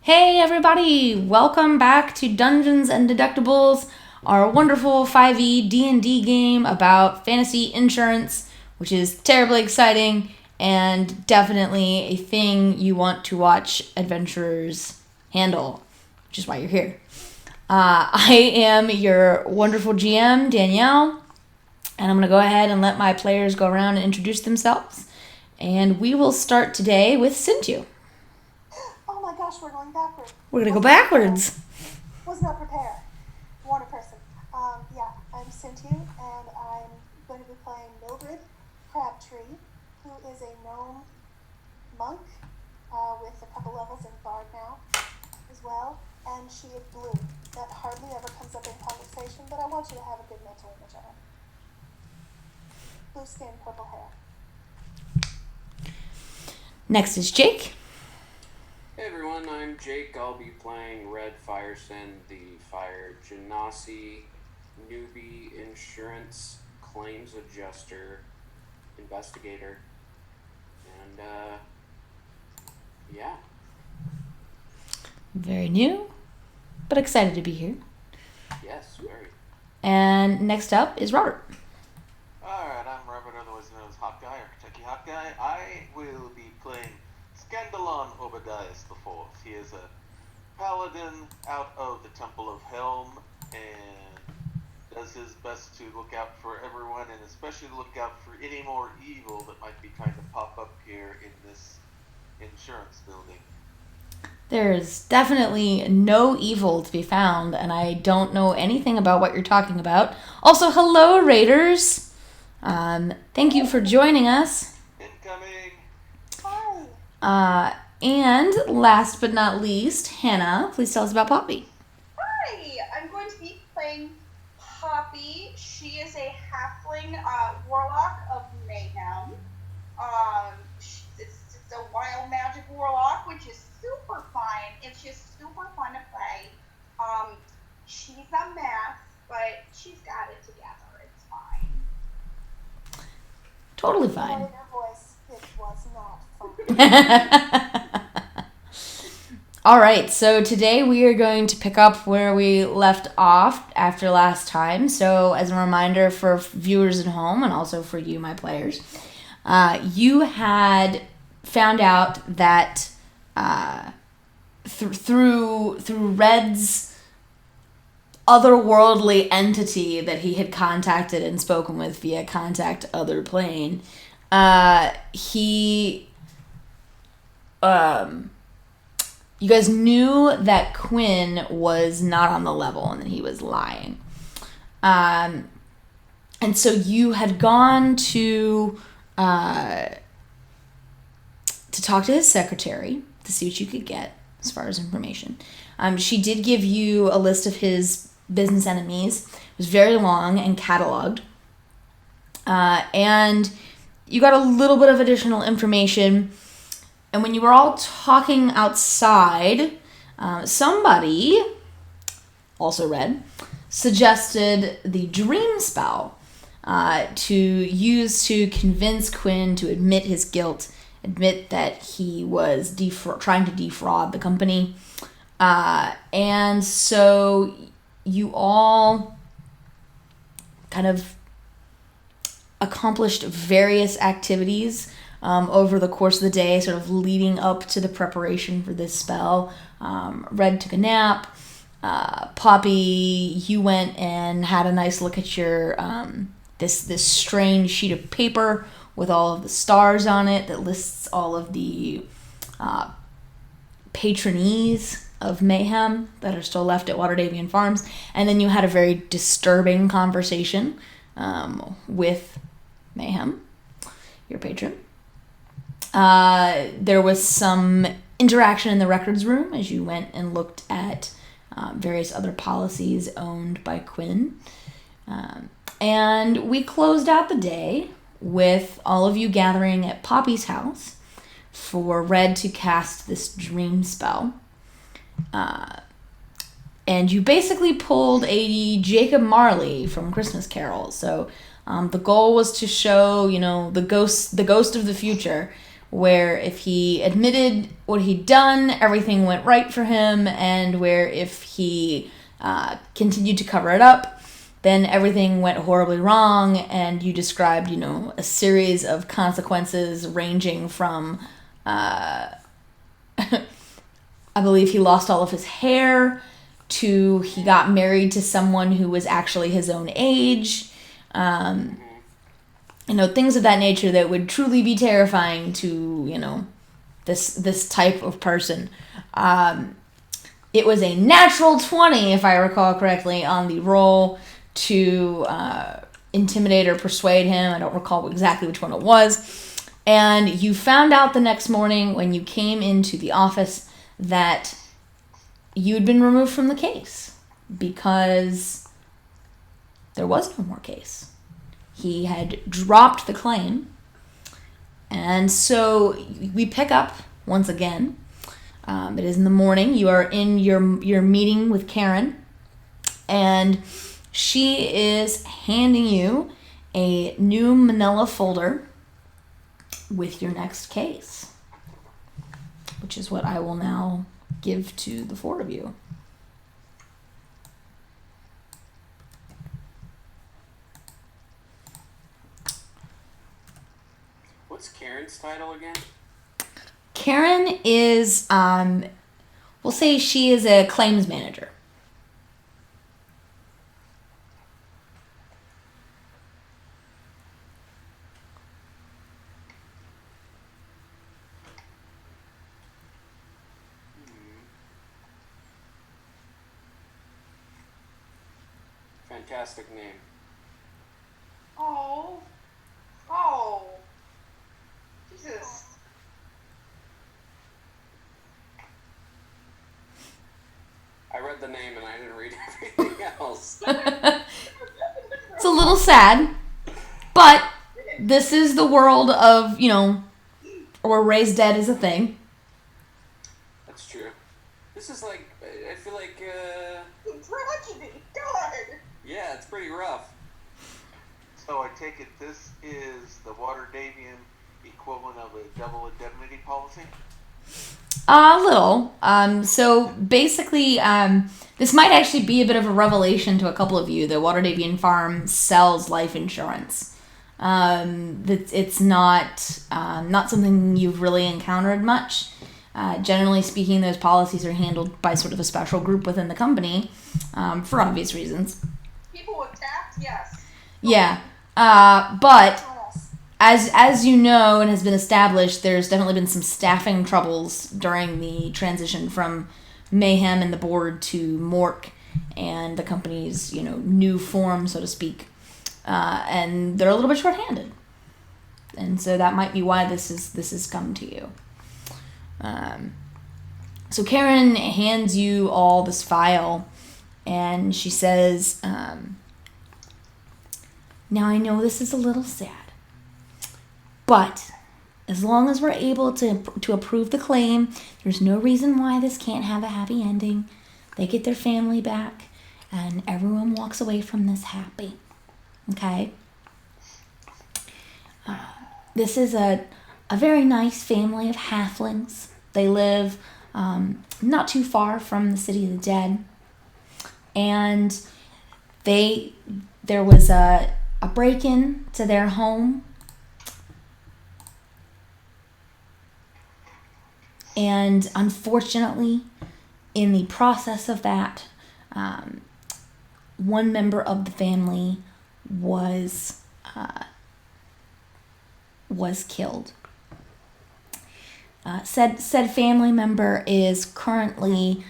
Hey everybody, welcome back to Dungeons and Deductibles, our wonderful 5e D&D game about fantasy insurance, which is terribly exciting and definitely a thing you want to watch adventurers handle, which is why you're here. I am your wonderful GM, Danielle, and I'm going to go ahead and let my players go around and introduce themselves. And we will start today with Cynthia. Oh my gosh, we're going backwards. We're going to go backwards. Was not prepared. Water person. I'm Cynthia, and I'm going to be playing Mildred Crabtree, who is a gnome monk with a couple levels in Bard now as well. And she is blue. That hardly ever comes up in conversation, but I want you to have a good mental image of her. Blue skin, purple hair. Next is Jake. Hey everyone, I'm Jake. I'll be playing Red Fireson, the Fire Genasi newbie insurance claims adjuster, investigator, and yeah. Very new, but excited to be here. Yes, very. And next up is Robert. Alright, I'm Robert, otherwise known as Hot Guy or Kentucky Hot Guy. I will be playing Scandalon Obadias IV. He is a paladin out of the Temple of Helm and does his best to look out for everyone and especially look out for any more evil that might be trying to pop up here in this insurance building. There's definitely no evil to be found, and I don't know anything about what you're talking about. Also, hello, Raiders. Thank you for joining us. Incoming! Hi! And last but not least, Hannah, please tell us about Poppy. Hi, I'm going to be playing Poppy. She is a halfling warlock of mayhem. It's a wild magic warlock, which is super fun. It's just super fun to play. She's a mess, but she's got it together. It's fine. Totally Heard fine. in your voice, it was not fun. All right, so today we are going to pick up where we left off after last time. So as a reminder for viewers at home and also for you, my players, you had found out that through Red's otherworldly entity that he had contacted and spoken with via Contact Other Plane, you guys knew that Quinn was not on the level and that he was lying. And so you had gone to talk to his secretary to see what you could get as far as information. She did give you a list of his business enemies. It was very long and cataloged. And you got a little bit of additional information. And when you were all talking outside, somebody, also Red, suggested the dream spell to use to convince Quinn to admit his guilt, admit that he was trying to defraud the company. And so you all kind of accomplished various activities over the course of the day, sort of leading up to the preparation for this spell. Red took a nap. Poppy, you went and had a nice look at your this strange sheet of paper with all of the stars on it that lists all of the patronees of mayhem that are still left at Waterdhavian Farms. And then you had a very disturbing conversation with Mayhem, your patron. There was some interaction in the records room as you went and looked at various other policies owned by Quinn. And we closed out the day with all of you gathering at Poppy's house for Red to cast this dream spell. And you basically pulled a Jacob Marley from Christmas Carol. So the goal was to show, the ghost of the future where if he admitted what he'd done, everything went right for him, and where if he continued to cover it up, then everything went horribly wrong. And you described, a series of consequences ranging from, I believe he lost all of his hair, to he got married to someone who was actually his own age. Things of that nature that would truly be terrifying to, this type of person. It was a natural 20, if I recall correctly, on the roll to intimidate or persuade him. I don't recall exactly which one it was. And you found out the next morning when you came into the office that you'd been removed from the case because there was no more case. He had dropped the claim. And so we pick up once again. It is in the morning. You are in your meeting with Karen, and she is handing you a new manila folder with your next case, which is what I will now give to the four of you. What's Karen's title again? Karen is, we'll say she is a claims manager. Fantastic name. Oh. Jesus. I read the name and I didn't read everything else. It's a little sad, but this is the world of, where raised dead is a thing. That's true. This is like, I feel like, Tragedy. God. yeah, it's pretty rough. So I take it this is the Waterdavian equivalent of a double indemnity policy? A little. So basically, this might actually be a bit of a revelation to a couple of you. The Waterdavian Farm sells life insurance. It's not something you've really encountered much. Generally speaking, those policies are handled by sort of a special group within the company, for obvious reasons. People with tax, yes. Yeah. But as you know and has been established, there's definitely been some staffing troubles during the transition from Mayhem and the board to Mork and the company's, new form, so to speak. And they're a little bit short-handed. And so that might be why this has come to you. So Karen hands you all this file, and she says, now I know this is a little sad, but as long as we're able to approve the claim, there's no reason why this can't have a happy ending. They get their family back, and everyone walks away from this happy. Okay? This is a very nice family of halflings. They live not too far from the City of the Dead. And there was a break-in to their home. And unfortunately, in the process of that, one member of the family was killed. Said family member is currently,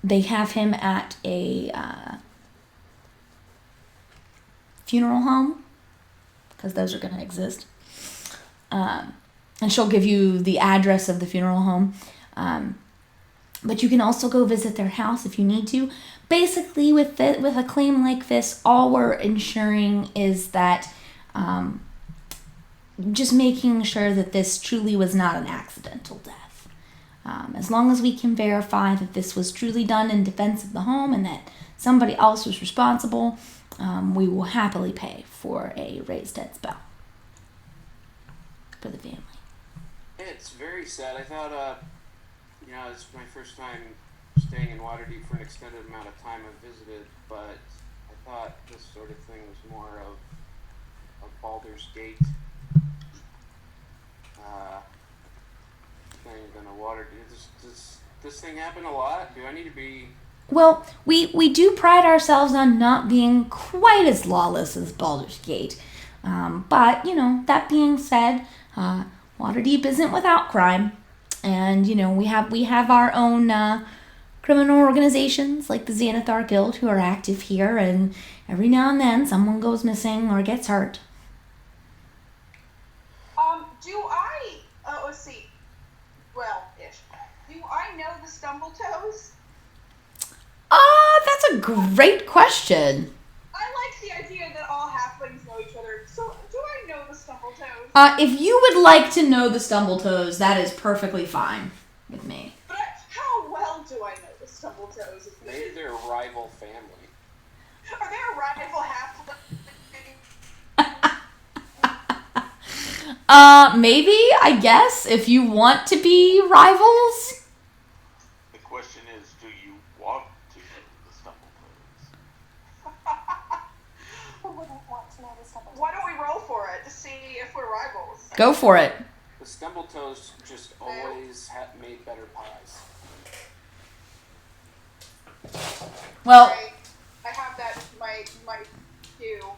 they have him at a funeral home, because those are going to exist. And she'll give you the address of the funeral home. But you can also go visit their house if you need to. Basically, with a claim like this, all we're ensuring is that just making sure that this truly was not an accidental death. As long as we can verify that this was truly done in defense of the home and that somebody else was responsible, we will happily pay for a raised dead spell. for the family. It's very sad. I thought, it's my first time staying in Waterdeep for an extended amount of time. I visited, but I thought this sort of thing was more of a Baldur's Gate thing than a Waterdeep. Does this thing happen a lot? Do I need to be... Well, we do pride ourselves on not being quite as lawless as Baldur's Gate. But, that being said, Waterdeep isn't without crime. And, we have our own criminal organizations like the Xanathar Guild who are active here. And every now and then someone goes missing or gets hurt. Let's see. Well-ish. Do I know the Stumbletoes? That's a great question. I like the idea that all halflings know each other. So, do I know the Stumbletoes? If you would like to know the Stumbletoes, that is perfectly fine with me. But how well do I know the Stumbletoes? Maybe they're a rival family. Are they a rival halfling? Maybe, I guess, if you want to be rivals. The question is, do you want to know the Stumbletoes? Who wouldn't want to know the Stumbletoes? Why don't we roll for it to see if we're rivals? Go for it. The Stumbletoes just always made better pies. Well, Right. I have that my cue.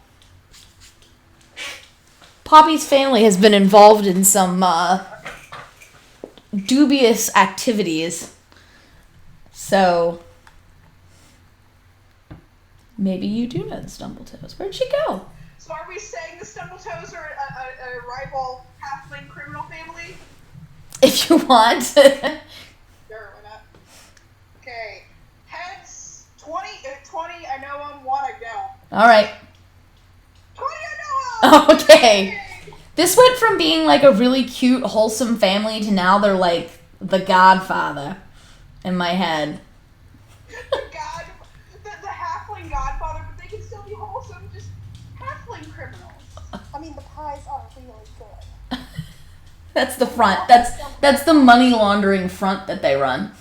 Poppy's family has been involved in some dubious activities. So, maybe you do know the Stumbletoes. Where'd she go? So are we saying the Stumbletoes are a rival halfling criminal family? If you want. Sure, why not? Okay. Heads, 20, I know them, 1 I don't. All right. 20 I know them! Okay. This went from being like a really cute, wholesome family to now they're like the Godfather in my head. the halfling godfather, but they can still be wholesome, just halfling criminals. I mean, the pies are really good. That's the front. That's the money laundering front that they run.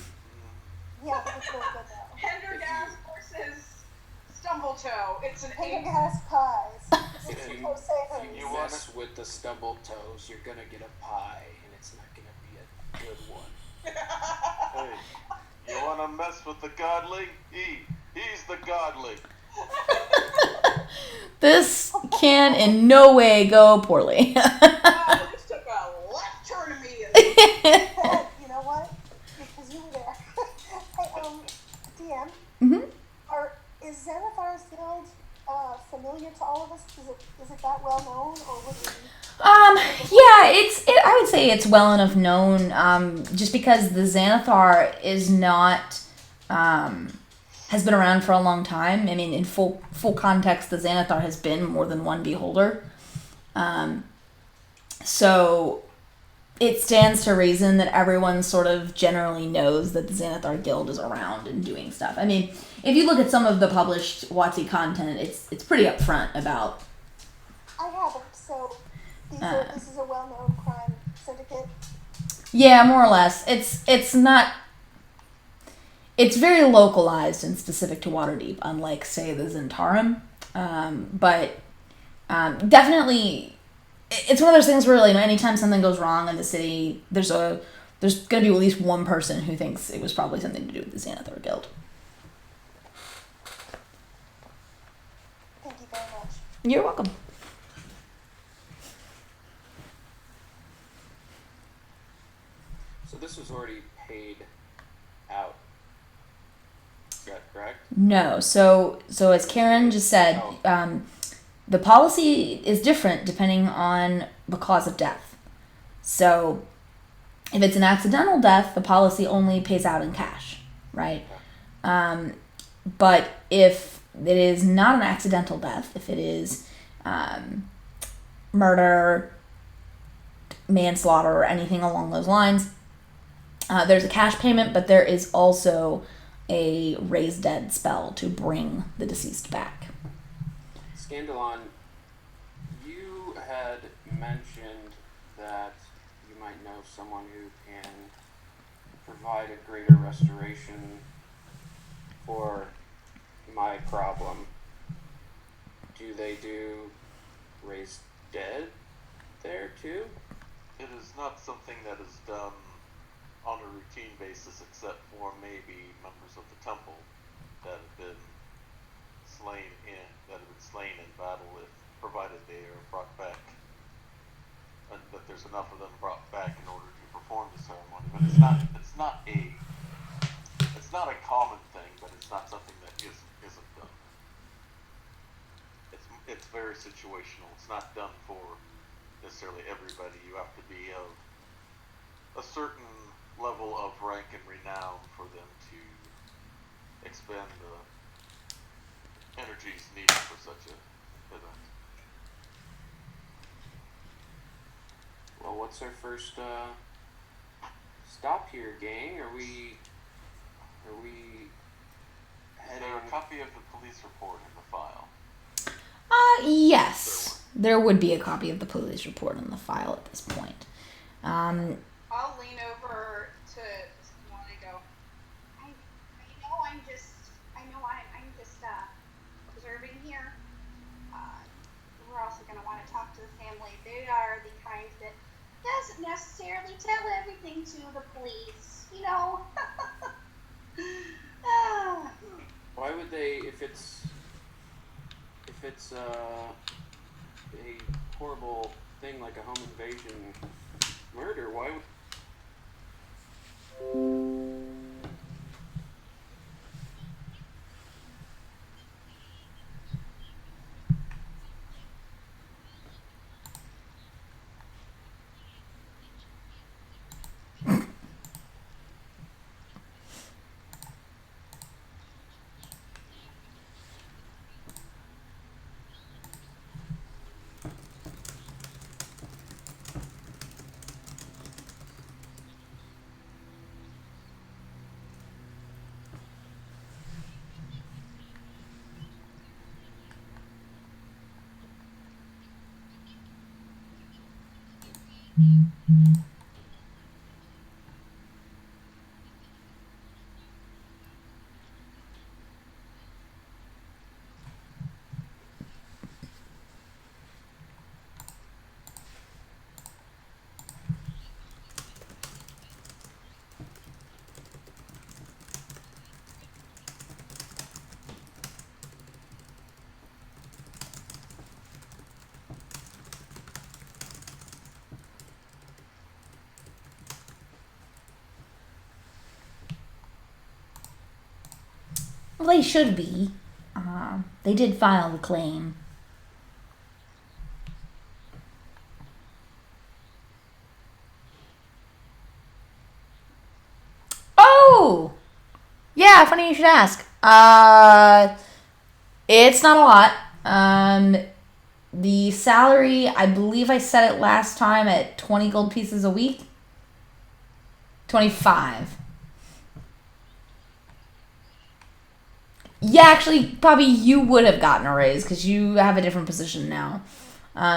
Yeah, but it's really good though. Pendergast versus Stumbletoe. It's an Pendergast pies. If It's you, supposed if to you mess with the Stumbletoes, you're gonna get a pie, and it's not gonna be a good one. Hey, you want to mess with the godling? He's the godling. This can in no way go poorly. Oh, this took a left turn immediately. Oh, you know what? Because you were there. Hey, DM, is Xanathar's Guild familiar to all of us? Is it that well known, or would we? I would say it's well enough known. Just because the Xanathar is not, has been around for a long time. I mean, in full context, the Xanathar has been more than one beholder. So it stands to reason that everyone sort of generally knows that the Xanathar Guild is around and doing stuff. I mean, if you look at some of the published WotC content, it's pretty upfront about. I haven't. So this is a well-known crime syndicate. Yeah, more or less. It's not. It's very localized and specific to Waterdeep, unlike say the Zentarum. But definitely. It's one of those things where, like, anytime something goes wrong in the city, there's going to be at least one person who thinks it was probably something to do with the Xanathar Guild. Thank you very much. You're welcome. So this was already paid out. Is that correct? No. So as Karen just said, the policy is different depending on the cause of death. So if it's an accidental death, the policy only pays out in cash, right? But if it is not an accidental death, if it is murder, manslaughter, or anything along those lines, there's a cash payment, but there is also a raise dead spell to bring the deceased back. Scandalon, you had mentioned that might know someone who can provide a greater restoration for my problem. Do they do raise dead there too? It is not something that is done on a routine basis, except for maybe members of the temple that have been slain in battle, if provided they are brought back, and that there's enough of them brought back in order to perform the ceremony. But it's not a common thing, but it's not something that isn't done. It's very situational. It's not done for necessarily everybody. You have to be of a certain level of rank and renown for them to expend the energies needed for such a event. Well, what's our first stop here, gang? Are we Is heading? there a copy of the police report in the file? Yes. There would be a copy of the police report in the file at this point. I'll lean over to someone and go, I know I'm just observing here. We're also going to want to talk to the family. They are the kind that doesn't necessarily tell everything to the police, you know. Why would they, if it's a horrible thing like a home invasion murder, why would... Well, they should be. They did file the claim. Oh! Yeah, funny you should ask. It's not a lot. The salary, I believe I set it last time at 20 gold pieces a week. 25. Yeah, actually, probably you would have gotten a raise because you have a different position now.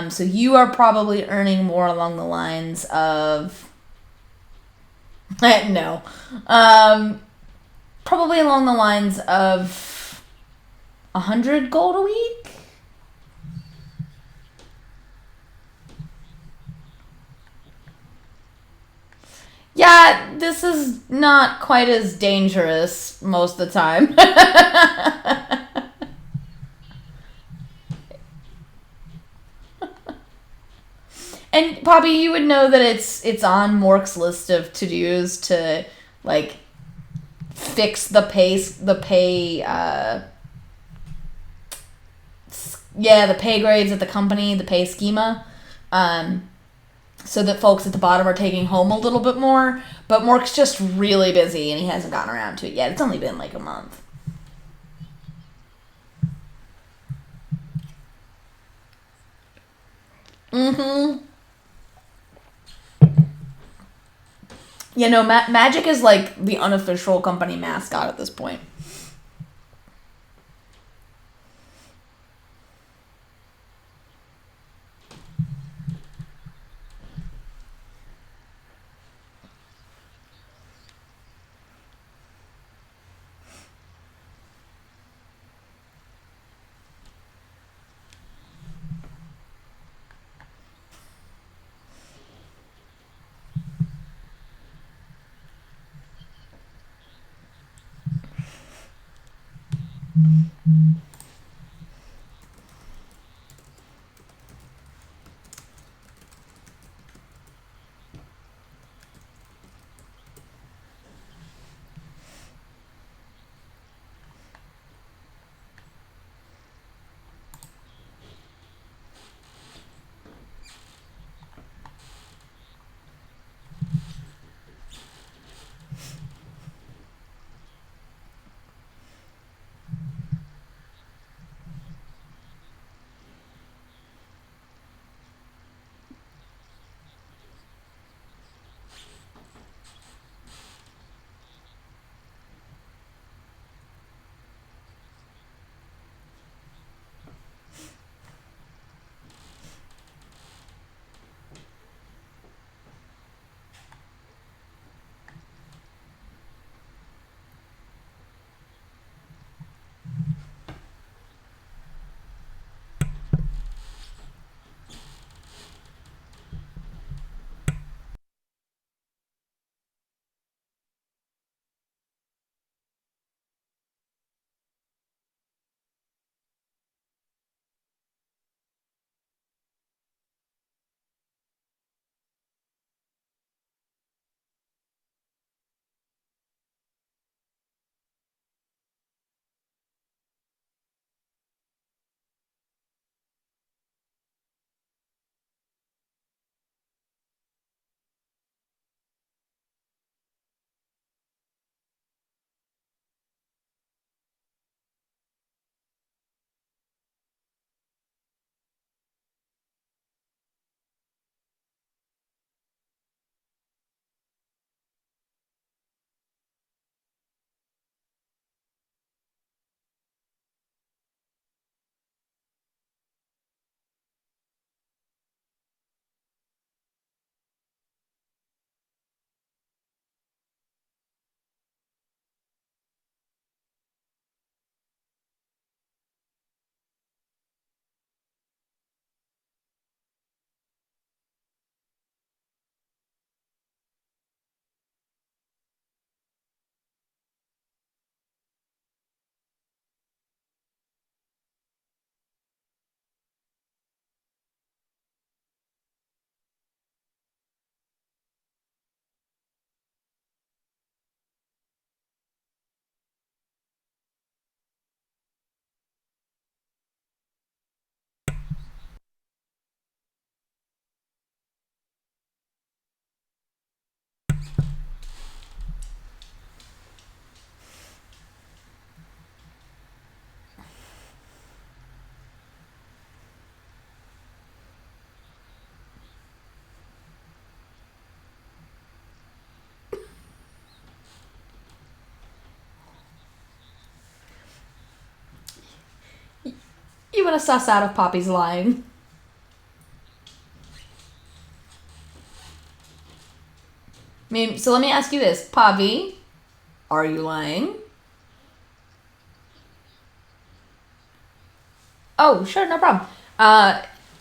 So you are probably earning more along the lines of... no. Probably along the lines of 100 gold a week? Yeah, this is not quite as dangerous most of the time. And Poppy, you would know that it's on Mork's list of to-dos to like fix the pay the pay grades at the company, the pay schema. So that folks at the bottom are taking home a little bit more. But Mork's just really busy and he hasn't gotten around to it yet. It's only been like a month. Mm-hmm. Yeah, no, Magic is like the unofficial company mascot at this point. going to suss out if Poppy's lying? I mean, so let me ask you this. Poppy, are you lying? Oh, sure, no problem.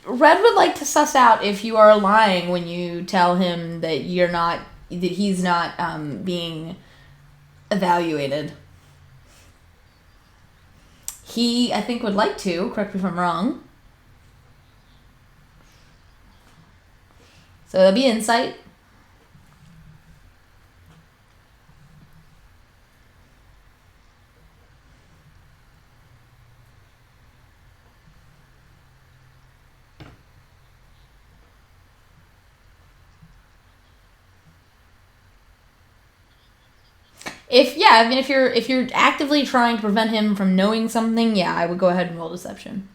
Red would like to suss out if you are lying when you tell him that he's not being evaluated. He, I think, would like to. Correct me if I'm wrong. So that'd be insight. If you're actively trying to prevent him from knowing something, yeah, I would go ahead and roll deception.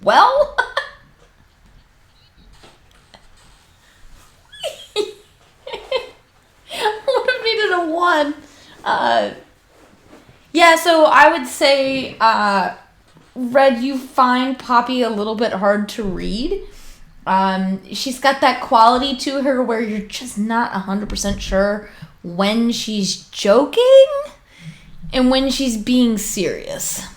Well, would have needed a 1. Yeah, so I would say, Red, you find Poppy a little bit hard to read. She's got that quality to her where you're just not 100% sure when she's joking and when she's being serious.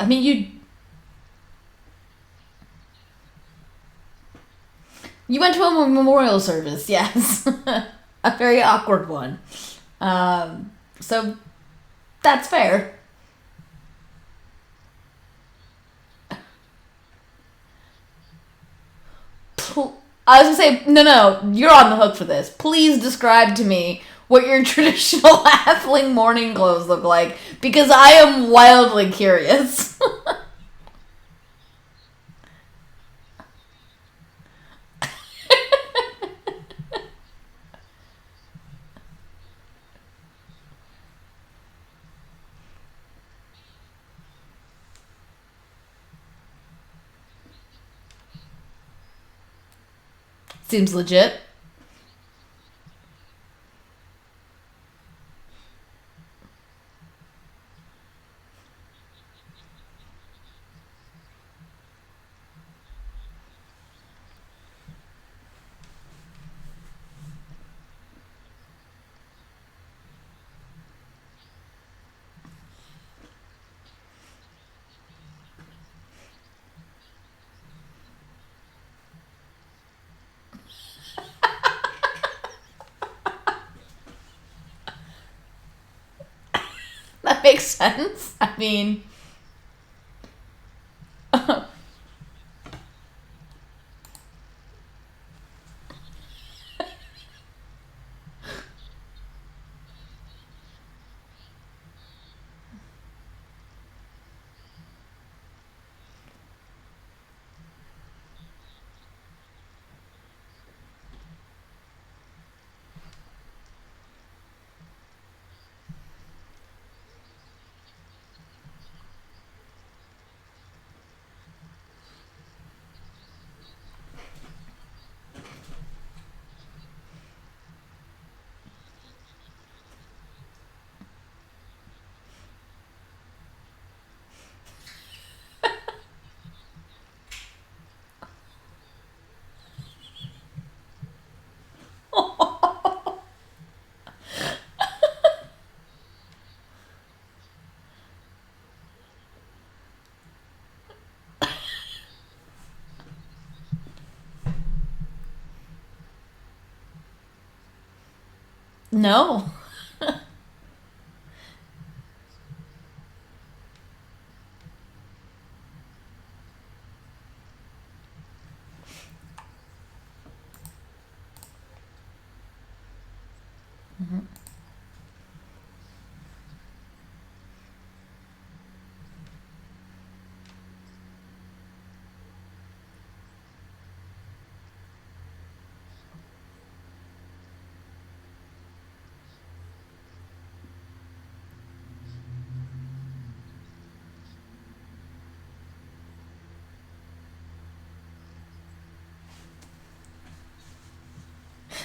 I mean, you went to a memorial service, yes. A very awkward one. So that's fair. I was gonna say, no, you're on the hook for this. Please describe to me what your traditional halfling morning clothes look like, because I am wildly curious. Seems legit. That makes sense. I mean... No.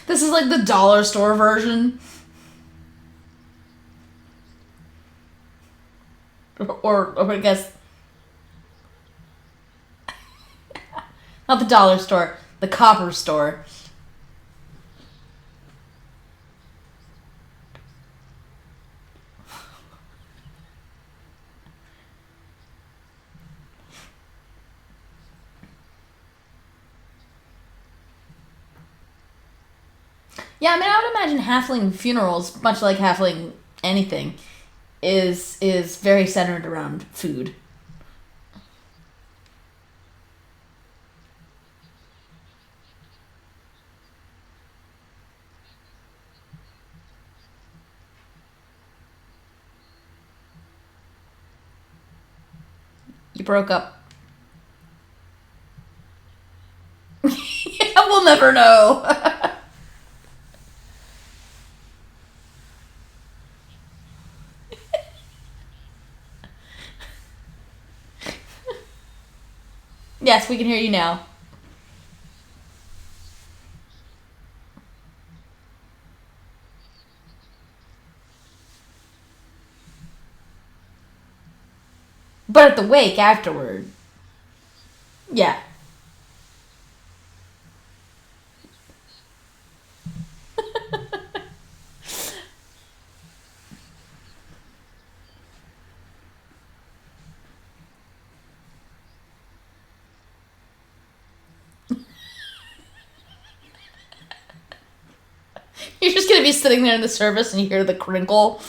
This is like the dollar store version. Or I guess... Not the dollar store, the copper store. Yeah, I mean, I would imagine halfling funerals, much like halfling anything, is very centered around food. You broke up. Yeah, we'll never know. Yes, we can hear you now. But at the wake afterward. Yeah. You're just gonna be sitting there in the service and you hear the crinkle.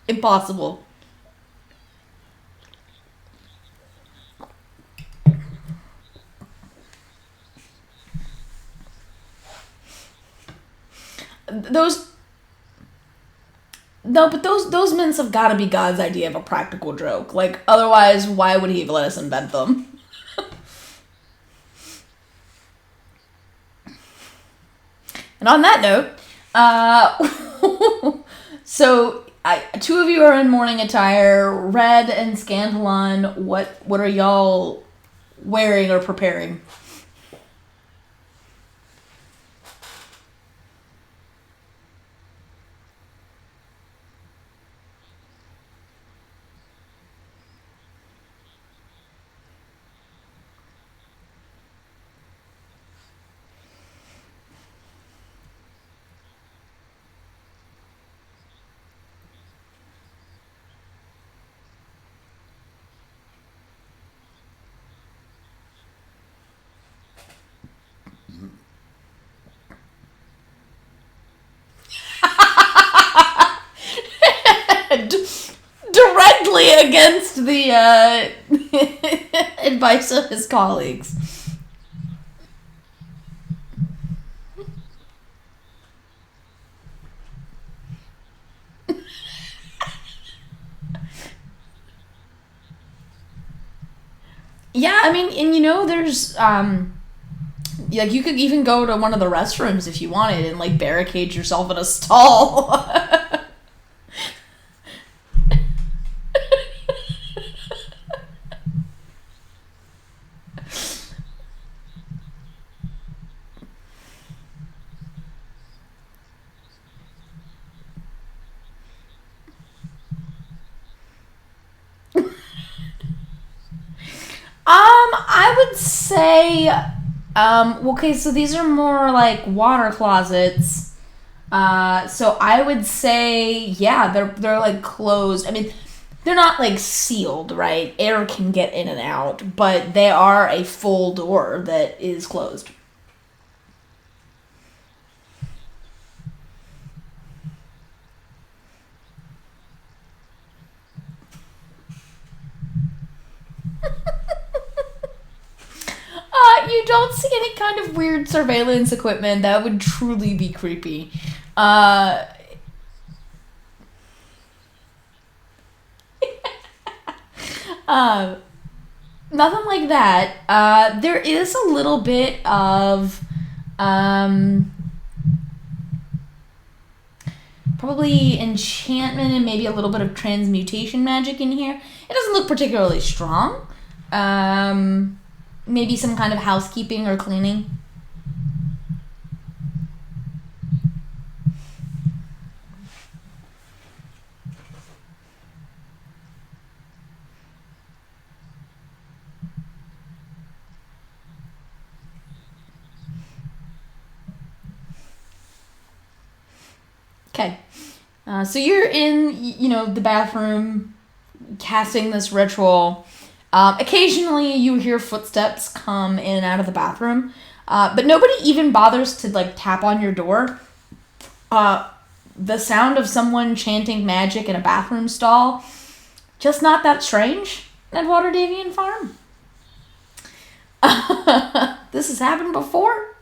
Impossible. Those mints have got to be God's idea of a practical joke. Like, otherwise, why would he let us invent them? And on that note, so two of you are in morning attire. Red and Scandalon, what are y'all wearing or preparing? Directly against the advice of his colleagues. Yeah, I mean, and there's like, you could even go to one of the restrooms if you wanted and like barricade yourself in a stall. I would say, okay, so these are more like water closets. So I would say, yeah, they're like closed. I mean, they're not like sealed, right? Air can get in and out, but they are a full door that is closed. You don't see any kind of weird surveillance equipment. That would truly be creepy. Nothing like that. There is a little bit of probably enchantment and maybe a little bit of transmutation magic in here. It doesn't look particularly strong. Maybe some kind of housekeeping or cleaning. Okay. So you're in, the bathroom casting this ritual. Occasionally you hear footsteps come in and out of the bathroom, but nobody even bothers to like tap on your door. The sound of someone chanting magic in a bathroom stall, just not that strange at Water Davian Farm. This has happened before.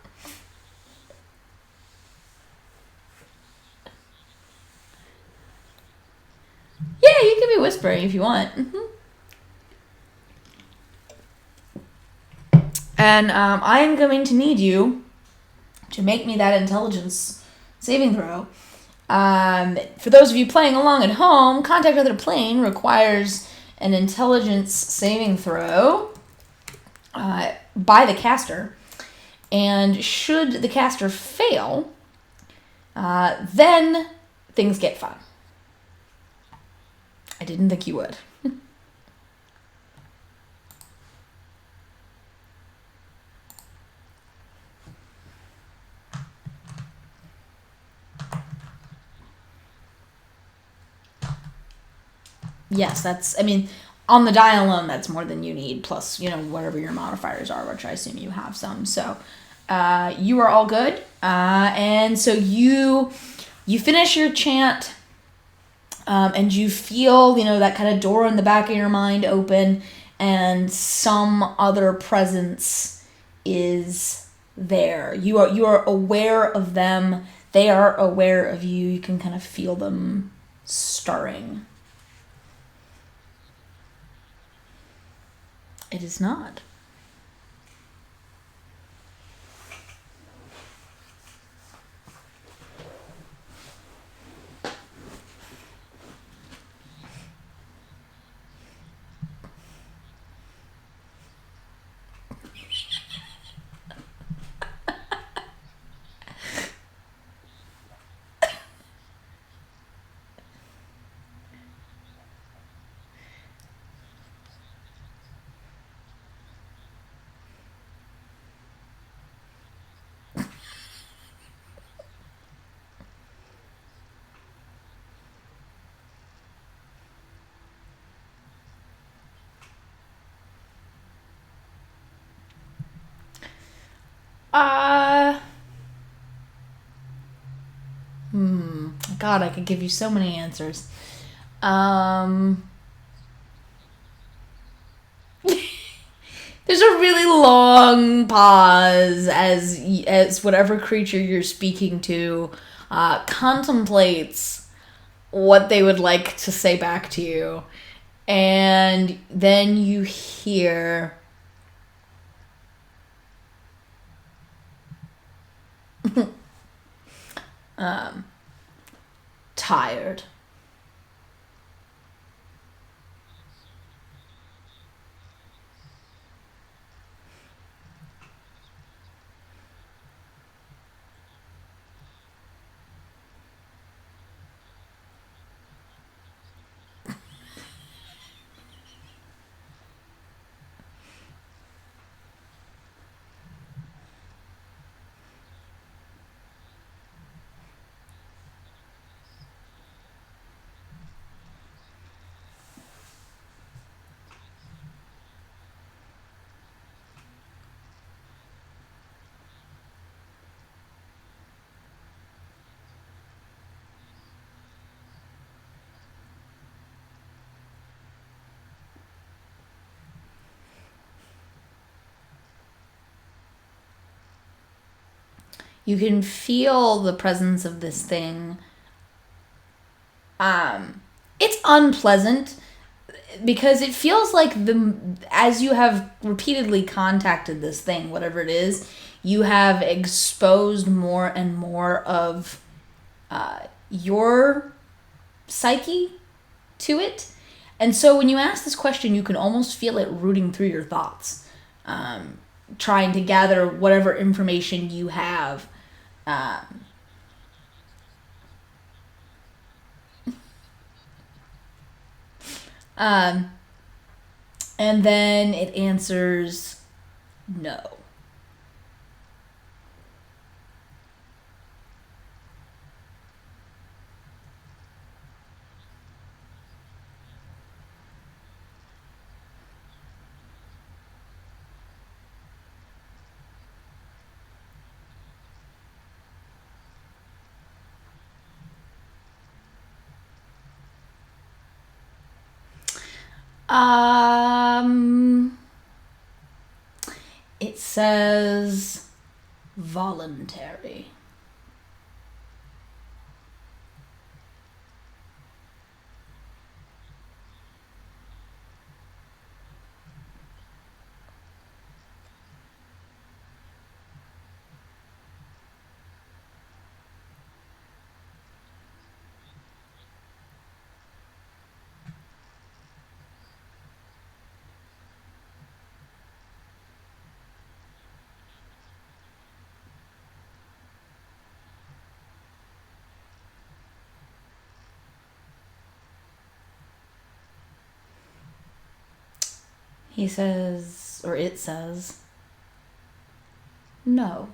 Yeah, you can be whispering if you want. And I am going to need you to make me that intelligence saving throw. For those of you playing along at home, Contact Other Plane requires an intelligence saving throw by the caster. And should the caster fail, then things get fun. I didn't think you would. Yes, on the die alone, that's more than you need, plus, whatever your modifiers are, which I assume you have some. So, you are all good. And so you finish your chant, and you feel, that kind of door in the back of your mind open, and some other presence is there. You are aware of them. They are aware of you. You can kind of feel them stirring. It is not. God, I could give you so many answers. There's a really long pause as whatever creature you're speaking to contemplates what they would like to say back to you. And then you hear... tired. You can feel the presence of this thing. It's unpleasant because it feels like as you have repeatedly contacted this thing, whatever it is, you have exposed more and more of your psyche to it. And so when you ask this question, you can almost feel it rooting through your thoughts, trying to gather whatever information you have. And then it answers no. It says voluntary. He says, or it says, no.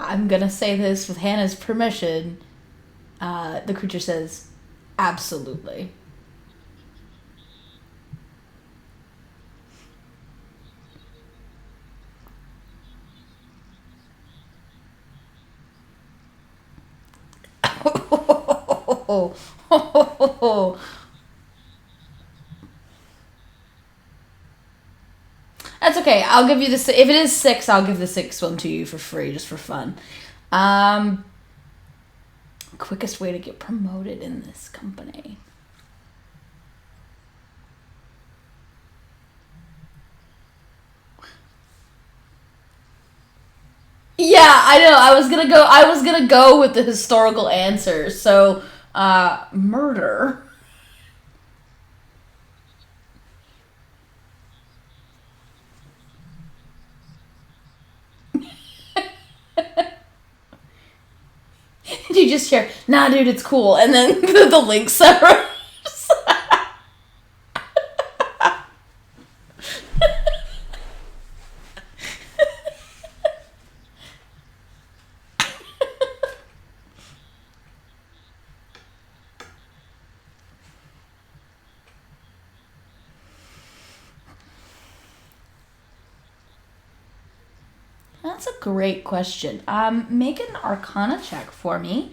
I'm gonna say this with Hannah's permission. The creature says, absolutely. That's okay. I'll give you the. If it is 6, I'll give the 6th one to you for free, just for fun. Quickest way to get promoted in this company. Yeah, I know. I was gonna go with the historical answer. So, murder. You just hear, nah, dude, it's cool, and then the link suffers. That's a great question. Make an Arcana check for me.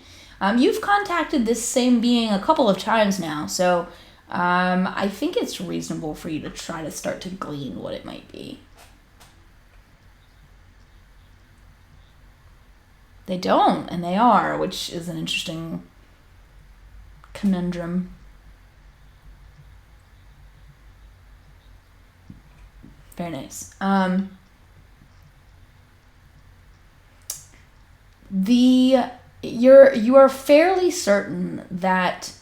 You've contacted this same being a couple of times now, so I think it's reasonable for you to try to start to glean what it might be. They don't, and they are, which is an interesting conundrum. Very nice. You are fairly certain that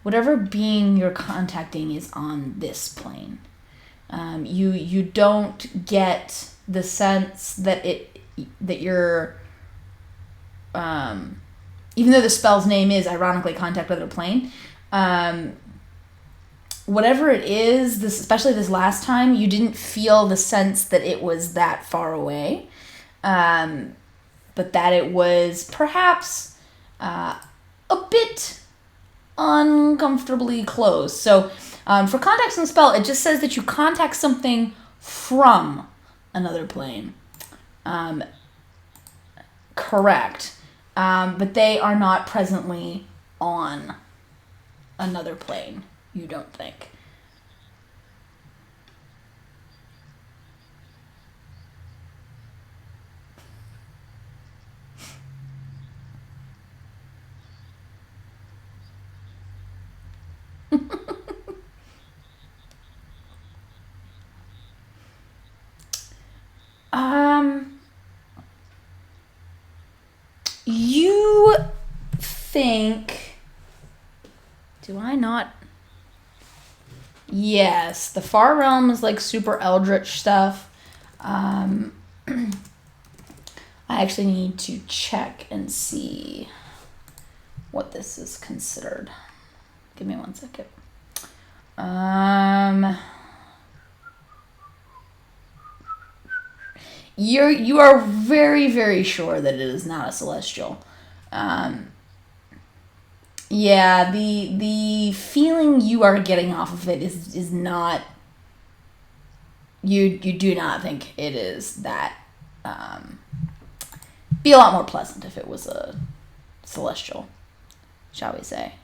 whatever being you're contacting is on this plane. You don't get the sense that you're even though the spell's name is ironically contact with a plane, whatever it is, especially this last time, you didn't feel the sense that it was that far away, but that it was perhaps a bit uncomfortably close. So for context and spell, it just says that you contact something from another plane. Correct. But they are not presently on another plane, you don't think. You think... Do I not... Yes, the Far Realm is like super eldritch stuff. I actually need to check and see what this is considered. Give me 1 second. You are very, very sure that it is not a celestial. Yeah, the feeling you are getting off of it is not. You do not think it is that. Be a lot more pleasant if it was a celestial, shall we say?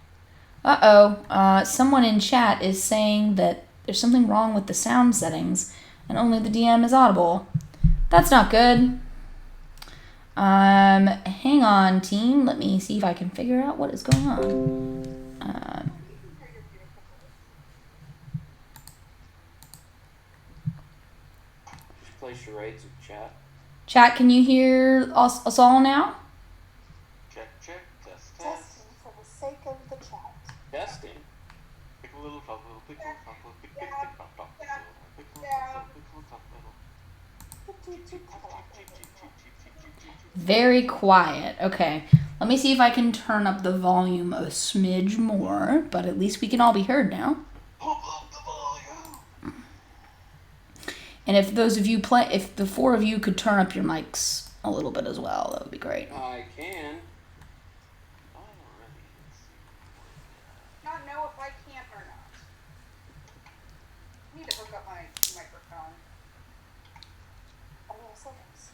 Someone in chat is saying that there's something wrong with the sound settings and only the DM is audible. That's not good. Hang on, team. Let me see if I can figure out what is going on. Just place your rights in chat. Chat, can you hear us all now? Check, test. Testing for the sake of the chat. Testing. Pick a little top, little pick a little top, little pick top, top, pick a little top, little. Very quiet. Okay. Let me see if I can turn up the volume a smidge more, but at least we can all be heard now. Pump up the volume. And if if the four of you could turn up your mics a little bit as well, that would be great. I can. Not know if I can or not. Need to hook up my microphone. Settings.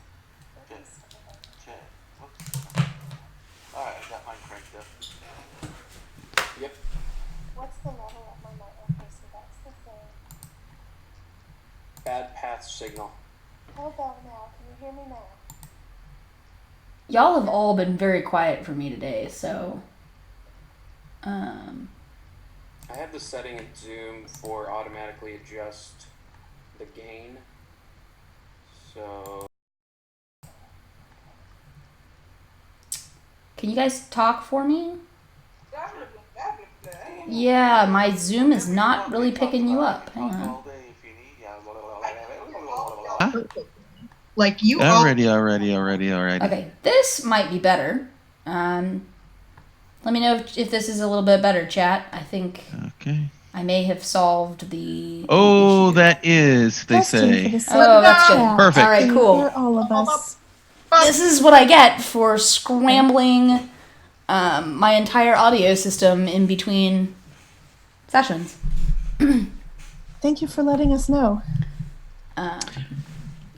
Check. Alright, I got mine cranked up. Yep. What's the level of my mic? Okay, so that's the thing. Bad path signal. How about now? Can you hear me now? Y'all have all been very quiet for me today, so I have the setting in Zoom for automatically adjust the gain. So can you guys talk for me? Yeah, my Zoom is not really picking you up. Hang on. Like you Already. Okay, this might be better. Let me know if this is a little bit better, chat. I think Okay. I may have solved the Oh, issue. that is, they say. Oh, that's good. Perfect. All right, cool. Hear all of us. This is what I get for scrambling my entire audio system in between sessions. Thank you for letting us know.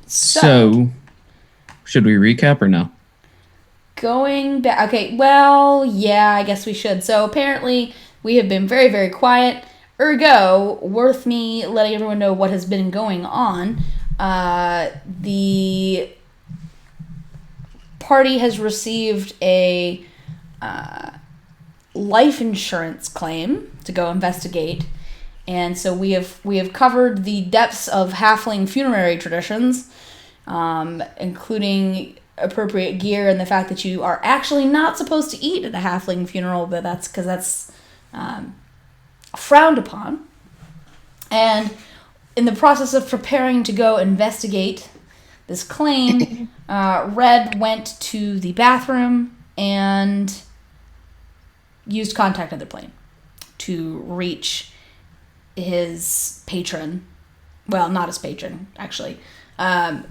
So, should we recap or no? Going back, okay, well, yeah, I guess we should. So apparently we have been very, very quiet. Ergo, worth me letting everyone know what has been going on. The party has received a life insurance claim to go investigate. And so we have covered the depths of halfling funerary traditions, including appropriate gear and the fact that you are actually not supposed to eat at a halfling funeral, but that's because that's frowned upon. And in the process of preparing to go investigate this claim, Red went to the bathroom and used contact other plane to reach his patron. Well, not his patron, actually. I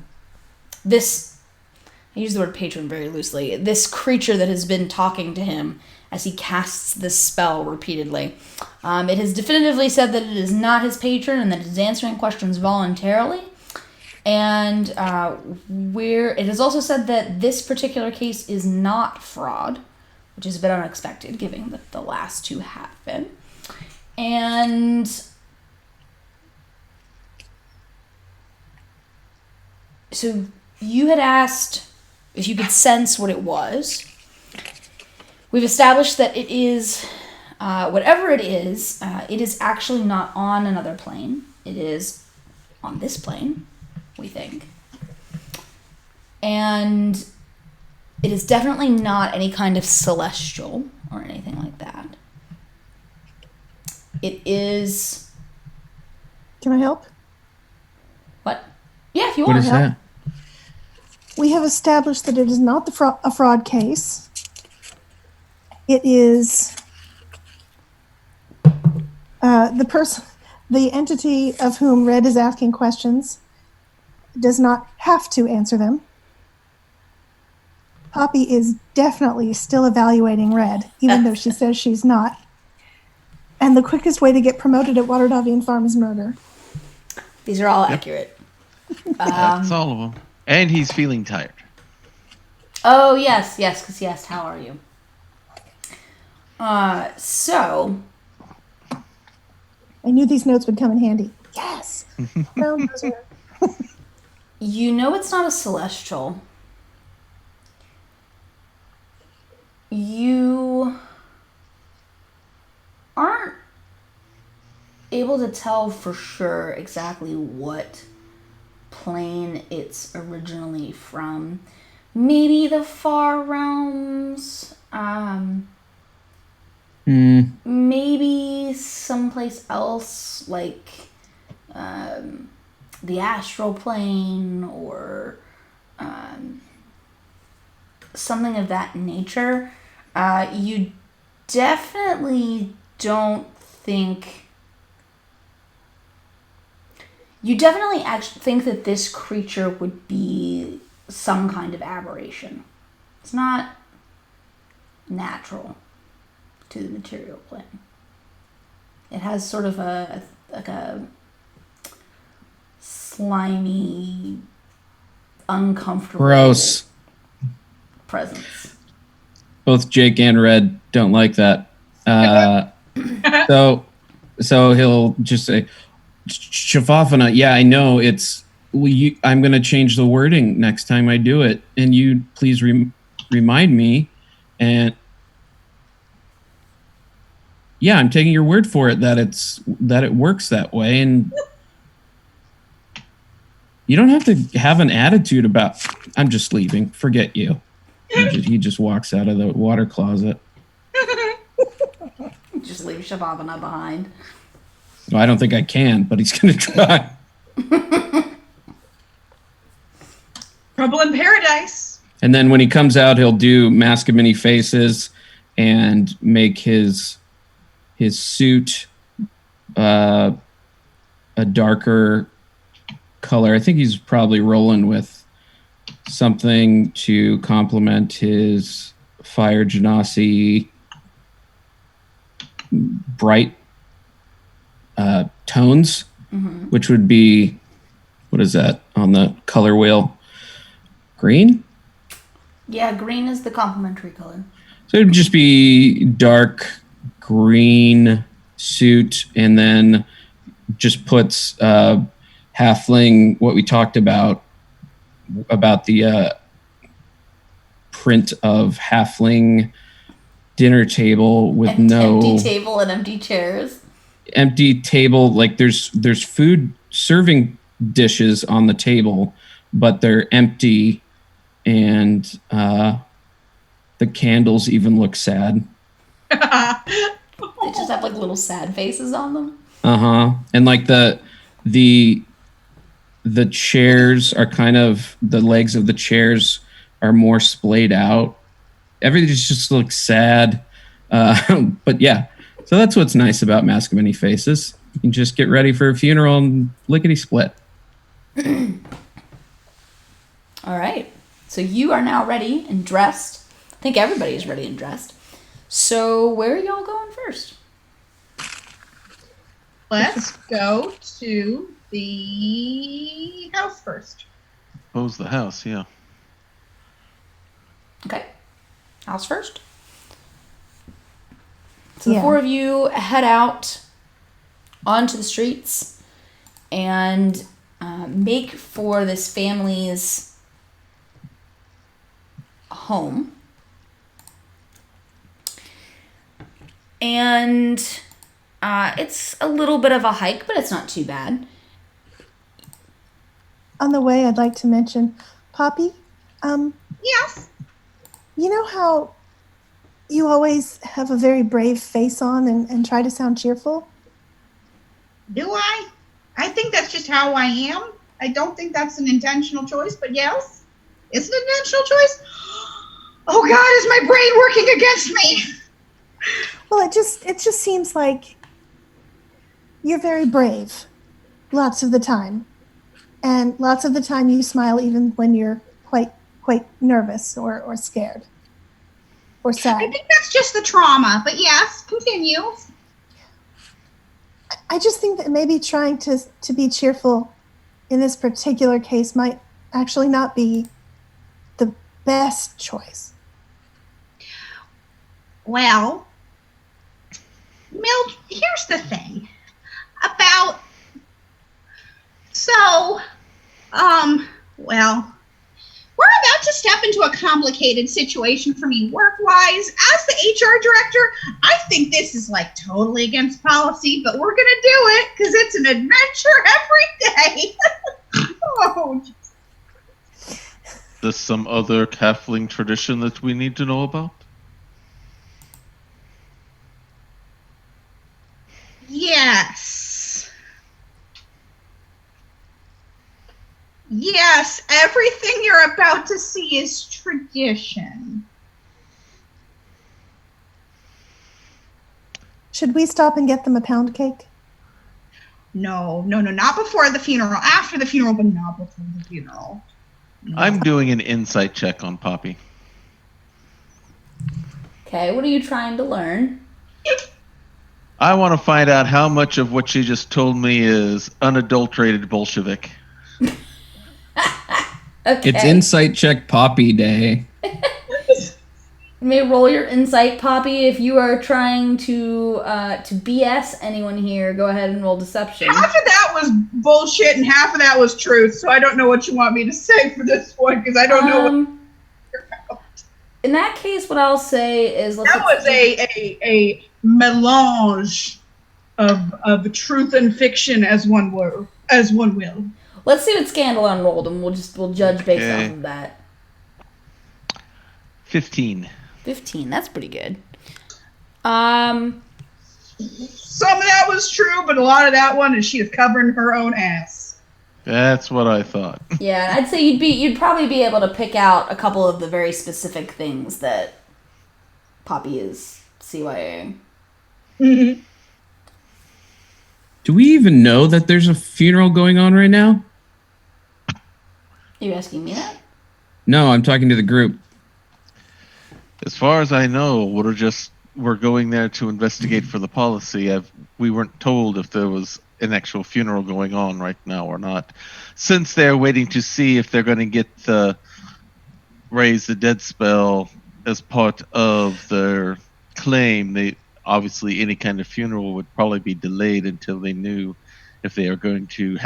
use the word patron very loosely. This creature that has been talking to him as he casts this spell repeatedly. It has definitively said that it is not his patron and that it is answering questions voluntarily. And it has also said that this particular case is not fraud, which is a bit unexpected, given that the last two have been. And so you had asked if you could sense what it was. We've established that it is, whatever it is actually not on another plane. It is on this plane, we think. And it is definitely not any kind of celestial or anything like that. It is... Can I help? What? Yeah, if you What want. is that? We have established that it is not a fraud case. It is the entity of whom Red is asking questions does not have to answer them. Poppy is definitely still evaluating Red, even though she says she's not. And the quickest way to get promoted at Waterdavian Farm is murder. These are all accurate. That's all of them. And he's feeling tired. Oh, yes, because he asked, how are you? So... I knew these notes would come in handy. Yes! Brown buzzer. You know it's not a celestial. You aren't able to tell for sure exactly what plane it's originally from. Maybe the far realms. Maybe someplace else, like the astral plane or something of that nature. You definitely don't think... You definitely actually think that this creature would be some kind of aberration. It's not natural to the material plane. It has sort of a slimy, uncomfortable Gross. presence. Both Jake and Red don't like that. So he'll just say, Shafafana, yeah, I know it's... I'm going to change the wording next time I do it. And you please remind me. And yeah, I'm taking your word for it that it works that way. And you don't have to have an attitude about, I'm just leaving. Forget you. He just walks out of the water closet. Just leave Shababana behind. Well, I don't think I can, but he's going to try. Trouble in paradise. And then when he comes out, he'll do Mask of Many Faces and make his suit a darker color. I think he's probably rolling with something to complement his Fire Genasi bright tones, which would be, what is that on the color wheel? Green? Yeah, green is the complementary color. So it would just be dark green suit, and then just puts halfling, what we talked about the print of halfling dinner table with empty table and empty chairs. Empty table, like there's food serving dishes on the table, but they're empty, and and the candles even look sad. They just have like little sad faces on them. And like the chairs are kind of, the legs of the chairs are more splayed out. Everything just looks sad. But yeah, so that's what's nice about Mask of Many Faces. You can just get ready for a funeral and lickety split. All right. So you are now ready and dressed. I think everybody is ready and dressed. So where are y'all going first? Let's go to the house first. Suppose the house, yeah. Okay. House first. So the four of you head out onto the streets and make for this family's home. And it's a little bit of a hike, but it's not too bad. On the way, I'd like to mention, Poppy, Yes. you know how you always have a very brave face on and try to sound cheerful? Do I? I think that's just how I am. I don't think that's an intentional choice, but yes. It's an intentional choice. Oh God, is my brain working against me? Well, it just seems like you're very brave lots of the time. And lots of the time you smile even when you're quite nervous or scared or sad. I think that's just the trauma, but yes, continue. I just think that maybe trying to be cheerful in this particular case might actually not be the best choice. Well, Milt, here's the thing about, we're about to step into a complicated situation for me work-wise. As the HR director, I think this is like totally against policy, but we're going to do it because it's an adventure every day. Oh, There's some other Halfling tradition that we need to know about? yes. Yes, everything you're about to see is tradition. Should we stop and get them a pound cake? No, not before the funeral. After the funeral, but not before the funeral. No. I'm doing an insight check on Poppy. Okay, what are you trying to learn? I want to find out how much of what she just told me is unadulterated Bolshevik. Okay. It's Insight Check Poppy Day. You may roll your insight, Poppy. If you are trying to BS anyone here, go ahead and roll deception. Half of that was bullshit and half of that was truth, so I don't know what you want me to say for this one, because I don't know what... In that case, what I'll say is... That was a melange of truth and fiction, as one will. Let's see what Scandalon rolled, and we'll judge based off of that. 15. 15, that's pretty good. Some of that was true, but a lot of that one is she is covering her own ass. That's what I thought. Yeah, I'd say you'd probably be able to pick out a couple of the very specific things that Poppy is CYA. Mm-hmm. Do we even know that there's a funeral going on right now? Are you asking me that? No, I'm talking to the group. As far as I know, we're going there to investigate for the policy. We weren't told if there was an actual funeral going on right now or not. Since they're waiting to see if they're going to get the raise the dead spell as part of their claim, obviously any kind of funeral would probably be delayed until they knew if they are going to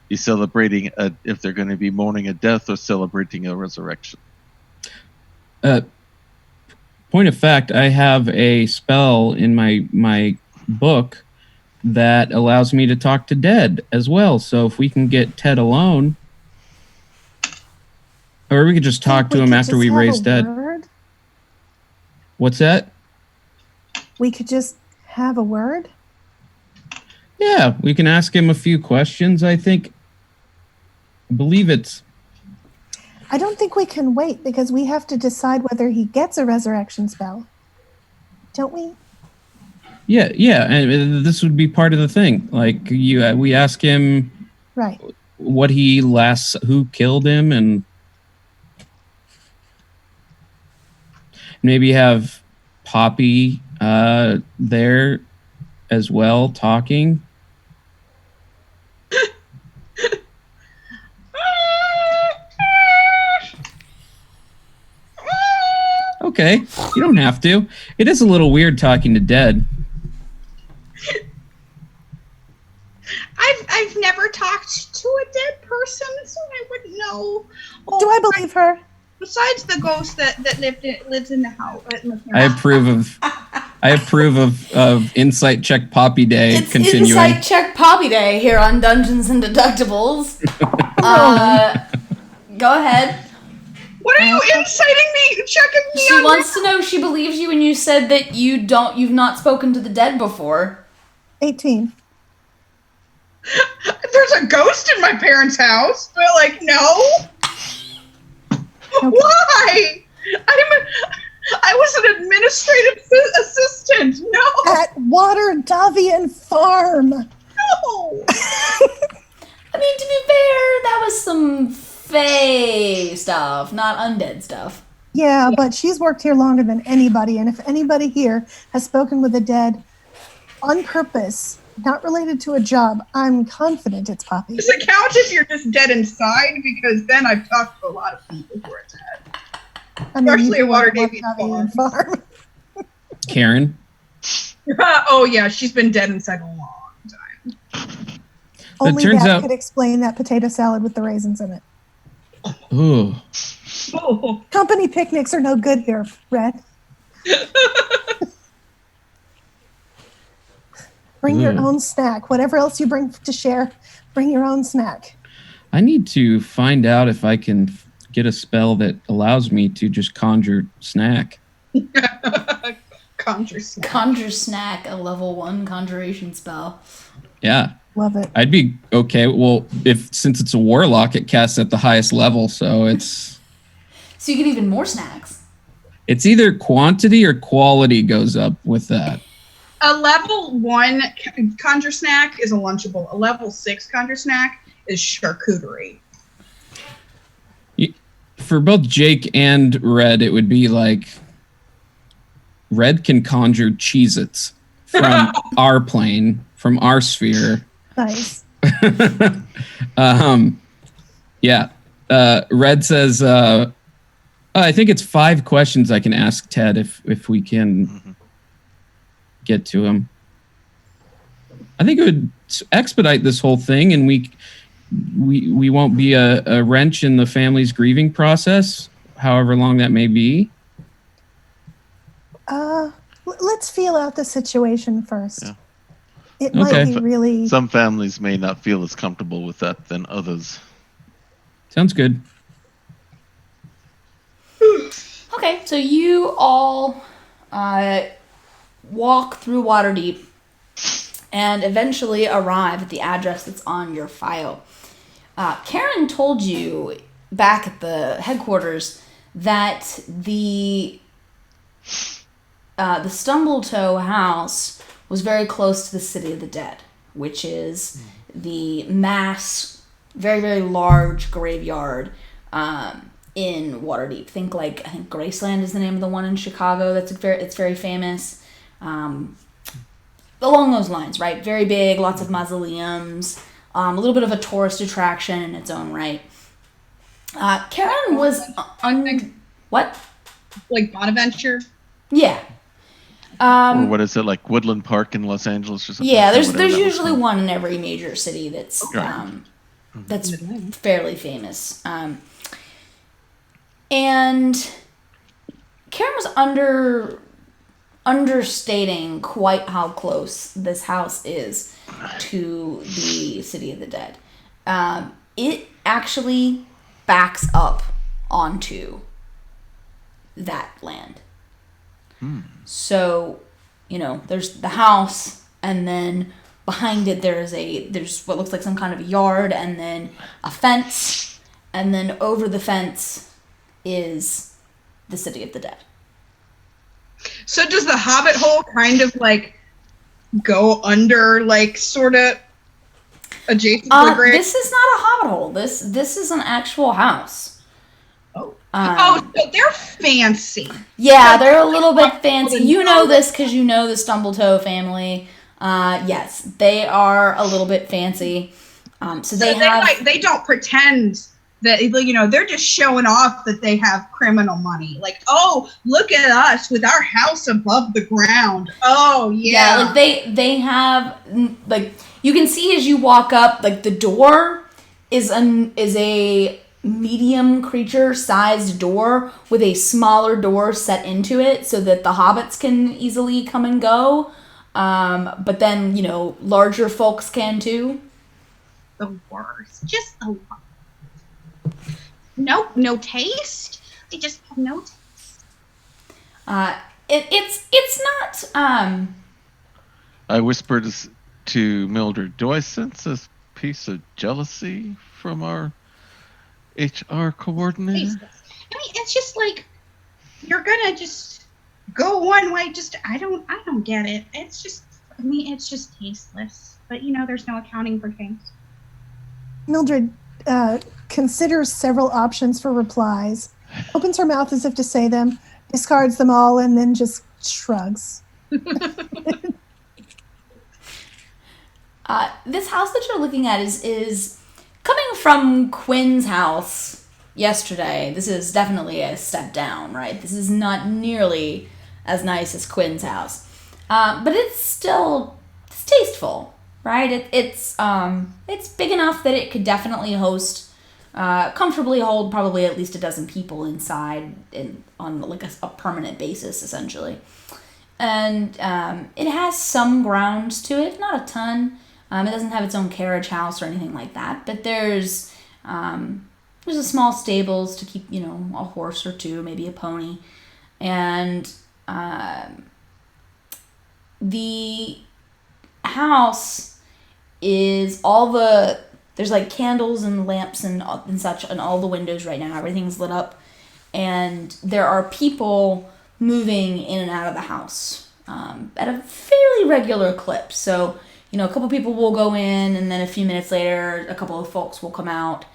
be celebrating if they're going to be mourning a death or celebrating a resurrection. Point of fact, I have a spell in my book that allows me to talk to dead as well. So if we can get Ted alone, Or we could just talk to him after we raise dead. Word? What's that? We could just have a word? Yeah, we can ask him a few questions, I think. I believe it's... I don't think we can wait because we have to decide whether he gets a resurrection spell. Don't we? Yeah, and this would be part of the thing. Like, we ask him... Right. Who killed him, and maybe have Poppy there as well talking. Okay, you don't have to. It is a little weird talking to dead. I've never talked to a dead person, so I wouldn't know. Do I believe her? Besides the ghost that lives in the house. I approve of Insight Check Poppy Day It's continuing. Insight Check Poppy Day here on Dungeons and Deductibles. Go ahead. What are you inciting me? Checking me She on wants to know, she believes you when you said that you've not spoken to the dead before. 18. There's a ghost in my parents' house, but no. Okay. Why? I was an administrative assistant. No. At Water Davian Farm. No. I mean, to be fair, that was some fae stuff, not undead stuff. Yeah, but she's worked here longer than anybody, and if anybody here has spoken with the dead on purpose, not related to a job, I'm confident it's Poppy. Does it count if you're just dead inside? Because then I've talked to a lot of people who are dead. Especially a Water Davian Farm. Karen? Oh, yeah, she's been dead inside a long time. Only turns that out- could explain that potato salad with the raisins in it. Ooh. Oh. Company picnics are no good here, Red. Bring your own snack. Whatever else you bring to share, bring your own snack. I need to find out if I can get a spell that allows me to just conjure snack. Conjure snack. Conjure snack, a level 1 conjuration spell. Yeah. Love it. I'd be okay. Well, since it's a warlock, it casts at the highest level, so it's... So you get even more snacks. It's either quantity or quality goes up with that. A level 1 conjure snack is a Lunchable. A level 6 conjure snack is charcuterie. For both Jake and Red, it would be like... Red can conjure Cheez-Its from our plane, from our sphere. Nice. Yeah. Red says, I think it's 5 questions I can ask Ted if we can get to him. I think it would expedite this whole thing, and we won't be a wrench in the family's grieving process, however long that may be. Let's feel out the situation first. Yeah. It might be really... Some families may not feel as comfortable with that than others. Sounds good. Okay, so you all walk through Waterdeep and eventually arrive at the address that's on your file. Karen told you back at the headquarters that the Stumbletoe house was very close to the City of the Dead, which is the mass, very, very large graveyard in Waterdeep. I think Graceland is the name of the one in Chicago. It's very famous. Along those lines, right? Very big, lots of mausoleums, a little bit of a tourist attraction in its own right. Karen was what? Like Bonaventure? Yeah. Or what is it, like Woodland Park in Los Angeles or something? Yeah, there's usually one in every major city that's Right. fairly famous. And Karen was understating quite how close this house is to the City of the Dead. It actually backs up onto that land. So, there's the house, and then behind it there's what looks like some kind of a yard, and then a fence, and then over the fence is the city of the dead. So does the Hobbit hole kind of like go under, like sort of adjacent to the grave? This is not a Hobbit hole. This is an actual house. So they're fancy. Yeah, they're a little bit fancy. You know this because you know the Stumbletoe family. Yes, they are a little bit fancy. So they don't pretend that, they're just showing off that they have criminal money. Like, oh, look at us with our house above the ground. Oh, yeah. Yeah, like they have, like, you can see as you walk up, like, the door is a medium creature-sized door with a smaller door set into it so that the hobbits can easily come and go. But then, larger folks can too. The worst. Just the worst. Nope, no taste. They just have no taste. It's not. I whispered to Mildred, "Do I sense a piece of jealousy from our HR coordinator?" I mean, it's just like you're gonna just go one way. I don't get it. It's just tasteless. But there's no accounting for things. Mildred considers several options for replies, opens her mouth as if to say them, discards them all, and then just shrugs. This house that you're looking at is coming from Quinn's house yesterday. This is definitely a step down, right? This is not nearly as nice as Quinn's house, but it's tasteful, right? It's big enough that it could definitely comfortably hold probably at least a dozen people inside on like a permanent basis, essentially. And it has some grounds to it, not a ton. It doesn't have its own carriage house or anything like that, but there's a small stables to keep, a horse or two, maybe a pony. And the house is there's like candles and lamps and such on all the windows right now. Everything's lit up, and there are people moving in and out of the house at a fairly regular clip. So, a couple people will go in, and then a few minutes later, a couple of folks will come out.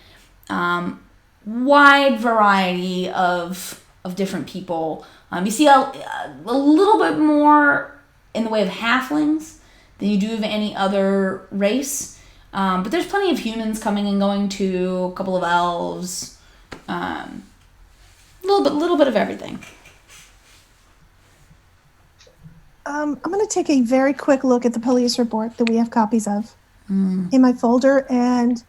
Wide variety of different people. You see a little bit more in the way of halflings than you do of any other race. But there's plenty of humans coming and going too, a couple of elves, a little bit of everything. I'm going to take a very quick look at the police report that we have copies of in my folder and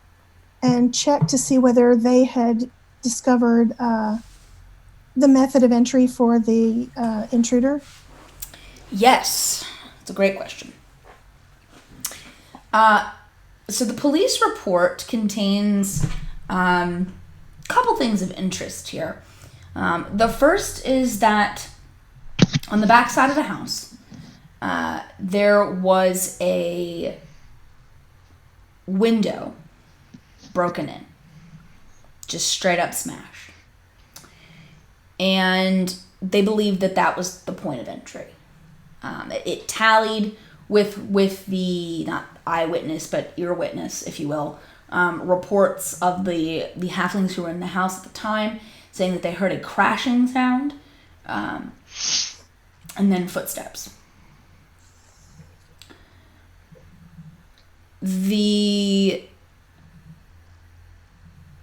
check to see whether they had discovered the method of entry for the intruder. Yes, it's a great question. So the police report contains a couple things of interest here. The first is that on the back side of the house, there was a window broken in, just straight up smashed. And they believed that was the point of entry. It tallied with the, not eyewitness, but ear witness, if you will, reports of the halflings who were in the house at the time, saying that they heard a crashing sound, and then footsteps. The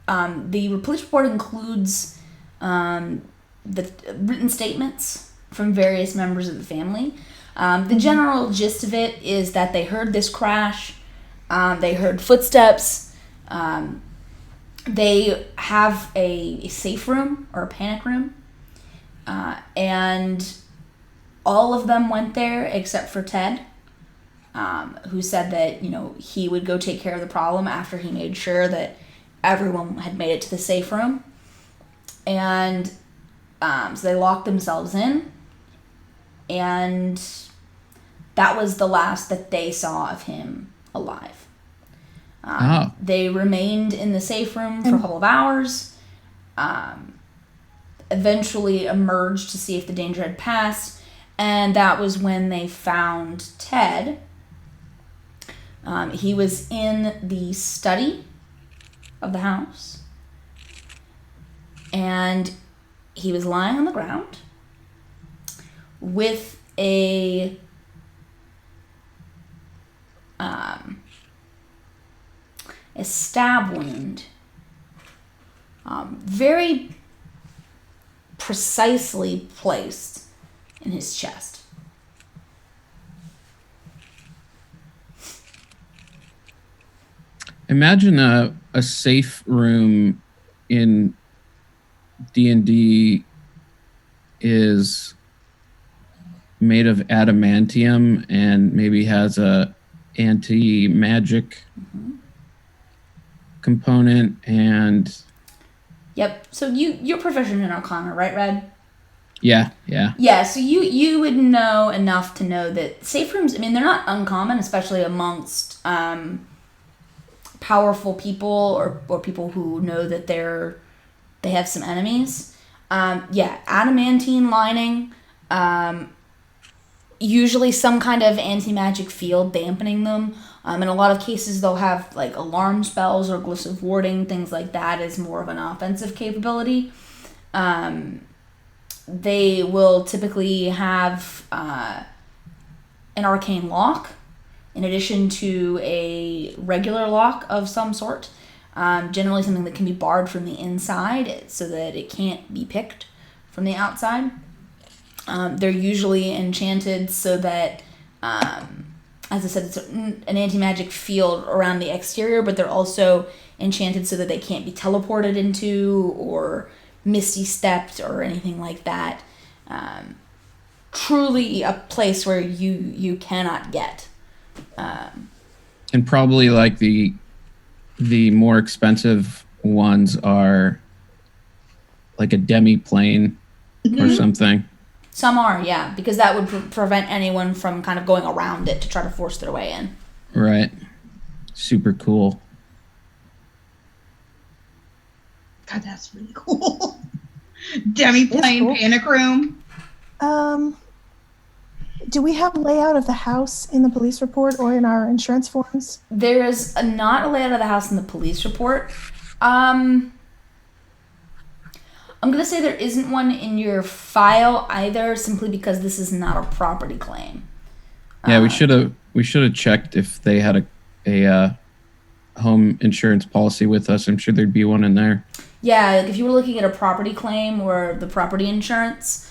police report includes the written statements from various members of the family. The general gist of it is that they heard this crash, they heard footsteps, they have a safe room or a panic room, and all of them went there except for Ted, who said that, he would go take care of the problem after he made sure that everyone had made it to the safe room. And so they locked themselves in, and that was the last that they saw of him alive. They remained in the safe room for a couple of hours, eventually emerged to see if the danger had passed, and that was when they found Ted. He was in the study of the house, and he was lying on the ground with a stab wound, very precisely placed in his chest. Imagine a safe room in D&D is made of adamantium and maybe has a anti-magic component and... Yep. So you're proficient in Arcana, right, Red? Yeah. Yeah, so you would know enough to know that safe rooms, I mean, they're not uncommon, especially amongst powerful people or people who know that they have some enemies. Adamantine lining, usually some kind of anti-magic field dampening them. In a lot of cases, they'll have like alarm spells or glyphs of warding, things like that as more of an offensive capability. They will typically have an arcane lock in addition to a regular lock of some sort. Generally something that can be barred from the inside so that it can't be picked from the outside. They're usually enchanted so that, as I said, it's an anti-magic field around the exterior, but they're also enchanted so that they can't be teleported into or misty stepped or anything like that. Truly a place where you cannot get. And probably like the more expensive ones are like a demi-plane or something. Some are, yeah, because that would prevent anyone from kind of going around it to try to force their way in. Right. Super cool. God, that's really cool. Demi-plane cool. Panic room. Do we have a layout of the house in the police report or in our insurance forms? There is not a layout of the house in the police report. I'm going to say there isn't one in your file either, simply because this is not a property claim. Yeah, we should have checked if they had a home insurance policy with us. I'm sure there'd be one in there. Yeah, like if you were looking at a property claim or the property insurance,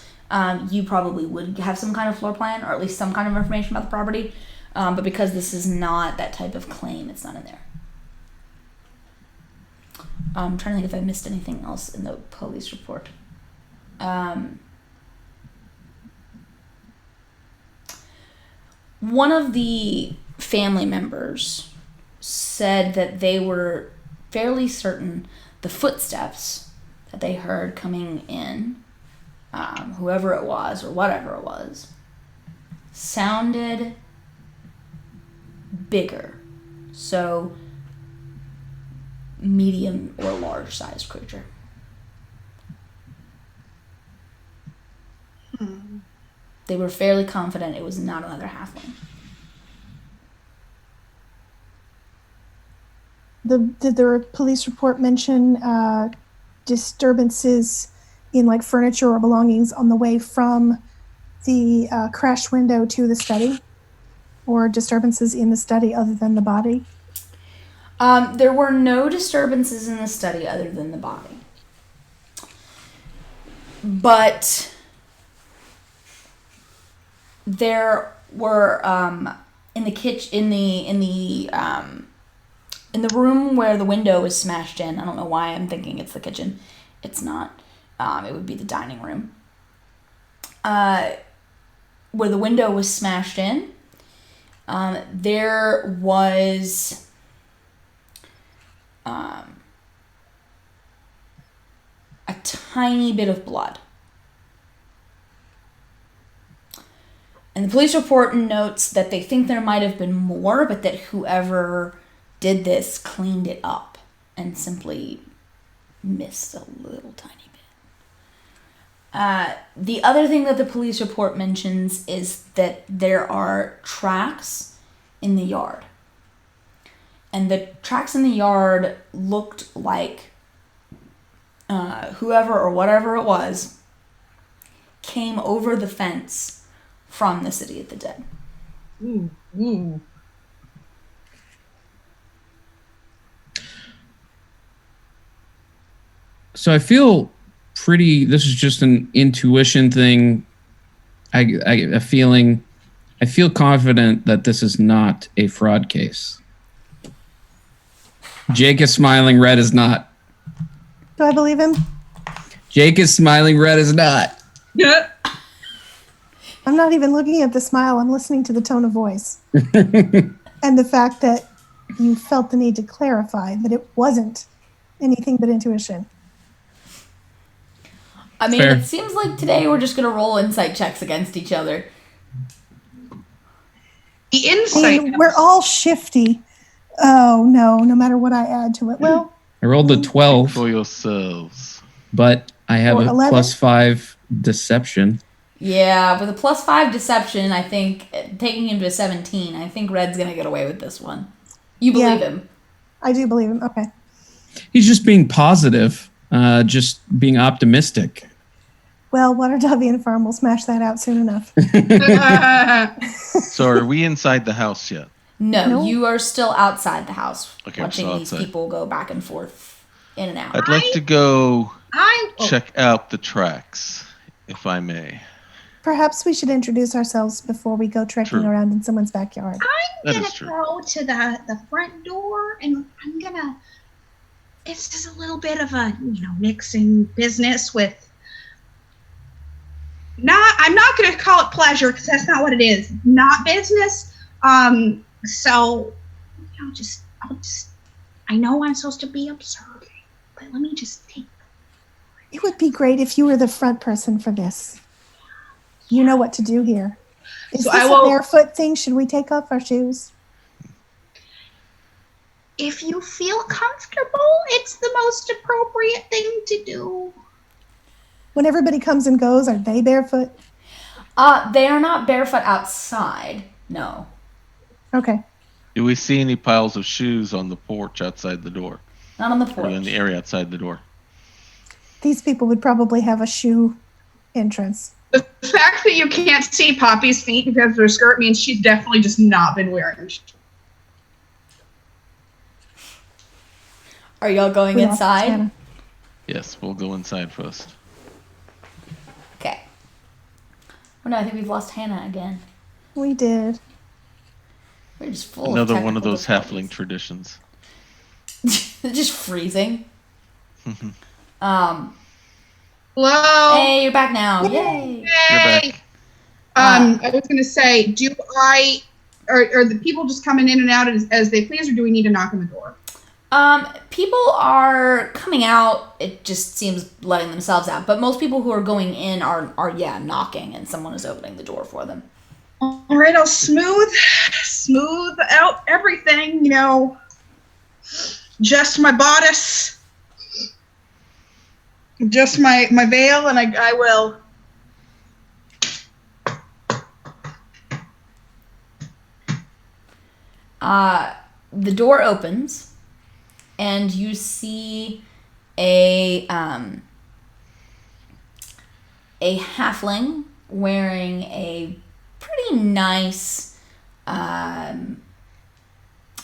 you probably would have some kind of floor plan or at least some kind of information about the property. But because this is not that type of claim, it's not in there. I'm trying to think if I missed anything else in the police report. One of the family members said that they were fairly certain the footsteps that they heard coming in, whoever it was or whatever it was, sounded bigger. So medium or large sized creature. They were fairly confident it was not another halfling. Did the police report mention disturbances in like furniture or belongings on the way from the crashed window to the study, or disturbances in the study other than the body? There were no disturbances in the study other than the body. But there were in the kitchen, in the room where the window was smashed in. I don't know why I'm thinking it's the kitchen. It's not. It would be the dining room. Where the window was smashed in, there was a tiny bit of blood. And the police report notes that they think there might have been more, but that whoever did this cleaned it up and simply missed a little tiny bit. The other thing that the police report mentions is that there are tracks in the yard. And the tracks in the yard looked like whoever or whatever it was came over the fence from the City of the Dead. Ooh. So I feel this is just an intuition thing. A feeling. I feel confident that this is not a fraud case. Jake is smiling, Red is not. Do I believe him? Jake is smiling, Red is not. Yeah. I'm not even looking at the smile. I'm listening to the tone of voice. And the fact that you felt the need to clarify that it wasn't anything but intuition. I mean, Fair. It seems like today we're just going to roll insight checks against each other. The I insight. mean, we're all shifty. Oh, no matter what I add to it. Well, I rolled a 12, For yourselves. but I have Or a 11? +5 deception. Yeah, with a +5 deception, I think, taking him to a 17, I think Red's going to get away with this one. You believe him? I do believe him. Okay. He's just being positive, just being optimistic. Well, Water Davian Farm will smash that out soon enough. So are we inside the house yet? No, you are still outside the house, Okay, watching so these outside. people go back and forth, in and out. I'd like to go check out the tracks, if I may. Perhaps we should introduce ourselves before we go trekking True. around in someone's backyard. That I'm is gonna true. go to the front door, and I'm gonna. It's just a little bit of a mixing business with. I'm not gonna call it pleasure because that's not what it is. Not business. So, I know I'm supposed to be observing, but let me just take. It would be great if you were the front person for this. You know what to do here. Is So this I will- a barefoot thing? Should we take off our shoes? If you feel comfortable, it's the most appropriate thing to do. When everybody comes and goes, are they barefoot? They are not barefoot outside, no. Okay. Do we see any piles of shoes on the porch outside the door? Not on the Or in porch. the area outside the door? These people would probably have a shoe entrance. The fact that you can't see Poppy's feet because of her skirt means she's definitely just not been wearing. Are y'all going We lost inside? Hannah. Yes, we'll go inside first. Okay. Oh no, I think we've lost Hannah again. We did. We're just full Another of one of technical those halfling traditions. They're just freezing. Hello. Hey, you're back now. Yay. You're back. I was going to say, are the people just coming in and out as they please, or do we need to knock on the door? People are coming out. It just seems letting themselves out. But most people who are going in are knocking, and someone is opening the door for them. All right, I'll smooth out everything, just my bodice, just my veil, and I will. The door opens, and you see a halfling wearing a pretty nice. And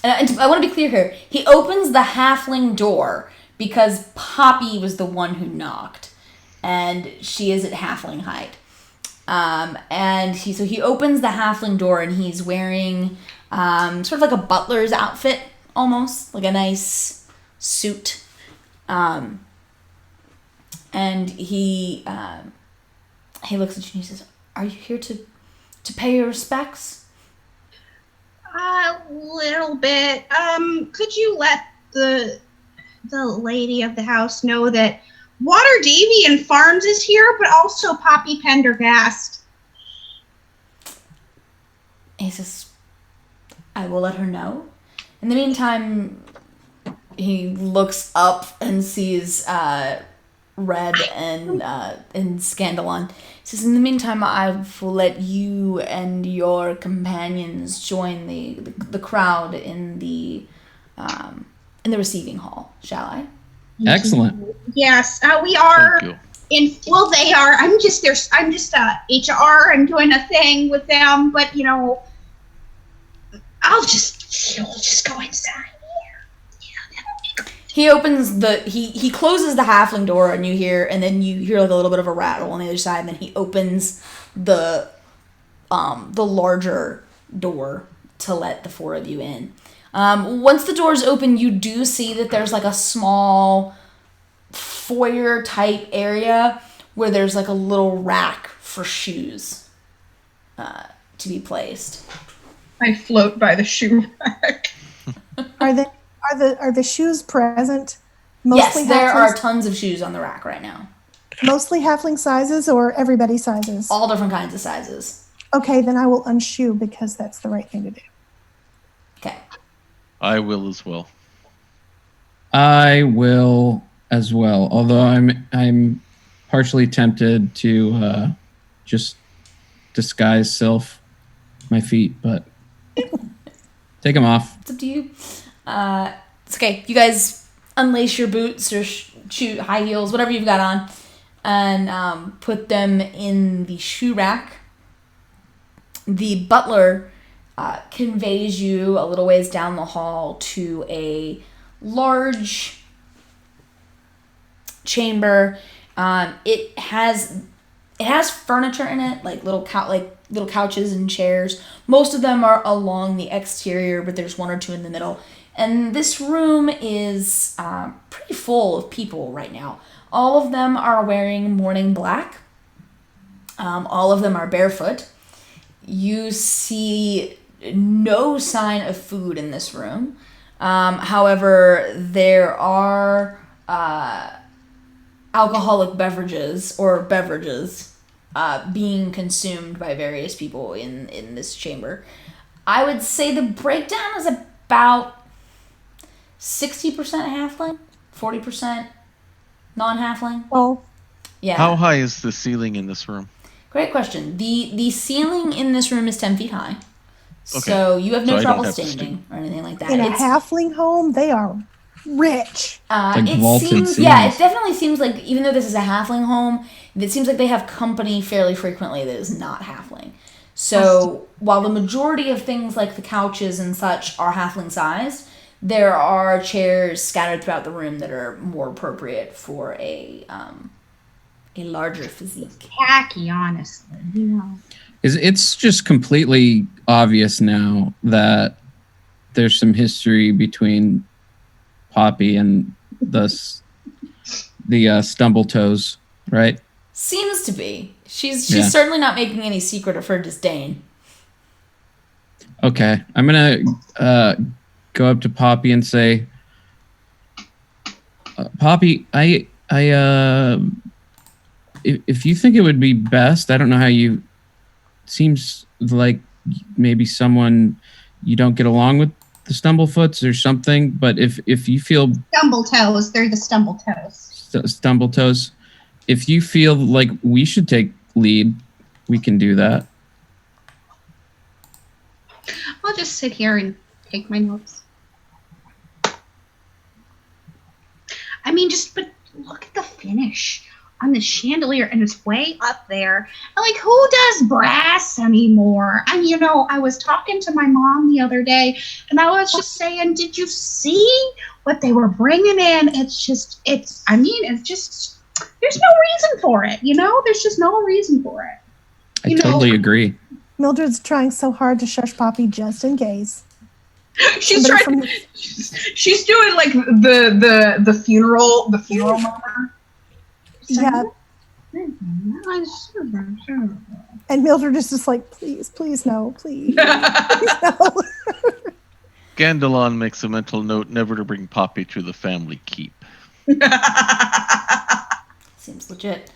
I want to be clear here. He opens the halfling door because Poppy was the one who knocked, and she is at halfling height. And he opens the halfling door, and he's wearing sort of like a butler's outfit, almost like a nice suit. And he looks at you and he says, "Are you here to pay your respects?" A little bit. Could you let the lady of the house know that Water Deviant Farms is here, but also Poppy Pendergast. He says, I will let her know. In the meantime, he looks up and sees Red and Scandalon. He says, in the meantime, I will let you and your companions join the crowd in the receiving hall, shall I? Excellent. Yes, we are. Thank you. They are. I'm just HR. I'm doing a thing with them, but we'll just go inside. He opens he closes the halfling door, and you hear like a little bit of a rattle on the other side, and then he opens the larger door to let the four of you in. Once the doors open, you do see that there's like a small foyer type area where there's like a little rack for shoes to be placed. I float by the shoe rack. Are the shoes present? Yes, there are tons of shoes on the rack right now. Mostly halfling sizes or everybody sizes? All different kinds of sizes. Okay, then I will unshoe because that's the right thing to do. Okay. I will as well. I will as well. Although I'm partially tempted to just disguise self my feet, but take them off. It's up to you. It's okay. You guys unlace your boots or shoe high heels, whatever you've got on, and put them in the shoe rack. The butler conveys you a little ways down the hall to a large chamber. It has furniture in it, like little couches and chairs. Most of them are along the exterior, but there's one or two in the middle. And this room is pretty full of people right now. All of them are wearing morning black. All of them are barefoot. You see no sign of food in this room. However, there are alcoholic beverages being consumed by various people in this chamber. I would say the breakdown is about 60% halfling, 40% non-halfling. Well, yeah. How high is the ceiling in this room? Great question. The ceiling in this room is 10 feet high. Okay. So you have no So I trouble don't have to standing or anything like that. In a halfling home, they are rich. It definitely seems like, even though this is a halfling home, it seems like they have company fairly frequently that is not halfling. So while the majority of things like the couches and such are halfling sized, there are chairs scattered throughout the room that are more appropriate for a larger physique. Tacky, honestly. It's just completely obvious now that there's some history between Poppy and the Stumbletoes, right? Seems to be. She's certainly not making any secret of her disdain. Okay, I'm gonna go up to Poppy and say, Poppy, if you think it would be best, I don't know how you. Seems like maybe someone you don't get along with the Stumblefoots or something. But if you feel Stumbletoes, they're the Stumbletoes. Stumbletoes. If you feel like we should take lead, we can do that. I'll just sit here and take my notes. I mean, but look at the finish on the chandelier, and it's way up there. And who does brass anymore? And I was talking to my mom the other day, and I was just saying, did you see what they were bringing in? There's no reason for it. There's just no reason for it. I totally agree. Mildred's trying so hard to shush Poppy just in case. She's trying. She's doing like the funeral mother. Yeah. And Mildred is just like, please, no, please. Please, no. Gandalon makes a mental note never to bring Poppy to the family keep. Seems legit.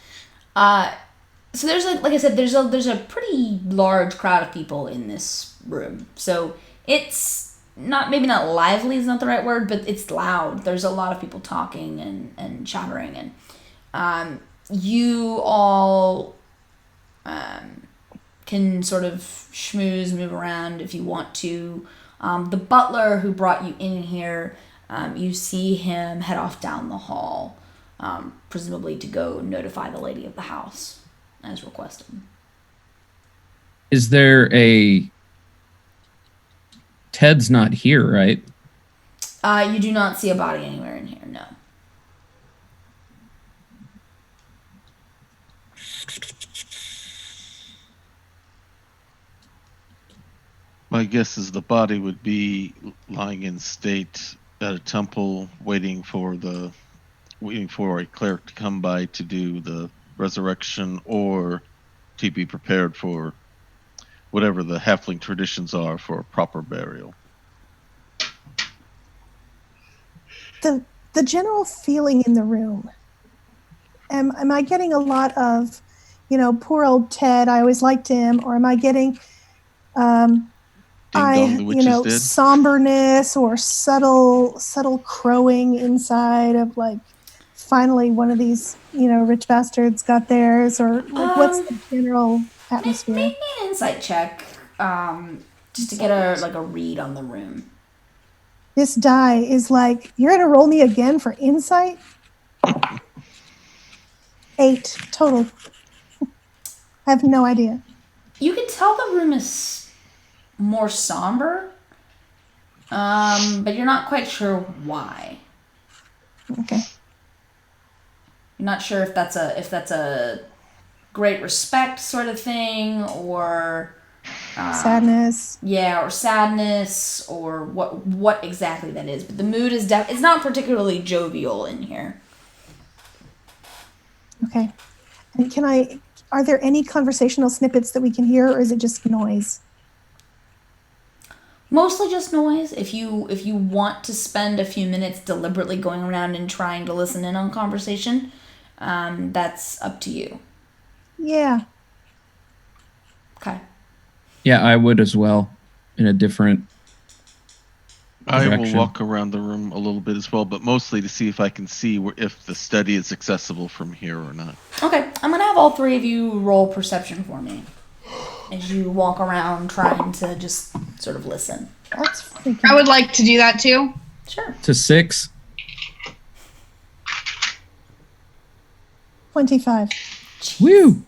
So there's like I said, there's a pretty large crowd of people in this room. So it's maybe not lively is not the right word, but it's loud. There's a lot of people talking and chattering, and you all can sort of schmooze, move around if you want to. The butler who brought you in here, you see him head off down the hall, presumably to go notify the lady of the house as requested. Is there Ted's not here, right? You do not see a body anywhere in here, no. My guess is the body would be lying in state at a temple, waiting for a cleric to come by to do the resurrection, or to be prepared for whatever the halfling traditions are for a proper burial. The general feeling in the room. Am I getting a lot of, poor old Ted, I always liked him, or am I getting somberness or subtle crowing inside of like, finally one of these, rich bastards got theirs, or like what's the general atmosphere? Make me an insight check, just to get a read on the room. This die is like, you're gonna roll me again for insight? 8 total. I have no idea. You can tell the room is more somber, but you're not quite sure why. Okay. You're not sure if that's a great respect sort of thing, or sadness. Yeah, or sadness, or what exactly that is. But the mood is it's not particularly jovial in here. Okay. And are there any conversational snippets that we can hear, or is it just noise? Mostly just noise. If you want to spend a few minutes deliberately going around and trying to listen in on conversation, that's up to you. Yeah. Okay. Yeah, I would as well, in a different direction. I will walk around the room a little bit as well, but mostly to see if I can see if the study is accessible from here or not. Okay, I'm going to have all three of you roll perception for me as you walk around trying to just sort of listen. That's freaking... I would like to do that too. Sure. To 6. 25. Woo!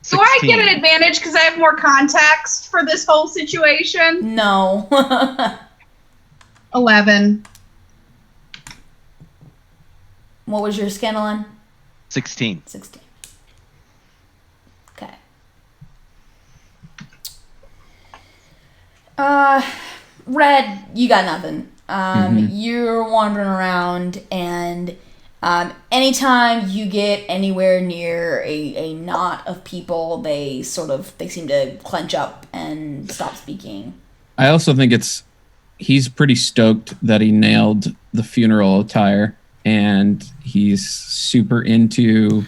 16. Do I get an advantage because I have more context for this whole situation? No. 11. What was your Scandalon? 16. 16. Okay. Red, you got nothing. You're wandering around, and anytime you get anywhere near a knot of people, they seem to clench up and stop speaking. I also think he's pretty stoked that he nailed the funeral attire, and he's super into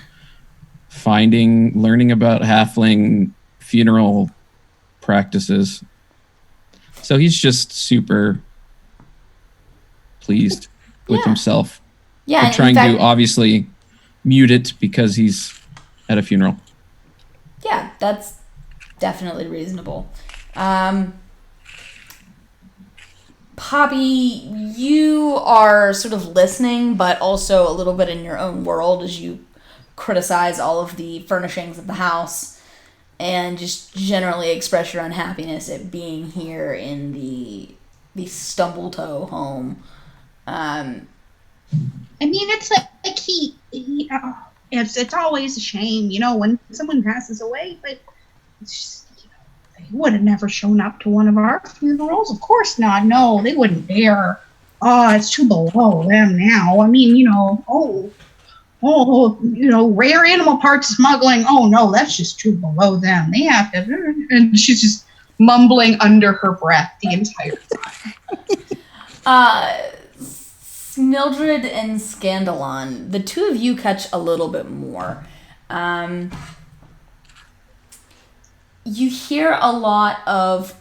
learning about halfling funeral practices. So he's just super pleased with himself. Yeah, and trying to obviously mute it because he's at a funeral. Yeah, that's definitely reasonable. Poppy, you are sort of listening, but also a little bit in your own world as you criticize all of the furnishings of the house and just generally express your unhappiness at being here in the Stumbletoe home. I mean, it's like it's always a shame, when someone passes away, but it's just, they would have never shown up to one of our funerals. Of course not. No, they wouldn't dare. Oh, it's too below them now. I mean, rare animal parts smuggling. Oh no, that's just too below them. They have to, and she's just mumbling under her breath the entire time. Mildred and Scandalon, the two of you catch a little bit more. You hear a lot of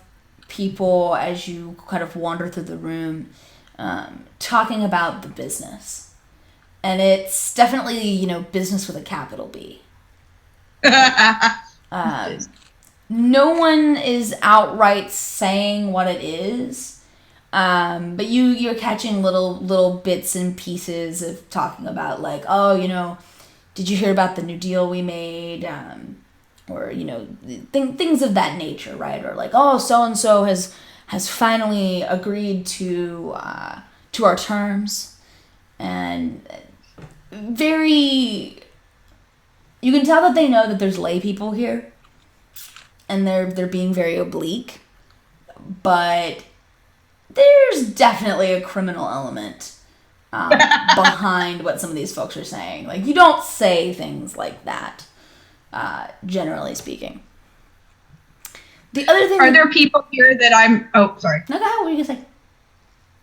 people as you kind of wander through the room talking about the business. And it's definitely, business with a capital B. No one is outright saying what it is, but you're catching little bits and pieces of talking about like, oh, did you hear about the new deal we made? Or things of that nature, right? Or like, oh, so and so has finally agreed to our terms, and you can tell that they know that there's lay people here. And they're being very oblique, but there's definitely a criminal element behind what some of these folks are saying. Like, you don't say things like that, generally speaking. The other thing... Are there people here that I'm... Oh, sorry. No, go ahead. What were you going to say?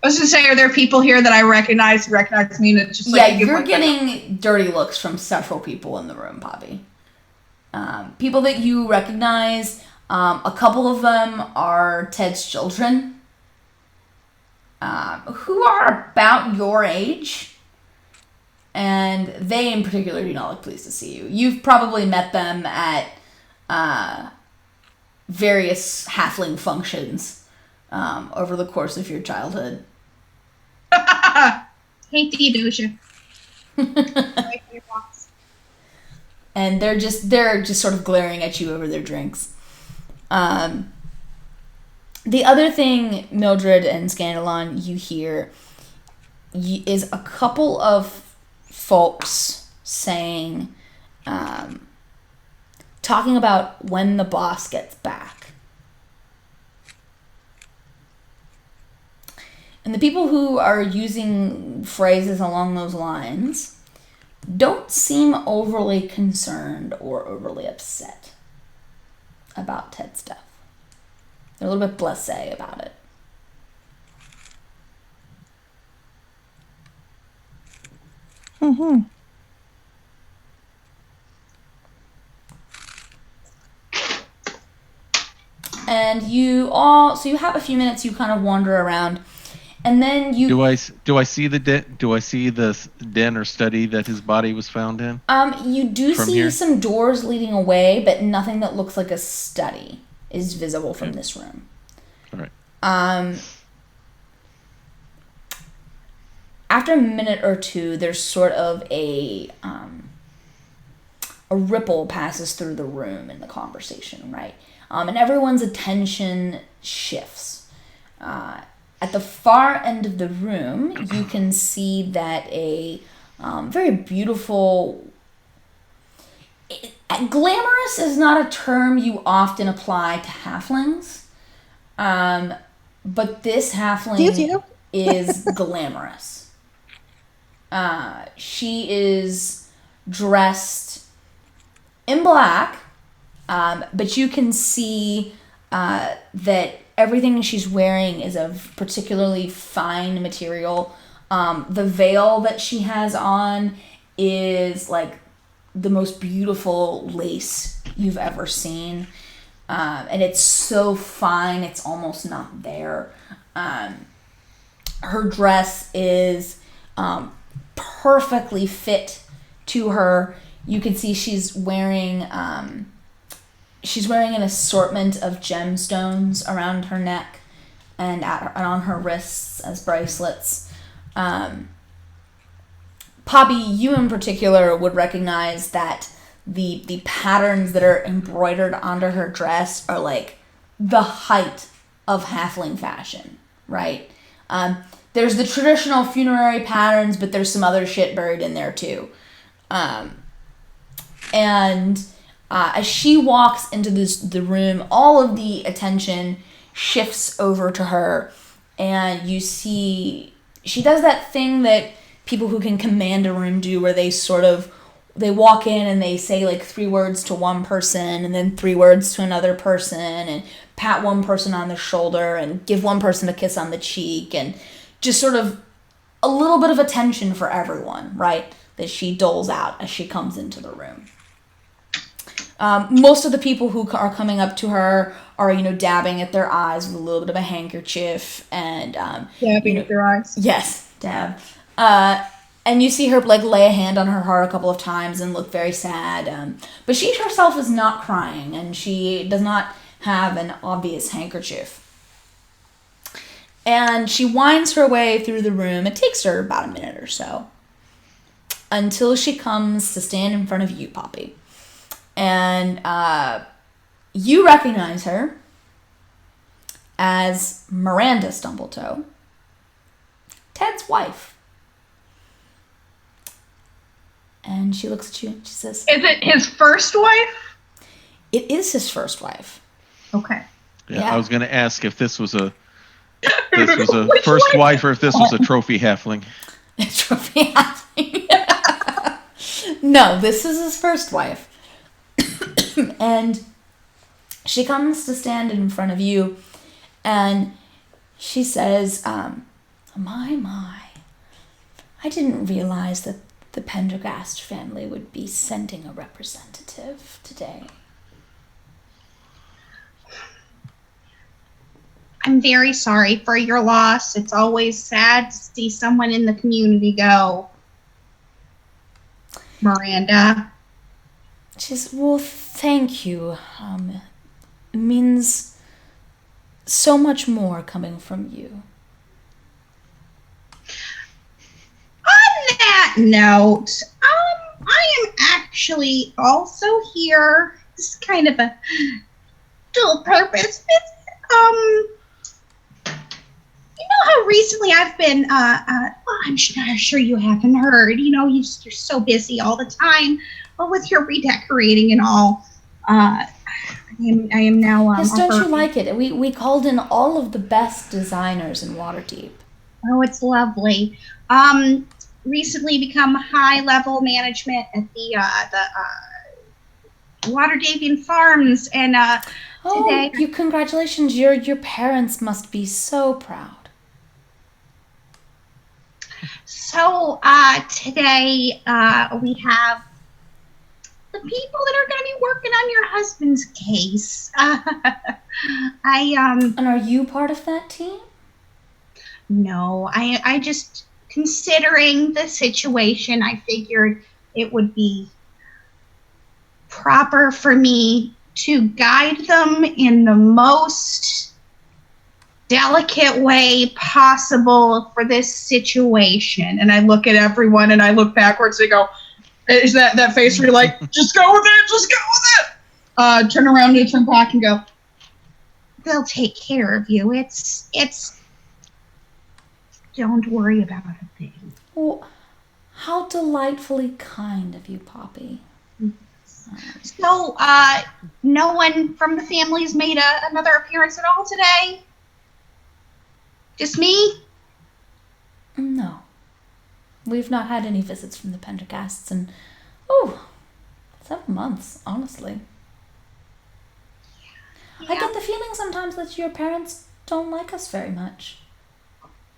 I was going to say, are there people here that I recognize me? And it's just like, you're getting dirty looks from several people in the room, Poppy. People that you recognize, a couple of them are Ted's children, who are about your age, and they in particular do not look pleased to see you. You've probably met them at various halfling functions over the course of your childhood. Hate the Edosha. And they're just sort of glaring at you over their drinks. The other thing, Mildred and Scandalon, you hear is a couple of folks saying, talking about when the boss gets back. And the people who are using phrases along those lines don't seem overly concerned or overly upset about Ted's death. They're a little bit blasé about it. Mm-hmm. And you have a few minutes, you kind of wander around. And then you do I see the den or study that his body was found in? You do see here? Some doors leading away, but nothing that looks like a study is visible from this room. All right. After a minute or two, there's sort of a ripple passes through the room in the conversation, right? And everyone's attention shifts. At the far end of the room, you can see that a very beautiful... Glamorous is not a term you often apply to halflings, but this halfling is glamorous. She is dressed in black, but you can see that everything she's wearing is of particularly fine material. The veil that she has on is like the most beautiful lace you've ever seen. And it's so fine, it's almost not there. Her dress is perfectly fit to her. You can see she's wearing an assortment of gemstones around her neck and on her wrists as bracelets. Poppy, you in particular would recognize that the patterns that are embroidered onto her dress are like the height of halfling fashion, right? There's the traditional funerary patterns, but there's some other shit buried in there too. And as she walks into the room, all of the attention shifts over to her, and you see she does that thing that people who can command a room do, where they walk in and they say like 3 words to one person and then 3 words to another person and pat one person on the shoulder and give one person a kiss on the cheek and just sort of a little bit of attention for everyone, right? That she doles out as she comes into the room. Most of the people who are coming up to her are, dabbing at their eyes with a little bit of a handkerchief and Dabbing at their eyes. Yes, dab. And you see her lay a hand on her heart a couple of times and look very sad. But she herself is not crying, and she does not have an obvious handkerchief. And she winds her way through the room. It takes her about a minute or so until she comes to stand in front of you, Poppy. And you recognize her as Miranda Stumbletoe, Ted's wife. And she looks at you and she says, Is it his first wife? It is his first wife. Okay. Yeah. I was going to ask if this was a first wife or if this was a trophy halfling. A trophy halfling. No, this is his first wife. And she comes to stand in front of you and she says, my. I didn't realize that the Pendergast family would be sending a representative today. I'm very sorry for your loss. It's always sad to see someone in the community go. Miranda. She says, well, thank you. It means so much more coming from you. On that note, I am actually also here. This is kind of a dual purpose. You know how recently I've been, I'm sure you haven't heard, you're so busy all the time, but with your redecorating and all, I am now, yes, don't you like it? We called in all of the best designers in Waterdeep. Oh, it's lovely. Recently become high-level management at the Waterdeepian Farms, and today... you congratulations! Your parents must be so proud. So today we have the people that are going to be working on your husband's case. And are you part of that team? No, I just, considering the situation, I figured it would be proper for me to guide them in the most delicate way possible for this situation. And I look at everyone and I look backwards and I go, is that face where you're like, just go with it, turn around and turn back and go, they'll take care of you. It's don't worry about a thing. Oh, how delightfully kind of you, Poppy. So, no one from the family's made another appearance at all today? Just me? No. We've not had any visits from the Pendergasts in, 7 months, honestly. Yeah. I get the feeling sometimes that your parents don't like us very much.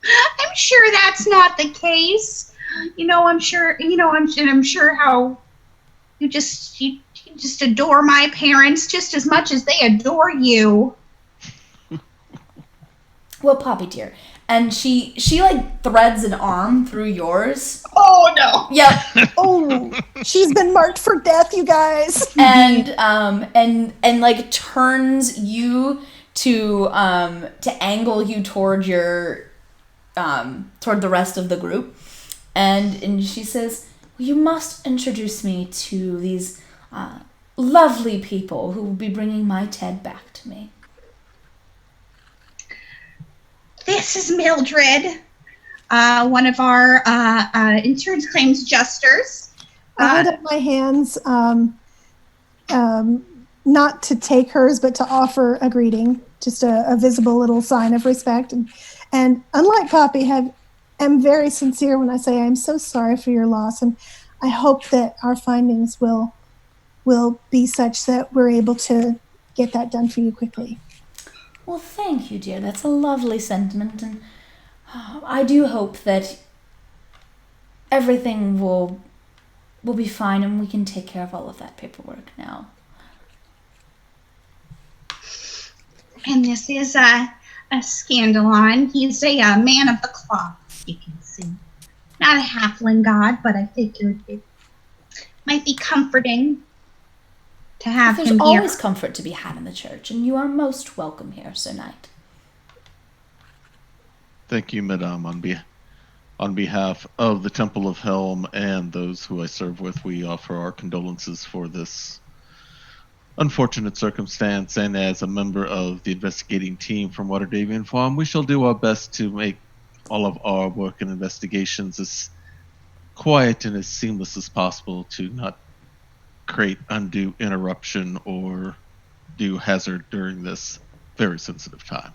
I'm sure that's not the case. I'm sure how you just adore my parents just as much as they adore you. Well, Poppy dear, and she threads an arm through yours. Oh no! Yep. Oh, she's been marked for death, you guys. And turns you to angle you toward your toward the rest of the group, and she says, you must introduce me to these lovely people who will be bringing my Ted back to me. This is Mildred, one of our insurance claims adjusters. I hold up my hands, not to take hers, but to offer a greeting, just a visible little sign of respect. And unlike Poppy, am very sincere when I say I'm so sorry for your loss, and I hope that our findings will be such that we're able to get that done for you quickly. Well, thank you, dear. That's a lovely sentiment, and I do hope that everything will be fine, and we can take care of all of that paperwork now. And this is a Scandalon. He's a man of the cloth, you can see. Not a halfling god, but I figured it might be comforting to have There's him always here. comfort to be had in the church, and you are most welcome here, Sir Knight. Thank you, Madame. On behalf of the Temple of Helm and those who I serve with, we offer our condolences for this unfortunate circumstance. And as a member of the investigating team from Waterdavian Farm, we shall do our best to make all of our work and investigations as quiet and as seamless as possible to not create undue interruption or do hazard during this very sensitive time.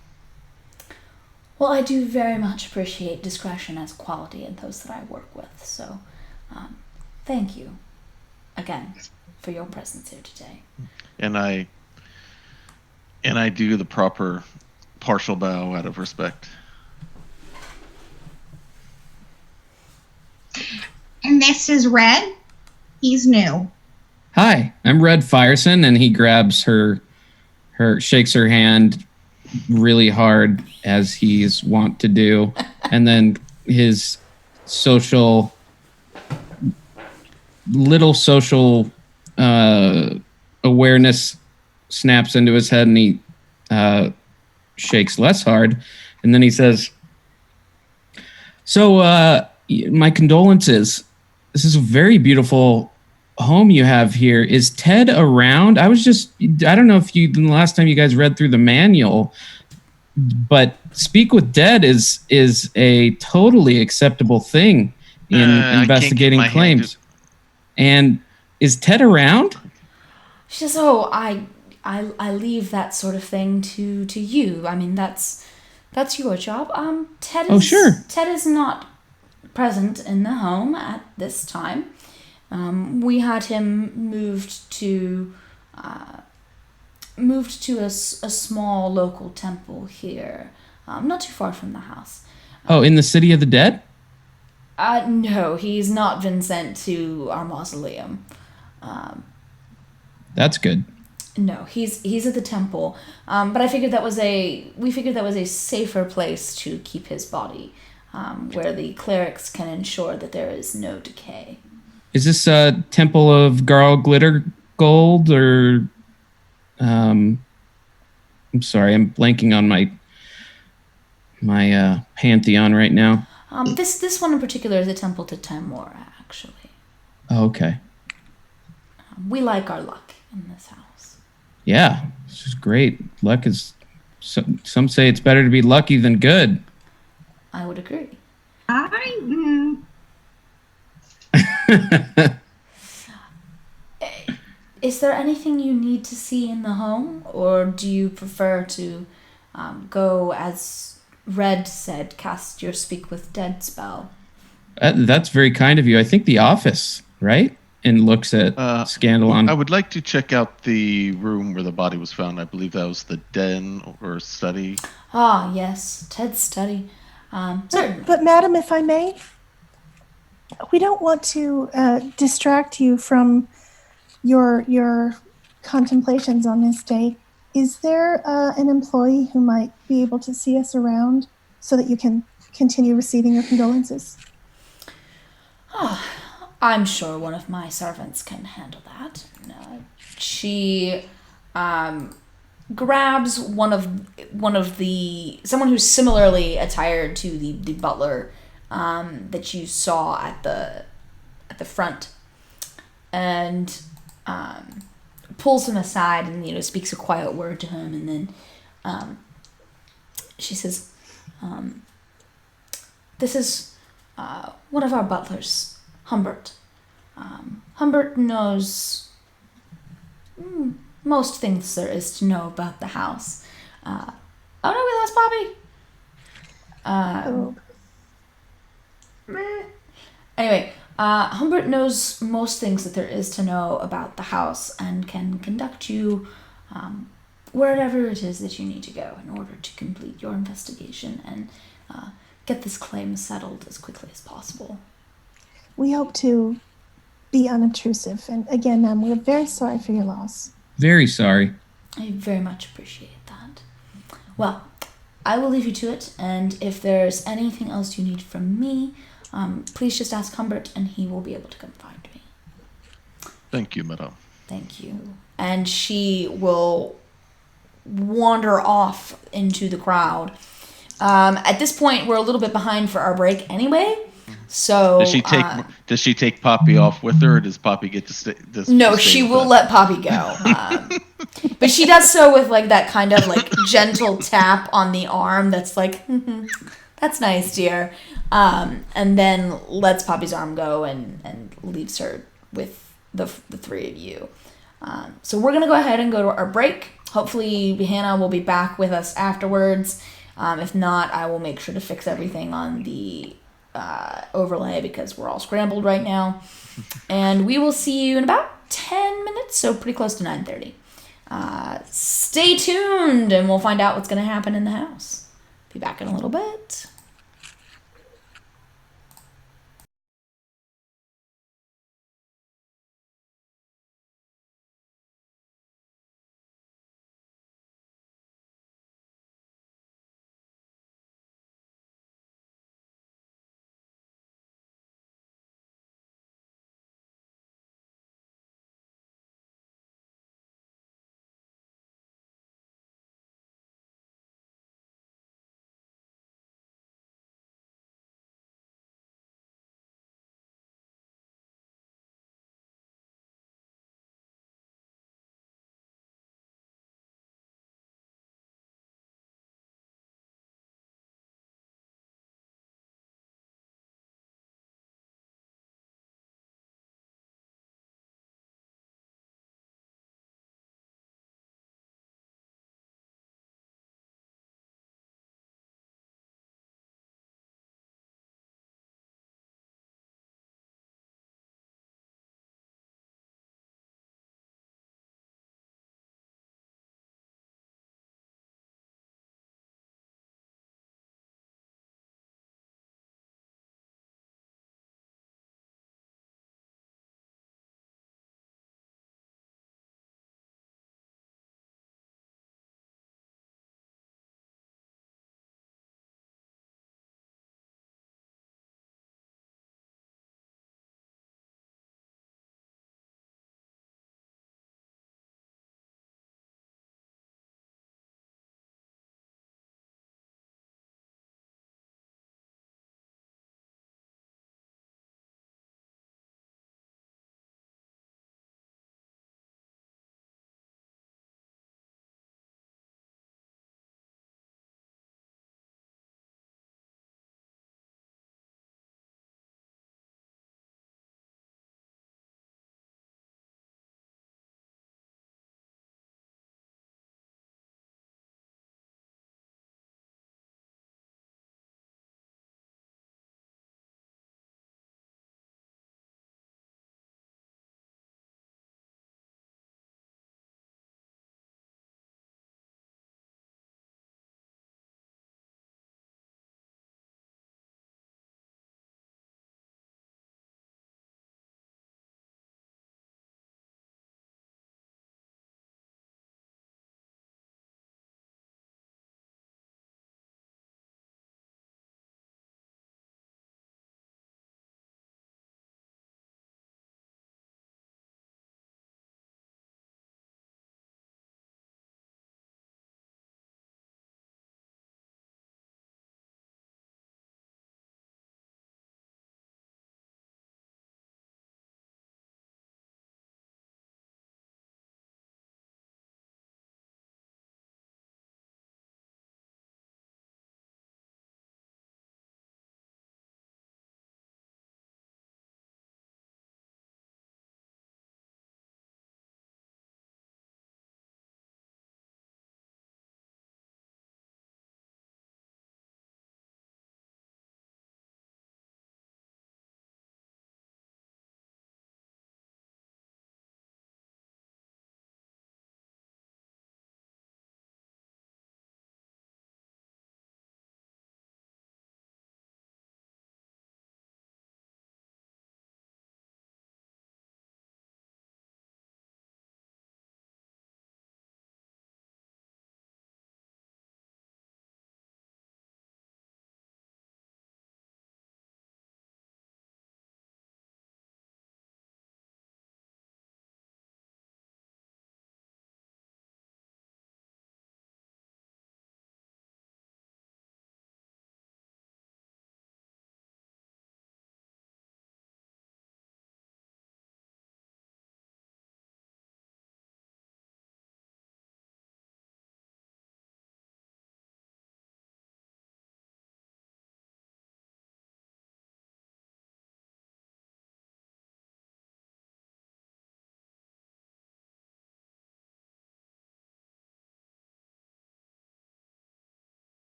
Well, I do very much appreciate discretion as a quality in those that I work with, so thank you again for your presence here today. And I do the proper partial bow out of respect. And this is Red. He's new. Hi, I'm Red Fireson, and he grabs her shakes her hand really hard as he's wont to do, and then his little social awareness snaps into his head, and he shakes less hard, and then he says, "So, my condolences. This is a very beautiful home you have here. Is Ted around? I don't know if the last time you guys read through the manual, but speak with Ted is a totally acceptable thing in investigating claims. And is Ted around?" She says, "Oh, I leave that sort of thing to you. I mean, that's your job. Ted is, oh, sure. Ted is not present in the home at this time. We had him moved to a small local temple here, not too far from the house." In the City of the Dead? No, he's not been sent to our mausoleum. That's good. No, he's at the temple. But we figured that was a safer place to keep his body, where the clerics can ensure that there is no decay. Is this a Temple of Garl Glitter Gold, or I'm sorry, I'm blanking on my pantheon right now. This one in particular is a temple to Tamora, actually. Oh, okay. We like our luck in this house. Yeah, this is great. Luck is... Some say it's better to be lucky than good. I would agree. Is there anything you need to see in the home, or do you prefer to go, as Red said, cast your Speak with Dead spell? That's very kind of you. I think the office, right? And looks at Scandalon. I would like to check out the room where the body was found. I believe that was the den or study. Ah, yes, Ted's study. Certainly. But madam, if I may, we don't want to distract you from your contemplations on this day. Is there an employee who might be able to see us around so that you can continue receiving your condolences? I'm sure one of my servants can handle that. She grabs someone who's similarly attired to the butler that you saw at the front, and pulls him aside and speaks a quiet word to him, and then she says, "This is one of our butlers, Humbert. Humbert knows most things there is to know about the house." Oh no, we lost Bobby. Anyway, Humbert knows most things that there is to know about the house and can conduct you wherever it is that you need to go in order to complete your investigation and get this claim settled as quickly as possible. We hope to be unobtrusive. And again, ma'am, we're very sorry for your loss. Very sorry. I very much appreciate that. Well, I will leave you to it, and if there's anything else you need from me, please just ask Humbert, and he will be able to come find me. Thank you, madame. Thank you. And she will wander off into the crowd. At this point, we're a little bit behind for our break anyway. So does she take Poppy off with her, or does Poppy get to stay? No, she will let Poppy go. But she does so with like that kind of like gentle tap on the arm that's like, that's nice, dear. And then lets Poppy's arm go and leaves her with the three of you. So we're going to go ahead and go to our break. Hopefully Hannah will be back with us afterwards. If not, I will make sure to fix everything on the overlay because we're all scrambled right now. And we will see you in about 10 minutes, so pretty close to 9:30. Stay tuned, and we'll find out what's going to happen in the house. Be back in a little bit.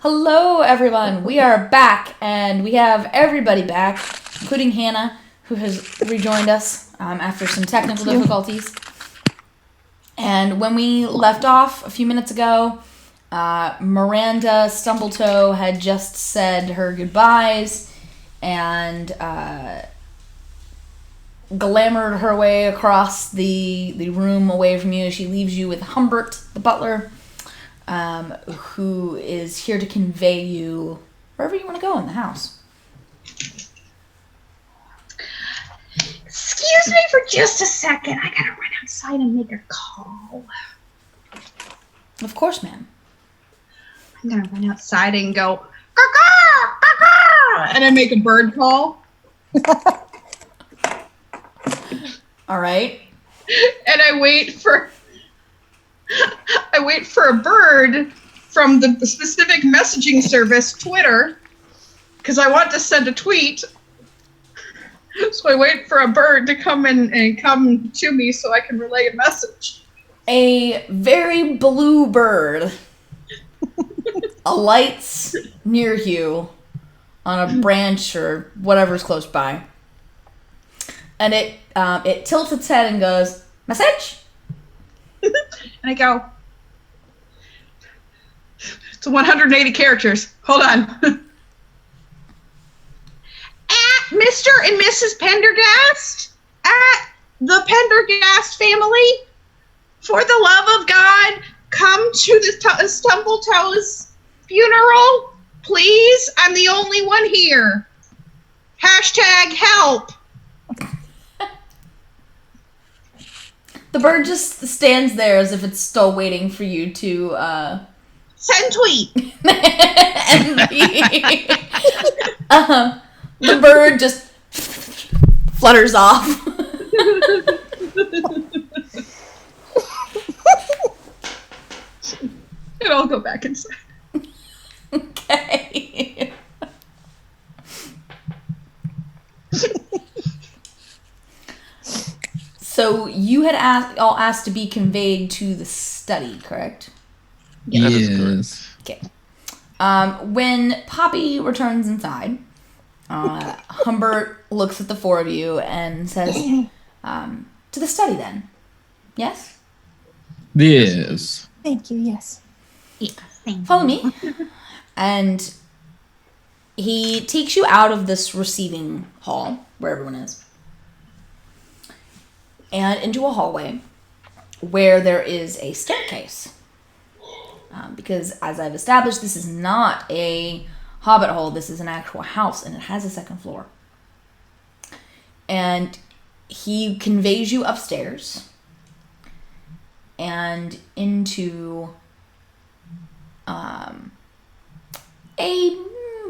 Hello, everyone. We are back, and we have everybody back, including Hannah, who has rejoined us after some technical difficulties. And when we left off a few minutes ago, Miranda Stumbletoe had just said her goodbyes and glamoured her way across the room away from you. She leaves you with Humbert, the butler, who is here to convey you wherever you want to go in the house. Excuse me for just a second. I gotta run outside and make a call. Of course, ma'am. I'm gonna run outside and go, caw-caw, caw-caw, and I make a bird call. All right. And I wait for a bird from the specific messaging service, Twitter, because I want to send a tweet. So I wait for a bird to come in and come to me so I can relay a message. A very blue bird alights near you on a branch or whatever's close by. And it tilts its head and goes, "Message?" And I go, it's 180 characters. Hold on. At Mr. and Mrs. Pendergast, at the Pendergast family, for the love of God, come to the Stumbletoes funeral, please. I'm the only one here. Hashtag help. The bird just stands there as if it's still waiting for you to send tweet. And the bird just flutters off. And I'll go back inside. Okay. So you had asked to be conveyed to the study, correct? Yes. Okay. When Poppy returns inside, Humbert looks at the four of you and says, "To the study, then. Yes? Yes. Thank you, yes. Follow me." And he takes you out of this receiving hall, where everyone is, and into a hallway where there is a staircase. Because, as I've established, this is not a hobbit hole. This is an actual house, and it has a second floor. And he conveys you upstairs and into a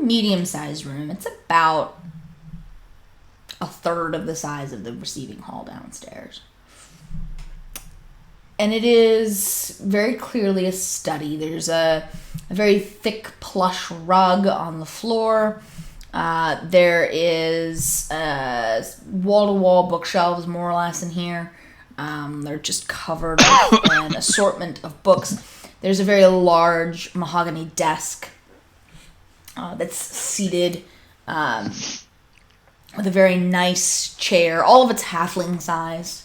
medium-sized room. It's about a third of the size of the receiving hall downstairs. And it is very clearly a study. There's a very thick plush rug on the floor. There is wall-to-wall bookshelves, more or less, in here. They're just covered with an assortment of books. There's a very large mahogany desk that's seated with a very nice chair. All of it's halfling-sized.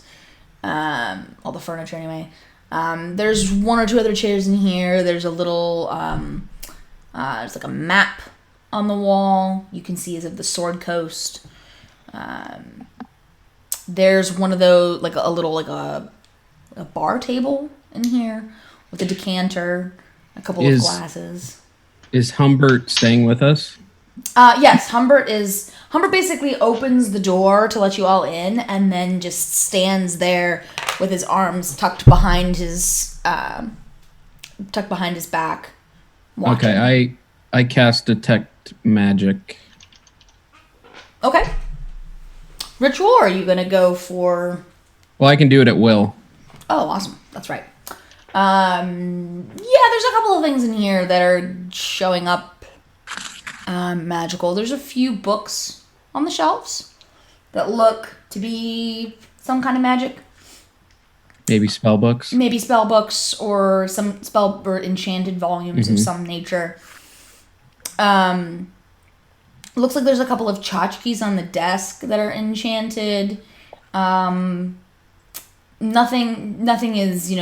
All the furniture anyway. There's one or two other chairs in here. There's a little, there's like a map on the wall. You can see as of the Sword Coast. There's one of those, like a little, like a bar table in here with a decanter, a couple of glasses. Is Humbert staying with us? Yes, Humbert basically opens the door to let you all in, and then just stands there with his arms tucked behind his back. Watching. Okay, I cast Detect Magic. Okay. Ritual, or are you gonna go for? Well, I can do it at will. Oh, awesome! That's right. Yeah, there's a couple of things in here that are showing up. Magical. There's a few books on the shelves that look to be some kind of magic. Maybe spell books. Maybe spell books or some spell or enchanted volumes of some nature. Looks like there's a couple of tchotchkes on the desk that are enchanted. Nothing is,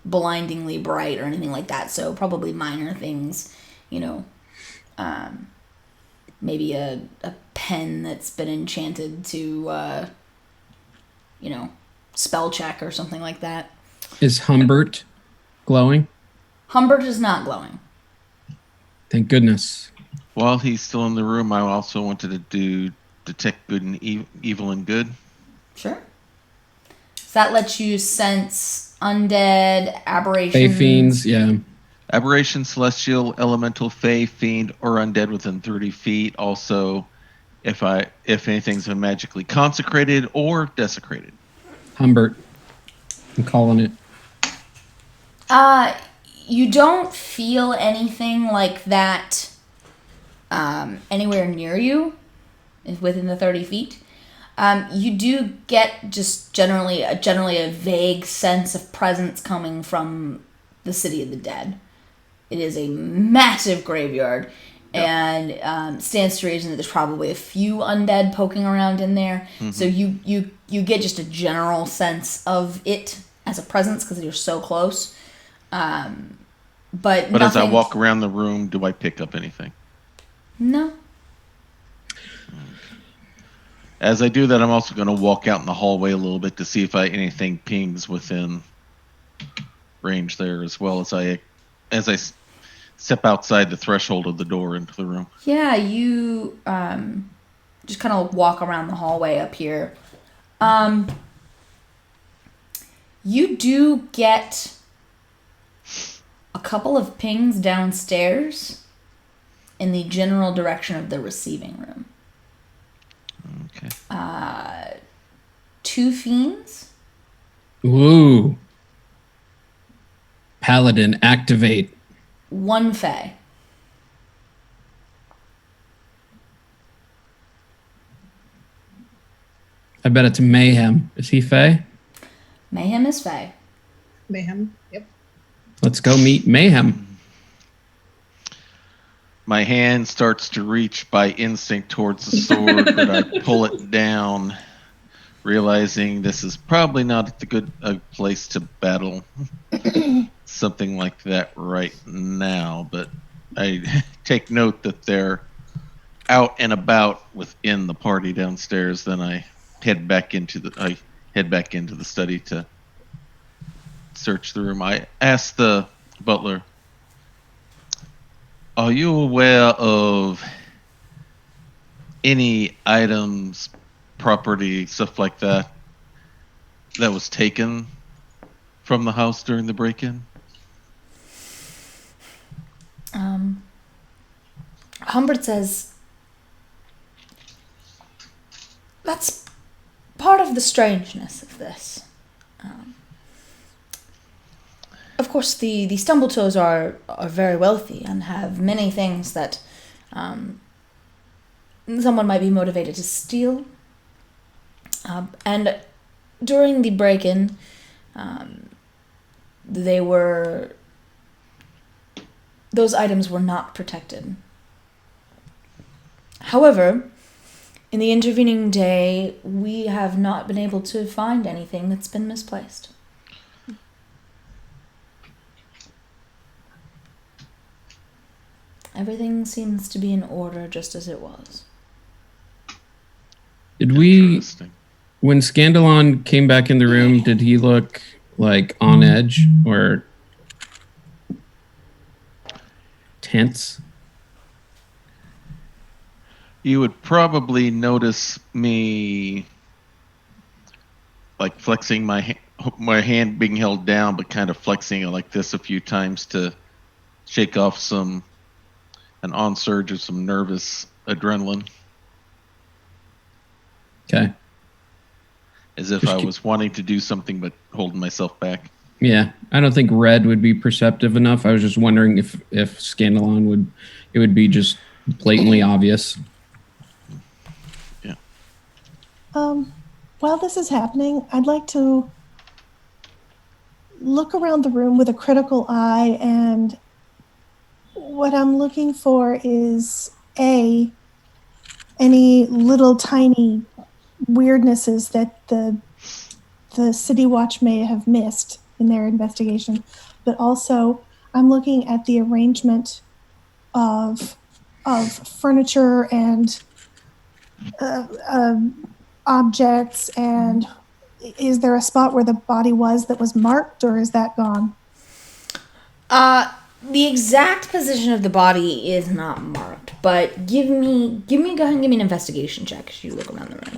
blindingly bright or anything like that. So probably minor things, maybe a pen that's been enchanted to, spell check or something like that. Is Humbert glowing? Humbert is not glowing. Thank goodness. While he's still in the room, I also wanted to do detect good and evil and good. Sure. So that lets you sense undead, aberrations. Fey fiends, yeah. Aberration, celestial, elemental, fey, fiend, or undead within 30 feet. Also, if anything's been magically consecrated or desecrated. Humbert. I'm calling it. You don't feel anything like that anywhere near you, within the 30 feet. You do get just generally a vague sense of presence coming from the City of the Dead. It is a massive graveyard, and stands to reason that there's probably a few undead poking around in there. Mm-hmm. So you get just a general sense of it as a presence because you're so close. But as I walk around the room, do I pick up anything? No. As I do that, I'm also going to walk out in the hallway a little bit to see if anything pings within range there, as well as I step outside the threshold of the door into the room. Yeah, you just kind of walk around the hallway up here. You do get a couple of pings downstairs in the general direction of the receiving room. Okay. 2 fiends. Ooh. Paladin, activate. 1 fey. I bet it's Mayhem. Is he fey? Mayhem is fey. Mayhem, yep. Let's go meet Mayhem. My hand starts to reach by instinct towards the sword, but I pull it down, realizing this is probably not a place to battle something like that right now. But I take note that they're out and about within the party downstairs. Then I head back into the study to search the room. I ask the butler, are you aware of any items, property, stuff like that was taken from the house during the break-in? Humbert says, that's part of the strangeness of this. Of course, the Stumbletoes are very wealthy and have many things that someone might be motivated to steal. And during the break-in, those items were not protected. However, in the intervening day, we have not been able to find anything that's been misplaced. Everything seems to be in order just as it was. Did we, when Scandalon came back in the room, did he look like on edge or tense? You would probably notice me like flexing my hand being held down, but kind of flexing it like this a few times to shake off an on-surge of some nervous adrenaline. Okay. As if I was wanting to do something but holding myself back. Yeah, I don't think Red would be perceptive enough. I was just wondering if Scandalon would be just blatantly obvious. Yeah. While this is happening, I'd like to look around the room with a critical eye and what I'm looking for is any little tiny weirdnesses that the City Watch may have missed in their investigation, but also I'm looking at the arrangement of furniture and objects, and is there a spot where the body was that was marked, or is that gone? The exact position of the body is not marked, but go ahead and give me an investigation check as you look around the room.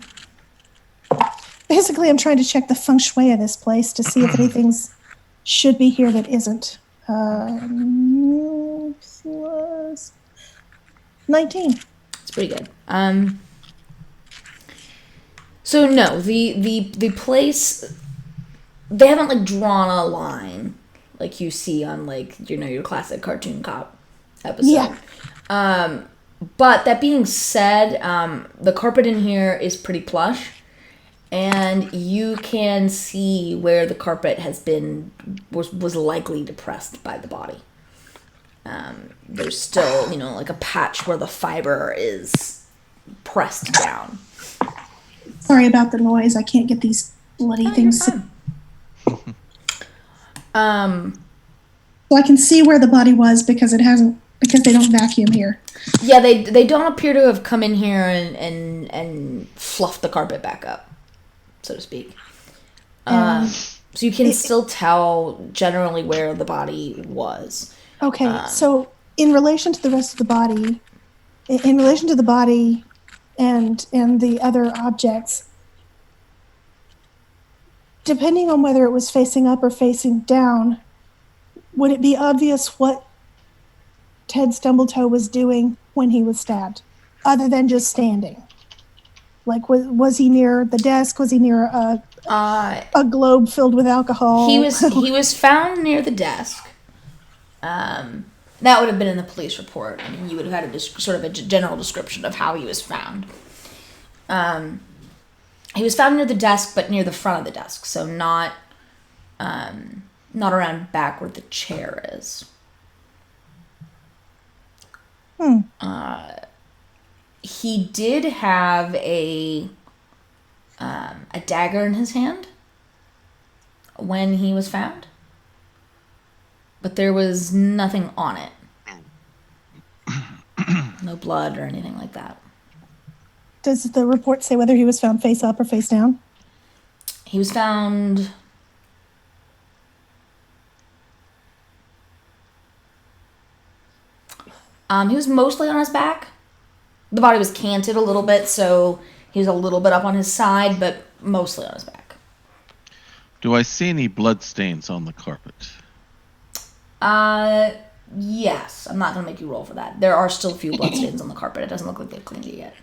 Basically, I'm trying to check the feng shui of this place to see if anything's should be here that isn't. Plus 19. It's pretty good. So no, the place, they haven't like drawn a line like you see on like your classic cartoon cop episode. Yeah. But that being said, the carpet in here is pretty plush, and you can see where the carpet was likely depressed by the body. There's still, like a patch where the fiber is pressed down. Sorry about the noise. I can't get these bloody things. So I can see where the body was because they don't vacuum here. Yeah, they don't appear to have come in here and fluffed the carpet back up, so to speak. So you can still tell generally where the body was. Okay, so in relation to the rest of the body, in relation to the body and the other objects, depending on whether it was facing up or facing down, would it be obvious what Ted Stumbletoe was doing when he was stabbed, other than just standing? Like, was he near the desk? Was he near a globe filled with alcohol? He was found near the desk. That would have been in the police report. I mean, you would have had sort of a general description of how he was found. He was found near the desk, but near the front of the desk, so not around back where the chair is. He did have a dagger in his hand when he was found, but there was nothing on it. No blood or anything like that. Does the report say whether he was found face up or face down? He was found... he was mostly on his back. The body was canted a little bit, so he was a little bit up on his side, but mostly on his back. Do I see any blood stains on the carpet? Yes. I'm not going to make you roll for that. There are still a few blood stains on the carpet. It doesn't look like they've cleaned it yet.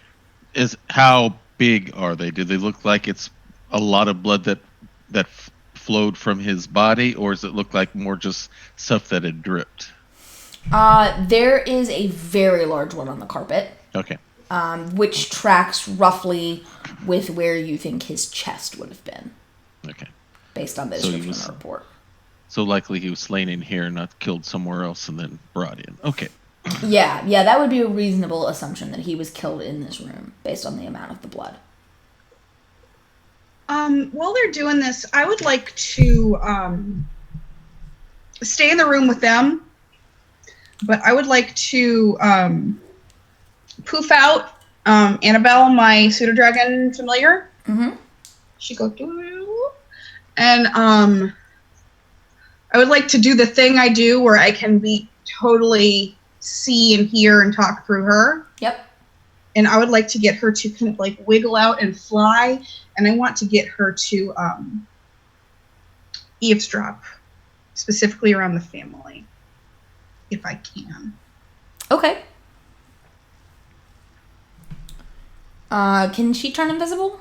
How big are they? Do they look like it's a lot of blood that flowed from his body, or does it look like more just stuff that had dripped? There is a very large one on the carpet. Okay. Which tracks roughly with where you think his chest would have been. Okay. Based on the description of the report. So likely he was slain in here, not killed somewhere else and then brought in. Okay. Yeah, that would be a reasonable assumption that he was killed in this room based on the amount of the blood. While they're doing this, I would like to stay in the room with them, but I would like to poof out Annabelle, my pseudo dragon familiar. Mm-hmm. She go doo, and I would like to do the thing I do where I can be totally see and hear and talk through her. Yep. And I would like to get her to kind of like wiggle out and fly, and I want to get her to eavesdrop, specifically around the family, if I can. Okay. Can she turn invisible?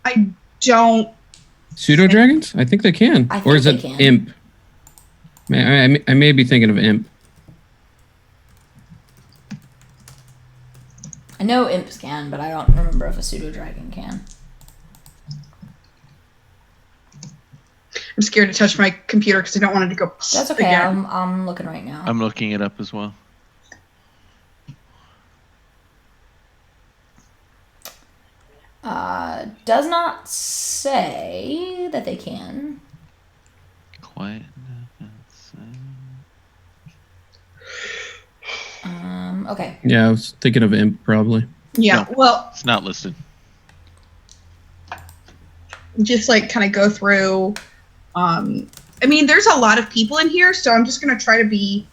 I don't. Pseudo dragons? I think they can. Or is it imp? I may be thinking of imp. I know imps can, but I don't remember if a pseudo dragon can. I'm scared to touch my computer because I don't want it to go. That's okay. Again. I'm looking right now. I'm looking it up as well. Does not say that they can. Quiet. Okay. Yeah, I was thinking of imp probably. Yeah, No, well, it's not listed. just like kind of go through. I mean, there's a lot of people in here, so I'm just gonna try to be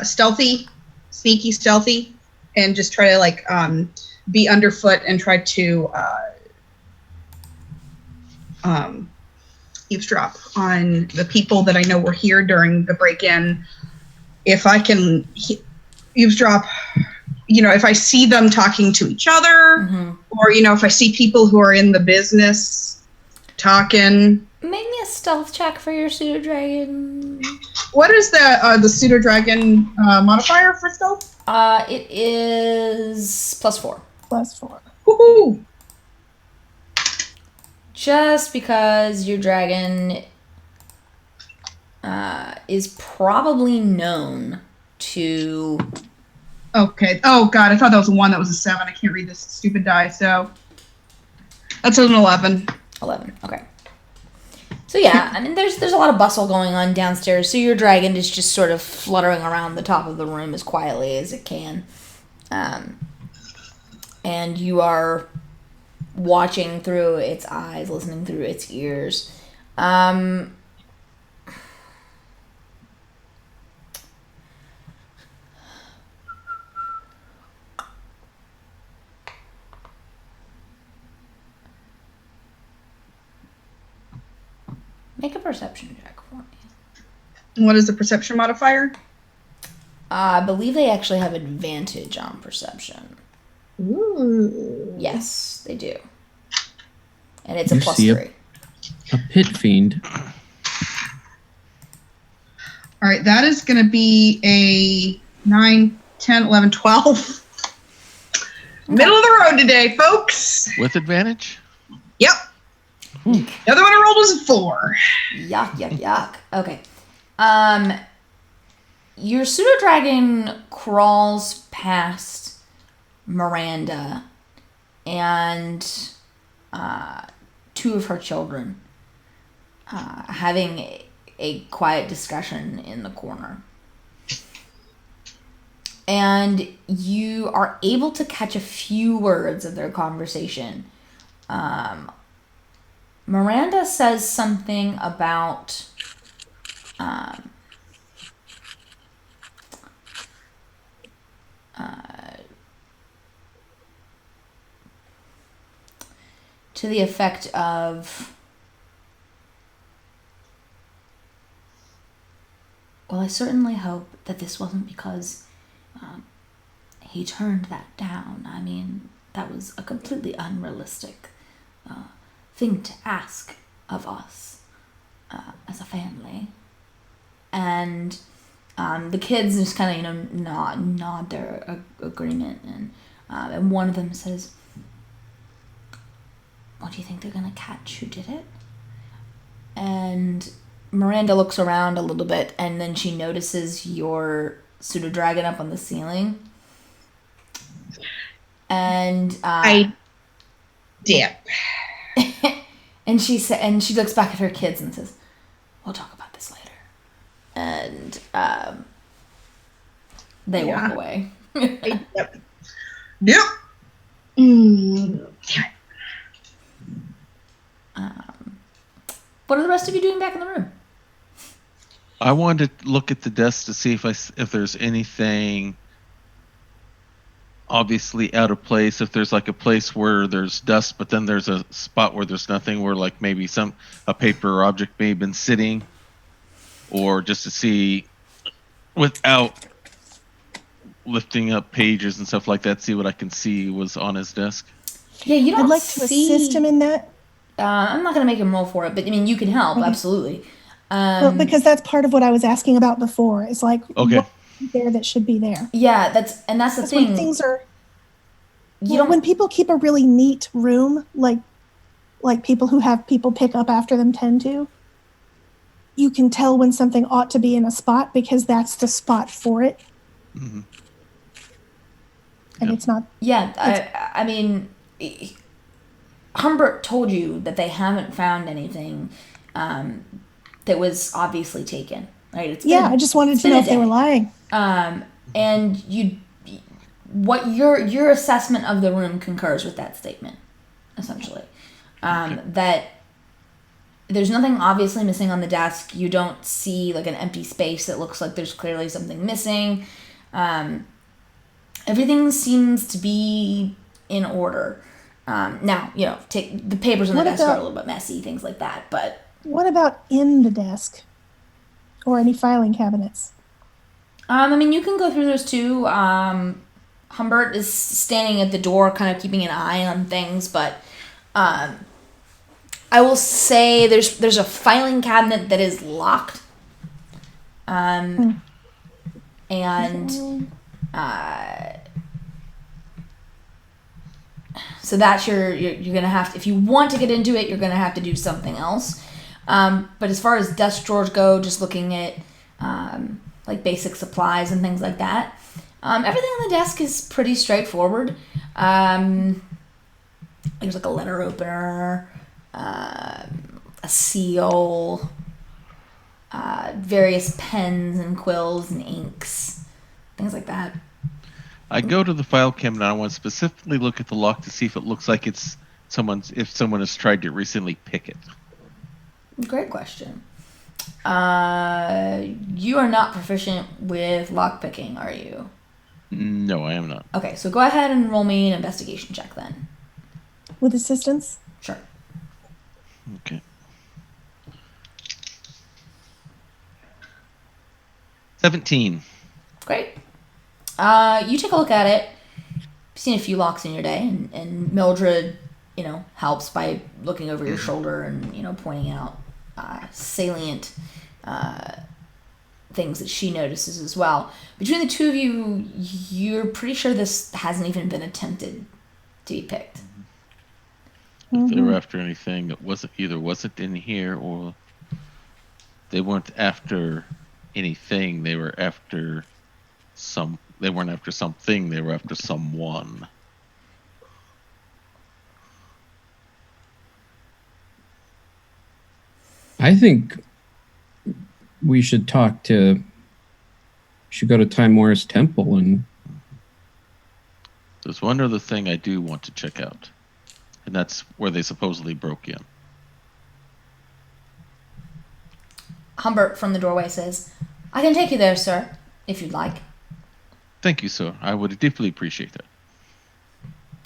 stealthy, sneaky, stealthy, and just try to like be underfoot and try to eavesdrop on the people that I know were here during the break-in. If I can eavesdrop, if I see them talking to each other, or, if I see people who are in the business talking. Make me a stealth check for your pseudo dragon. What is the pseudo dragon modifier for stealth? It is +4. +4. Woohoo! Just because your dragon is probably known to. Okay. Oh God, I thought that was a 1. That was a 7. I can't read this stupid die. So that's an 11. 11. Okay. So yeah, I mean, there's a lot of bustle going on downstairs. So your dragon is just sort of fluttering around the top of the room as quietly as it can, and you are watching through its eyes, listening through its ears. Make a perception check for me. What is the perception modifier? I believe they actually have advantage on perception. Ooh. Yes, they do. And it's a You see +3. A pit fiend. All right, that is going to be a 9, 10, 11, 12. Middle of the road today, folks. With advantage? Yep. The other one I rolled was a 4. Yuck, yuck, yuck. Okay. Your pseudo dragon crawls past Miranda and 2 of her children, having a quiet discussion in the corner. And you are able to catch a few words of their conversation. Miranda says something about to the effect of, well, I certainly hope that this wasn't because he turned that down. I mean, that was a completely unrealistic thing to ask of us as a family. And the kids just kind of, nod their agreement, and one of them says, "What do you think they're gonna catch? Who did it?" And Miranda looks around a little bit, and then she notices your pseudo dragon up on the ceiling, and I dip. and she looks back at her kids and says, "We'll talk about this later." And they walk away. Yep. Yep. Mm. What are the rest of you doing back in the room? I wanted to look at the desk to see if there's anything obviously out of place. If there's like a place where there's dust, but then there's a spot where there's nothing, where like maybe a paper or object may have been sitting, or just to see without lifting up pages and stuff like that, see what I can see was on his desk. Yeah, you don't I'd like to assist him in that. I'm not going to make him roll for it, but I mean, you can help, absolutely. Well, because that's part of what I was asking about before. It's like, what's there that should be there? Yeah, that's the thing. When things are, when people keep a really neat room, like like people who have people pick up after them tend to. You can tell when something ought to be in a spot because that's the spot for it. Mm-hmm. And it's not. Yeah, I mean, Humbert told you that they haven't found anything that was obviously taken. Right? I just wanted to know if they were lying. And what your assessment of the room concurs with that statement, essentially. That there's nothing obviously missing on the desk. You don't see like an empty space that looks like there's clearly something missing. Everything seems to be in order. Now, take the papers on the desk are a little bit messy, things like that. But what about in the desk or any filing cabinets? I mean, you can go through those too. Humbert is standing at the door, kind of keeping an eye on things, but I will say there's a filing cabinet that is locked, and so that's you're gonna have to, if you want to get into it, you're gonna have to do something else. But as far as desk drawers go, just looking at like basic supplies and things like that. Everything on the desk is pretty straightforward. There's like a letter opener, a seal, various pens and quills and inks, things like that. I go to the file cabinet and I want to specifically look at the lock to see if it looks like it's if someone has tried to recently pick it. Great question. You are not proficient with lockpicking, are you? No, I am not. Okay, so go ahead and roll me an investigation check then. With assistance? Sure. Okay. 17. Great. You take a look at it. You've seen a few locks in your day, and Mildred, helps by looking over your shoulder and, pointing out salient things that she notices as well. Between the two of you, you're pretty sure this hasn't even been attempted to be picked. If they were after anything, it wasn't in here, or they weren't after anything. They were after They weren't after something. They were after someone. I think we should go to Timora's temple and. There's one other thing I do want to check out, and that's where they supposedly broke in. Humbert from the doorway says, "I can take you there, sir, if you'd like." Thank you, sir. I would deeply appreciate that.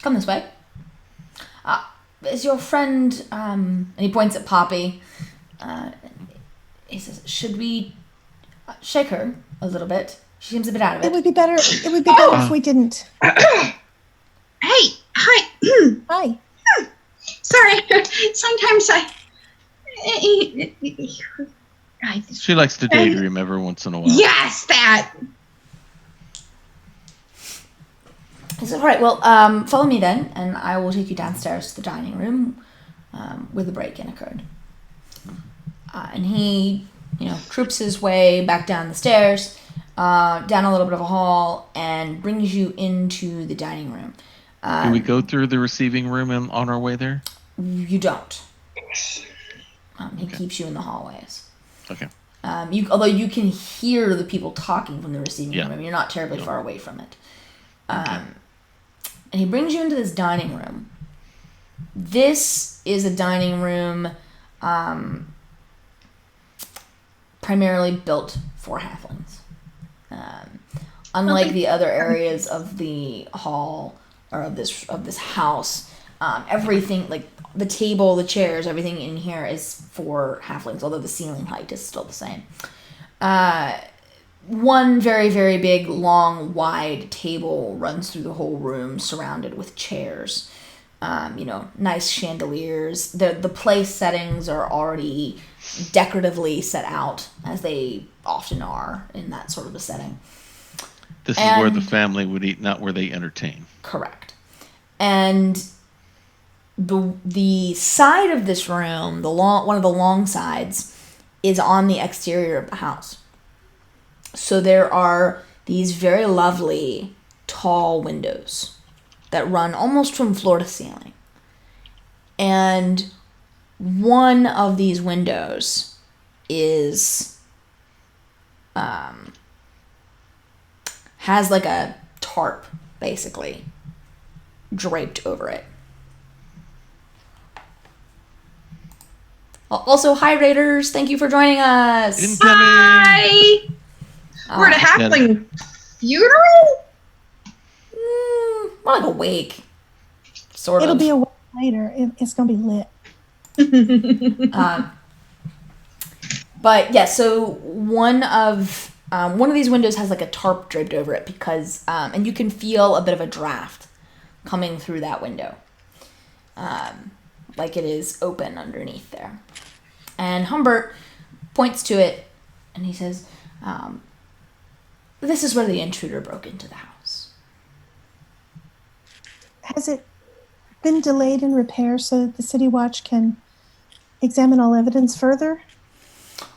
Come this way. Is your friend, and he points at Poppy, he says, "Should we shake her a little bit? She seems a bit out of it." It would be better if we didn't. Hey, hi. Hi. Sorry. Sometimes She likes to daydream every once in a while. Yes, that. He says, "All right, well, follow me then, and I will take you downstairs to the dining room where the break-in occurred." And he, troops his way back down the stairs, down a little bit of a hall, and brings you into the dining room. Do we go through the receiving room on our way there? You don't. He keeps you in the hallways. Okay. Although you can hear the people talking from the receiving room, you're not terribly far away from it. And he brings you into this dining room. This is a dining room primarily built for halflings. Unlike the other areas of the hall or of this house, everything like the table, the chairs, everything in here is for halflings, although the ceiling height is still the same. One very, very big, long, wide table runs through the whole room, surrounded with chairs. Nice chandeliers. The place settings are already decoratively set out, as they often are in that sort of a setting. This is where the family would eat, not where they entertain. Correct. And the side of this room, one of the long sides, is on the exterior of the house. So there are these very lovely tall windows that run almost from floor to ceiling. And one of these windows is has like a tarp basically draped over it. Also, hi Raiders, thank you for joining us. Incoming. Hi! We're at a halfling funeral? More like a wake. Sort It'll of. be a while later. It's going to be lit. But yeah, so one of these windows has like a tarp draped over it because, and you can feel a bit of a draft coming through that window, like it is open underneath there. And Humbert points to it, and he says, "This is where the intruder broke into the house." Has it been delayed in repair so that the City Watch can examine all evidence further?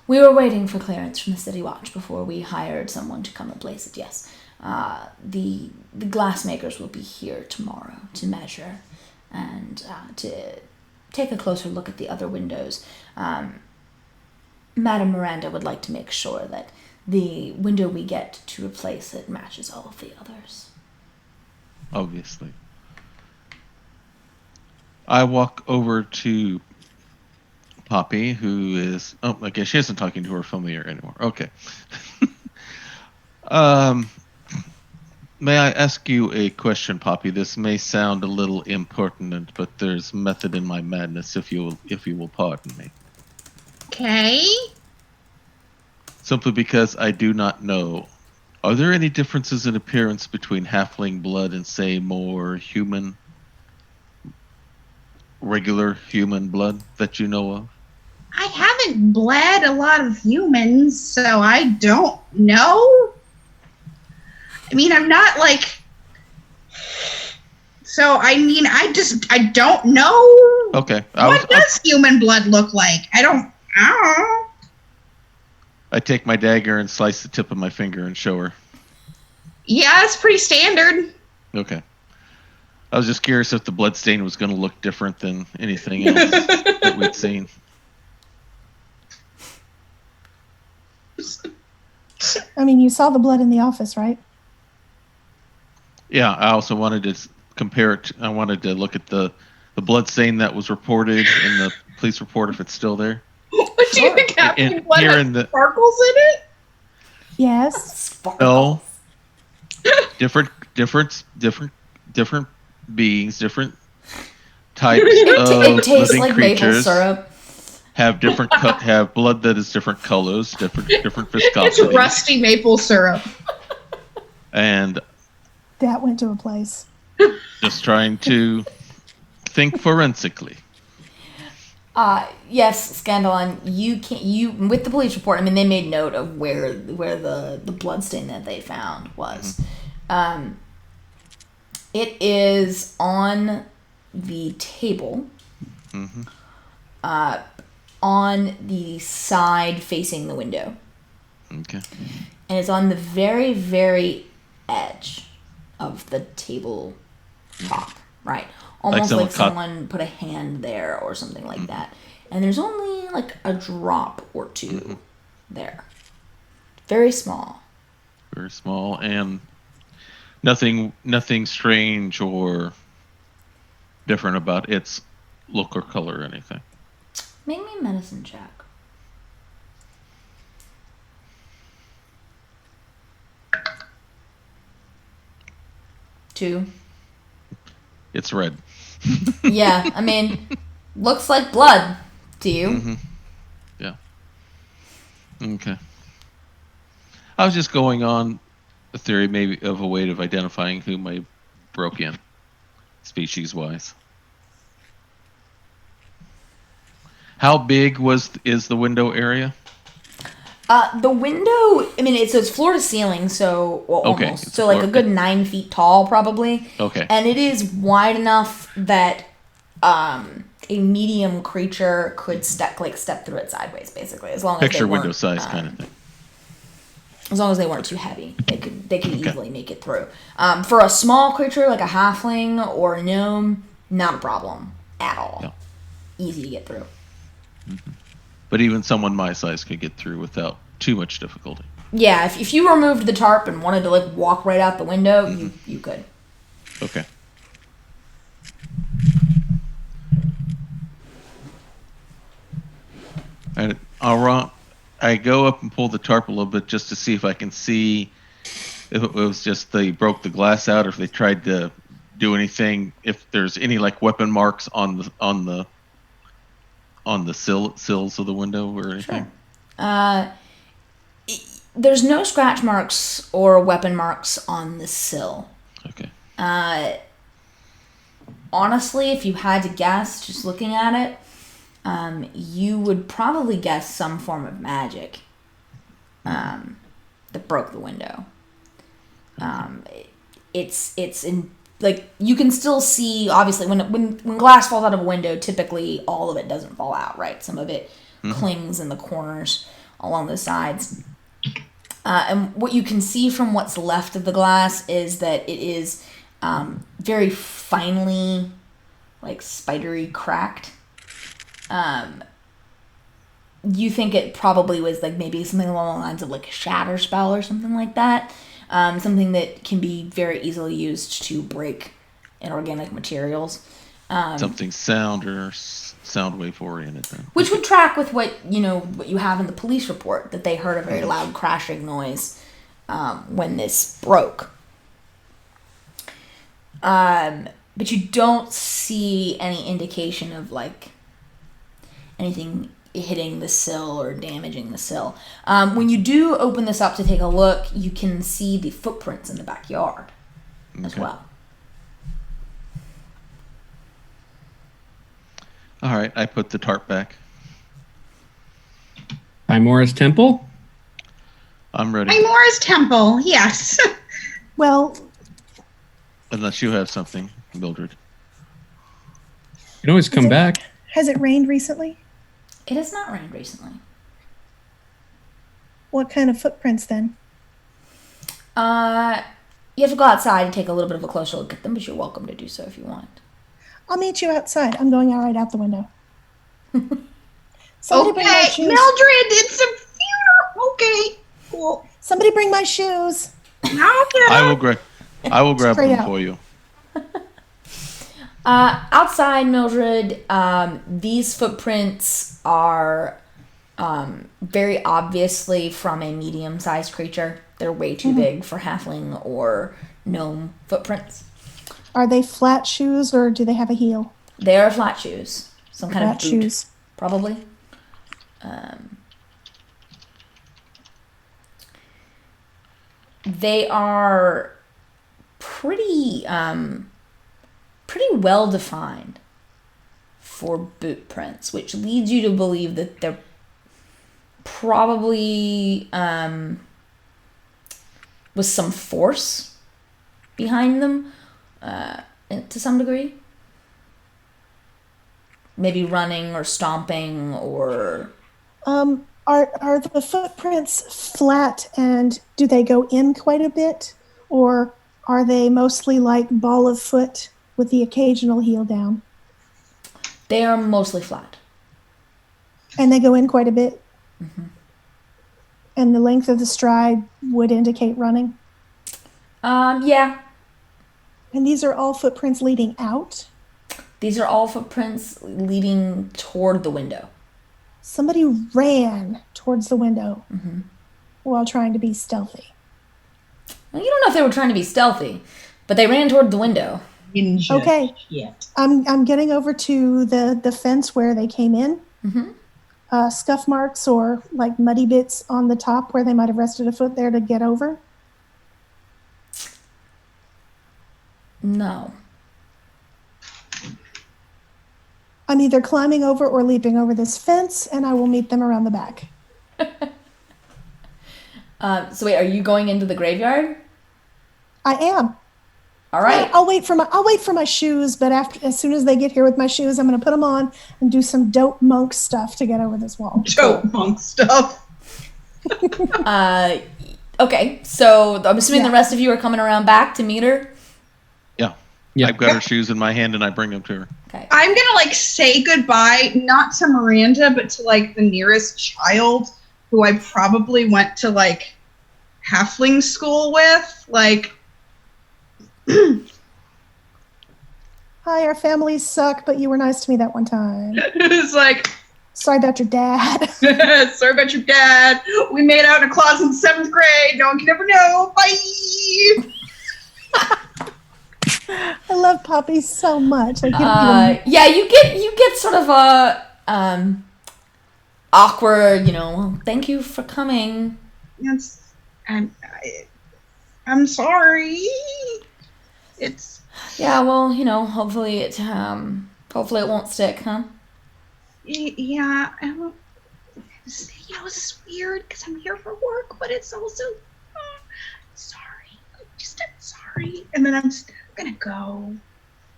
We were waiting for clearance from the City Watch before we hired someone to come replace it, yes. The glassmakers will be here tomorrow to measure and to take a closer look at the other windows. Madame Miranda would like to make sure that the window we get to replace it matches all of the others. Obviously. I walk over to Poppy, who is... Oh, I guess she isn't talking to her familiar anymore. Okay. May I ask you a question, Poppy? This may sound a little impertinent, but there's method in my madness, if you will pardon me. Okay. Simply because I do not know. Are there any differences in appearance between halfling blood and, say, more human, regular human blood that you know of? I haven't bled a lot of humans, so I don't know. I mean, I'm not like... So, I mean, I don't know. Okay. What does human blood look like? I don't know. I take my dagger and slice the tip of my finger and show her. Yeah, it's pretty standard. Okay. I was just curious if the bloodstain was going to look different than anything else that we'd seen. I mean, you saw the blood in the office, right? Yeah, I also wanted to compare it. I wanted to look at the bloodstain that was reported in the police report, if it's still there. What do you think happened? Blood has sparkles in it? Yes. No. Different beings, different types of it tastes living like creatures maple syrup. have have blood that is different colors, different viscosity. It's rusty maple syrup. And that went to a place. Just trying to think forensically. Yes, Scandalon, you with the police report, I mean, they made note of where the bloodstain that they found was. Mm-hmm. It is on the table. Mm-hmm. On the side facing the window. Okay. And it's on the very, very edge of the table top, right? Almost like someone put a hand there or something like that. And there's only like a drop or two there. Very small. Very small, and nothing strange or different about its look or color or anything. Make me a medicine check. Two. It's red. Yeah, I mean, looks like blood to you. Mm-hmm. Yeah. Okay. I was just going on a theory maybe of a way of identifying who may broke in, species-wise. How big is the window area? The window, I mean, it's floor to ceiling, so almost. So like a good 9 feet tall, probably. Okay. And it is wide enough that a medium creature could step through it sideways, basically, as long as Picture they weren't, window size kind of thing. as long as they weren't too heavy, they could easily make it through. For a small creature like a halfling or a gnome, not a problem at all. Yeah. Easy to get through. Mm-hmm. But even someone my size could get through without too much difficulty. Yeah, if you removed the tarp and wanted to like walk right out the window, you could. Okay. And I go up and pull the tarp a little bit just to see if I can see if it was just they broke the glass out, or if they tried to do anything. If there's any like weapon marks on the sills of the window or anything. Sure. There's no scratch marks or weapon marks on the sill. Okay. Honestly, if you had to guess, just looking at it, you would probably guess some form of magic that broke the window. It's in, like, you can still see, obviously, when glass falls out of a window, typically all of it doesn't fall out, right? Some of it clings in the corners along the sides. And what you can see from what's left of the glass is that it is very finely, like, spidery cracked. You think it probably was, like, maybe something along the lines of, like, a shatter spell or something like that. Something that can be very easily used to break inorganic materials. Something sound wave oriented then. Which would track with what you have in the police report, that they heard a very loud crashing noise when this broke. But you don't see any indication of like anything hitting the sill or damaging the sill. When you do open this up to take a look, you can see the footprints in the backyard as well. All right, I put the tarp back. Imora's Temple? I'm ready. Imora's Temple, yes. Well, Unless you have something, Mildred. You can always come back. Has it rained recently? It has not rained recently. What kind of footprints then? You have to go outside and take a little bit of a closer look at them, but you're welcome to do so if you want. I'll meet you outside. I'm going right out the window. Somebody bring my shoes. Mildred, it's a funeral. Okay, cool. Somebody bring my shoes. I will grab Straight them out. for you. Outside, Mildred, these footprints are very obviously from a medium-sized creature. They're way too big for halfling or gnome footprints. Are they flat shoes or do they have a heel? They are flat shoes. Some kind Flat of boot, shoes. probably. They are pretty well defined for boot prints, which leads you to believe that they're probably with some force behind them to some degree. Maybe running or stomping or... Are the footprints flat and do they go in quite a bit? Or are they mostly like ball of foot with the occasional heel down? They are mostly flat. And they go in quite a bit? Mm-hmm. And the length of the stride would indicate running? Yeah. And these are all footprints leading out? These are all footprints leading toward the window. Somebody ran towards the window while trying to be stealthy. Well, you don't know if they were trying to be stealthy, but they ran toward the window. Okay. I'm getting over to the fence where they came in. Scuff marks or like muddy bits on the top where they might have rested a foot there to get over? No. I'm either climbing over or leaping over this fence, and I will meet them around the back. So wait, are you going into the graveyard? I am. All right. I'll wait for my shoes, but as soon as they get here with my shoes, I'm going to put them on and do some dope monk stuff to get over this wall. Dope monk stuff. Okay, so I'm assuming the rest of you are coming around back to meet her? Yeah. I've got her shoes in my hand and I bring them to her. Okay. I'm gonna say goodbye, not to Miranda, but to the nearest child who I probably went to halfling school with. Hi, our families suck, but you were nice to me that one time. It's sorry about your dad. Sorry about your dad. We made out in a closet in 7th grade. No one can ever know. Bye. I love Poppy so much. You get sort of a awkward, thank you for coming. Yes, I'm sorry. It's hopefully it won't stick, huh? Yeah, it's weird because I'm here for work, but it's also sorry. I'm sorry, and then I'm gonna go.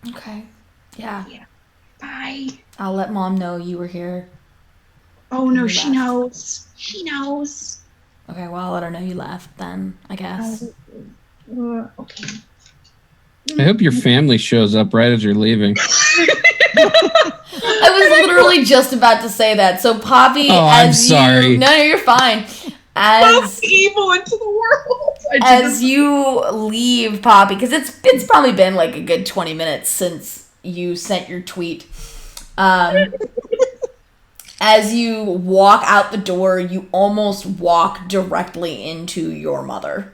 Okay. Yeah. Bye. I'll let Mom know you were here. Oh no, she knows. She knows. Okay, well, I'll let her know you left then, I guess. Okay. I hope your family shows up right as you're leaving. I was literally just about to say that. So Poppy, I'm sorry. No, you're fine. As evil into the world. As you leave, Poppy, because it's probably been a good 20 minutes since you sent your tweet. As you walk out the door, you almost walk directly into your mother.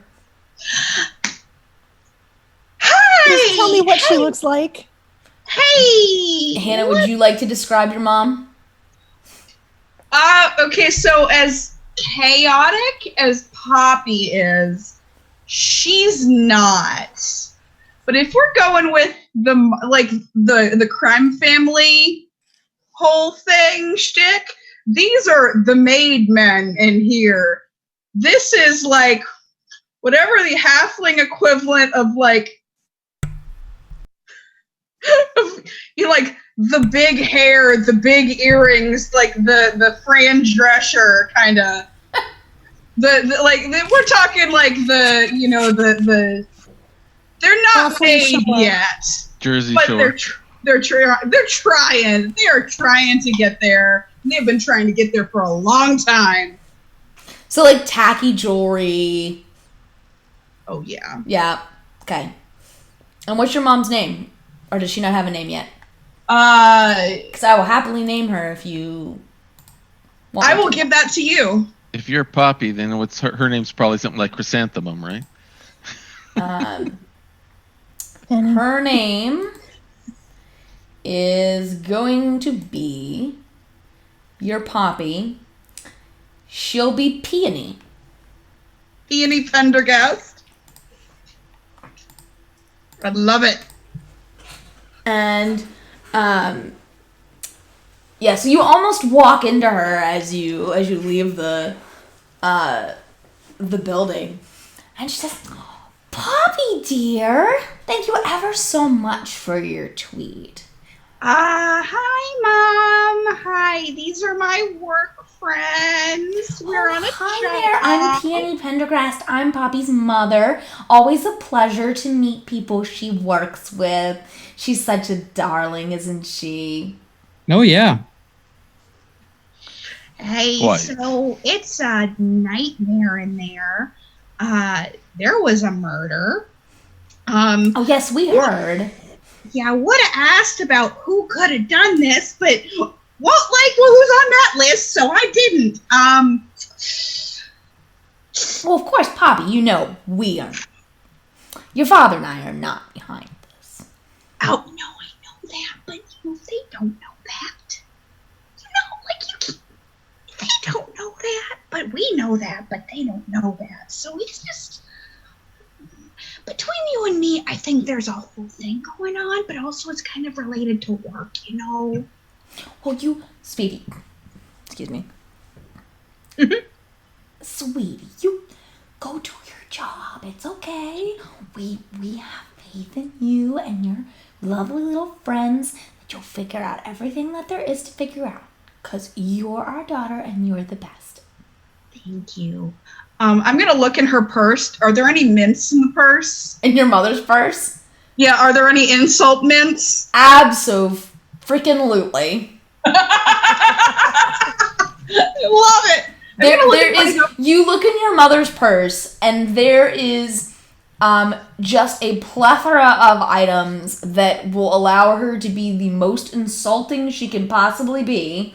Hi! Just tell me what she looks like. Hey! Hannah, would you like to describe your mom? Okay, so as chaotic as Poppy is, she's not. But if we're going with the crime family whole thing shtick, these are the made men in here. This is whatever the halfling equivalent of the big hair, the big earrings, the Fran Drescher kind of. We're talking the they're not paid yet. Jersey but Shore. They're trying. They are trying to get there. They've been trying to get there for a long time. So tacky jewelry. Oh yeah. Yeah. Okay. And what's your mom's name? Or does she not have a name yet? Because I will happily name her if you want. I will give that to you. If you're Poppy, then what's her name's probably something like Chrysanthemum, right? Her name is going to be your Poppy. She'll be Peony. Peony Pendergast. I love it. And so you almost walk into her as you leave the building, and she says, "Poppy dear, thank you ever so much for your tweet." Hi Mom. Hi, these are my work friends. We're on a Hi job. there, I'm Peony Pendergast. I'm Poppy's mother. Always a pleasure to meet people she works with. She's such a darling, isn't she? Oh, yeah. Hey, What? so it's a nightmare in there. There was a murder. Oh, yes, we heard. Yeah, I would have asked about who could have done this, but who's on that list, so I didn't. Well, of course, Poppy, we are. Your father and I are not behind this. Oh, no, I know that, but they don't know that. They don't know that, but we know that, but they don't know that. So it's just, between you and me, I think there's a whole thing going on, but also it's kind of related to work, Well, Sweetie, excuse me. Mm-hmm. Sweetie, you go do your job. It's okay. We have faith in you and your lovely little friends that you'll figure out everything that there is to figure out. Because you're our daughter and you're the best. Thank you. I'm going to look in her purse. Are there any mints in the purse? In your mother's purse? Yeah, are there any insult mints? Abso-freaking-lutely. Love it. You look in your mother's purse, and there is just a plethora of items that will allow her to be the most insulting she can possibly be,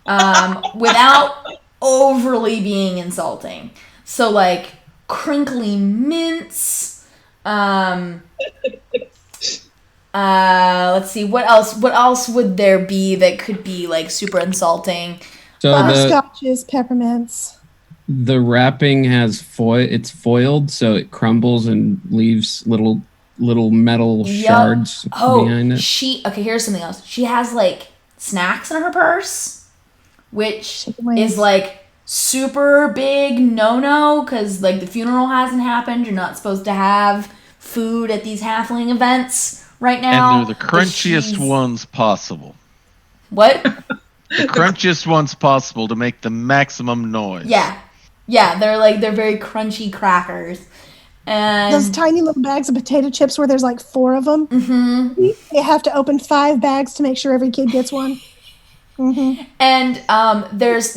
without overly being insulting. So, like, crinkly mints, let's see, what else would there be that could be, like, super insulting? So Butterscotches, peppermints. The wrapping has it's foiled, so it crumbles and leaves little metal shards behind it. Okay, here's something else. She has, like, snacks in her purse, which is, like, super big no-no, because, like, the funeral hasn't happened. You're not supposed to have food at these halfling events right now. And they're the crunchiest ones possible. What? The crunchiest ones possible to make the maximum noise. Yeah, they're very crunchy crackers. And those tiny little bags of potato chips where there's like 4 of them. Mm-hmm. You have to open 5 bags to make sure every kid gets one. Mm-hmm. And there's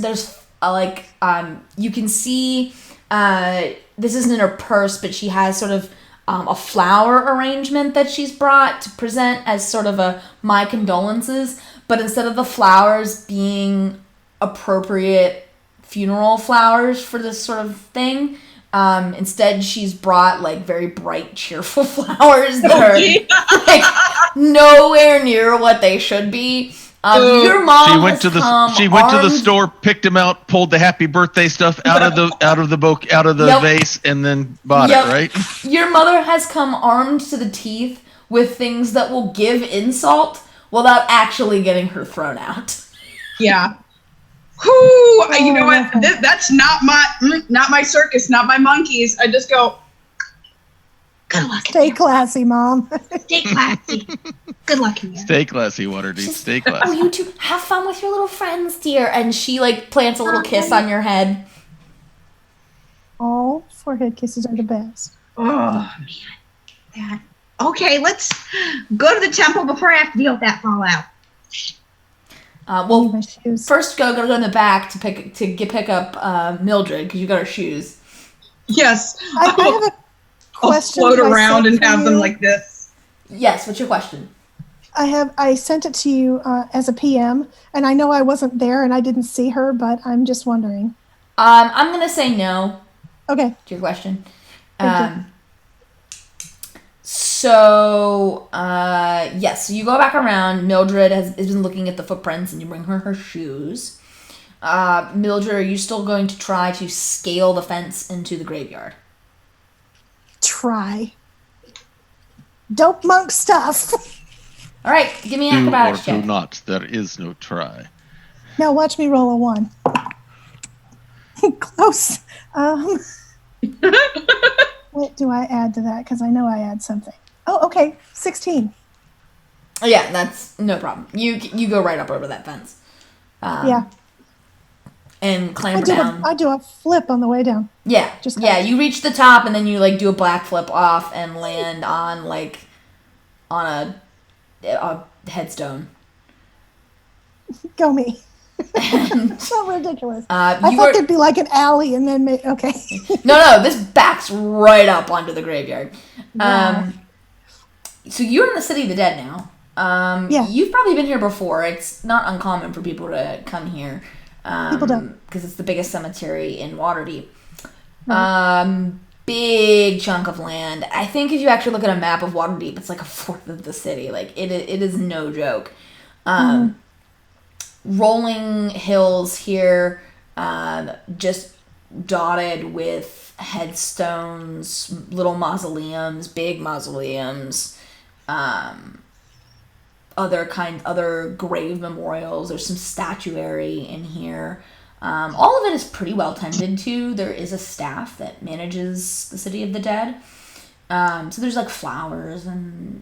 you can see this isn't in her purse, but she has sort of a flower arrangement that she's brought to present as sort of a my condolences. But instead of the flowers being appropriate funeral flowers for this sort of thing, instead she's brought like very bright, cheerful flowers that are like nowhere near what they should be. Your mom she went to the store, picked them out, pulled the happy birthday stuff out of the vase, and then bought it. Right? Your mother has come armed to the teeth with things that will give insult without actually getting her thrown out. Yeah. Whoo! You know what? That's not my circus, not my monkeys. I just go. Good luck. Stay classy, Mom. Stay classy. Good luck in there. Stay classy, Waterdeep. Stay classy. Oh, you two have fun with your little friends, dear. And she like plants a little kiss on your head. Oh, forehead kisses are the best. Oh man. Okay, let's go to the temple before I have to deal with that fallout. First go in the back to pick up Mildred because you got her shoes. Yes. I have a question. I'll float around and have them like this. Yes. What's your question? I sent it to you as a PM, and I know I wasn't there and I didn't see her, but I'm just wondering. I'm gonna say no. Okay. To your question. Thank you. So, yes, so you go back around. Mildred has been looking at the footprints, and you bring her shoes. Mildred, are you still going to try to scale the fence into the graveyard? Try. Dope monk stuff. All right, give me an acrobatics check. Do not. There is no try. Now watch me roll a 1. Close. What do I add to that? Because I know I add something. Oh, okay. 16. Yeah, that's no problem. You go right up over that fence. Yeah. And clamber down. I do a flip on the way down. Yeah. You reach the top and then you like do a back flip off and land on a headstone. Go me. So ridiculous. I thought there'd be like an alley and then okay. No, this backs right up onto the graveyard. Wow. So you're in the City of the Dead now. Yeah. You've probably been here before. It's not uncommon for people to come here. People don't. Because it's the biggest cemetery in Waterdeep. Right. Big chunk of land. I think if you actually look at a map of Waterdeep, it's like a fourth of the city. Like it is no joke. Rolling hills here, just dotted with headstones, little mausoleums, big mausoleums, other grave memorials. There's some statuary in here. All of it is pretty well tended to. There is a staff that manages the City of the Dead. So there's like flowers and,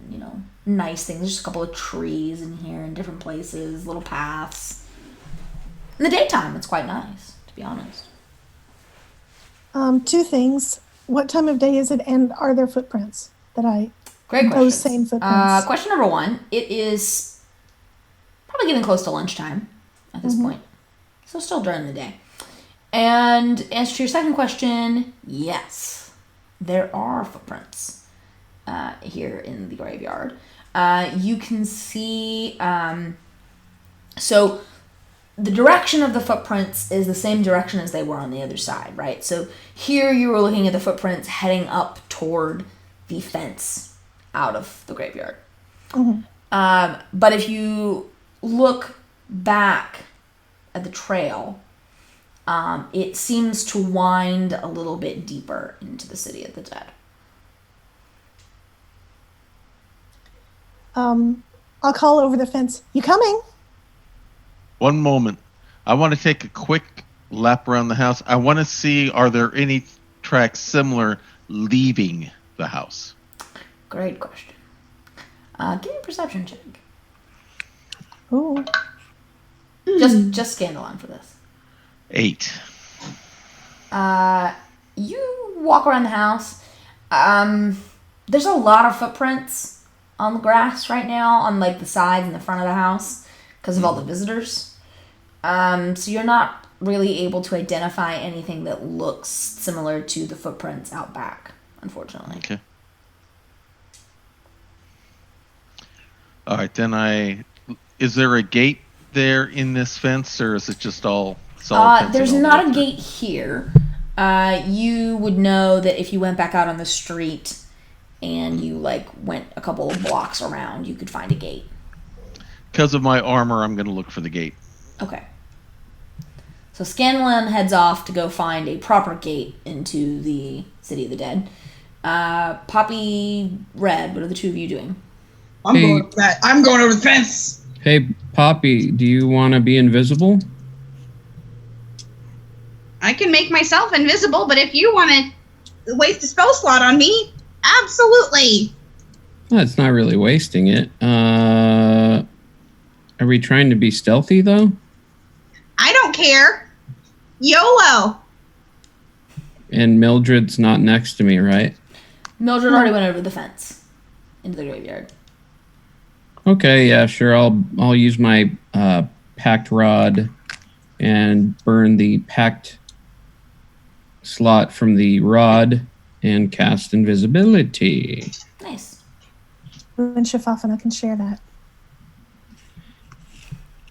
nice things. There's just a couple of trees in here in different places, little paths. In the daytime, it's quite nice, to be honest. Two things. What time of day is it, and are there footprints Great those questions. same footprints? Question number 1. It is probably getting close to lunchtime at this point. So still during the day. And answer to your second question, yes, there are footprints here in the graveyard. You can see, so the direction of the footprints is the same direction as they were on the other side, right? So here you were looking at the footprints heading up toward the fence out of the graveyard. But if you look back at the trail, it seems to wind a little bit deeper into the city of the dead. I'll call over the fence. You coming? One moment. I want to take a quick lap around the house. I want to see, are there any tracks similar leaving the house? Great question. Give me a perception check. Ooh. Just Scandalon for this. 8. You walk around the house. There's a lot of footprints on the grass right now, on like the sides and the front of the house, because of all the visitors. So you're not really able to identify anything that looks similar to the footprints out back, unfortunately. Okay. All right, then is there a gate there in this fence, or is it just all solid fencing? There's not a gate here. You would know that if you went back out on the street and you went a couple of blocks around, you could find a gate. Because of my armor, I'm going to look for the gate. Okay. So Scanlan heads off to go find a proper gate into the City of the Dead. Poppy, Red, what are the two of you doing? I'm going over the fence. Hey, Poppy, do you want to be invisible? I can make myself invisible, but if you want to waste a spell slot on me, absolutely. Well, it's not really wasting it. Are we trying to be stealthy, though? I don't care. YOLO. And Mildred's not next to me, right? Mildred already went over the fence into the graveyard. Okay, yeah, sure. I'll use my packed rod and burn the packed slot from the rod and cast invisibility. Nice. You and Shafafana can share that.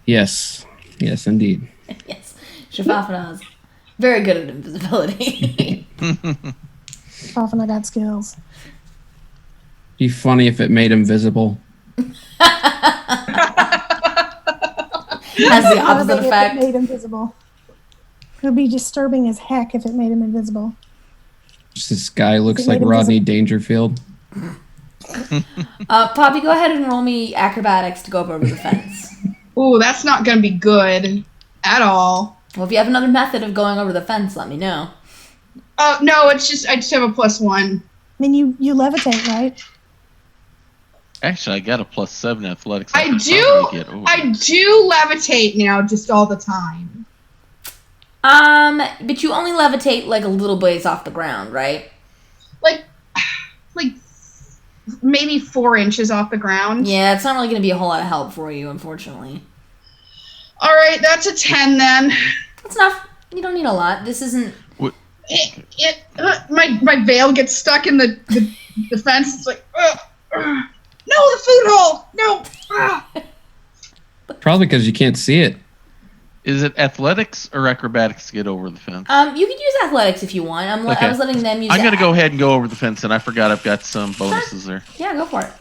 Yes, indeed. Yes, Shafafana is very good at invisibility. Shafafana got skills. Be funny if it made him visible. Has the opposite effect. If it made him visible. It would be disturbing as heck if it made him invisible. Just this guy looks like Rodney Dangerfield. Poppy, go ahead and roll me acrobatics to go up over the fence. Ooh, that's not going to be good at all. Well, if you have another method of going over the fence, let me know. No, I just have a +1. I mean, you levitate, right? Actually, I got a +7 athletics. I do levitate now just all the time. But you only levitate a little ways off the ground, right? Like maybe 4 inches off the ground. Yeah, it's not really going to be a whole lot of help for you, unfortunately. All right, that's a 10 then. That's enough. You don't need a lot. This isn't... My veil gets stuck in the fence. It's like, no, the food hole. No. Probably because you can't see it. Is it athletics or acrobatics to get over the fence? You can use athletics if you want. I was letting them use. I'm going to go ahead and go over the fence, and I forgot I've got some bonuses there. Yeah, go for it.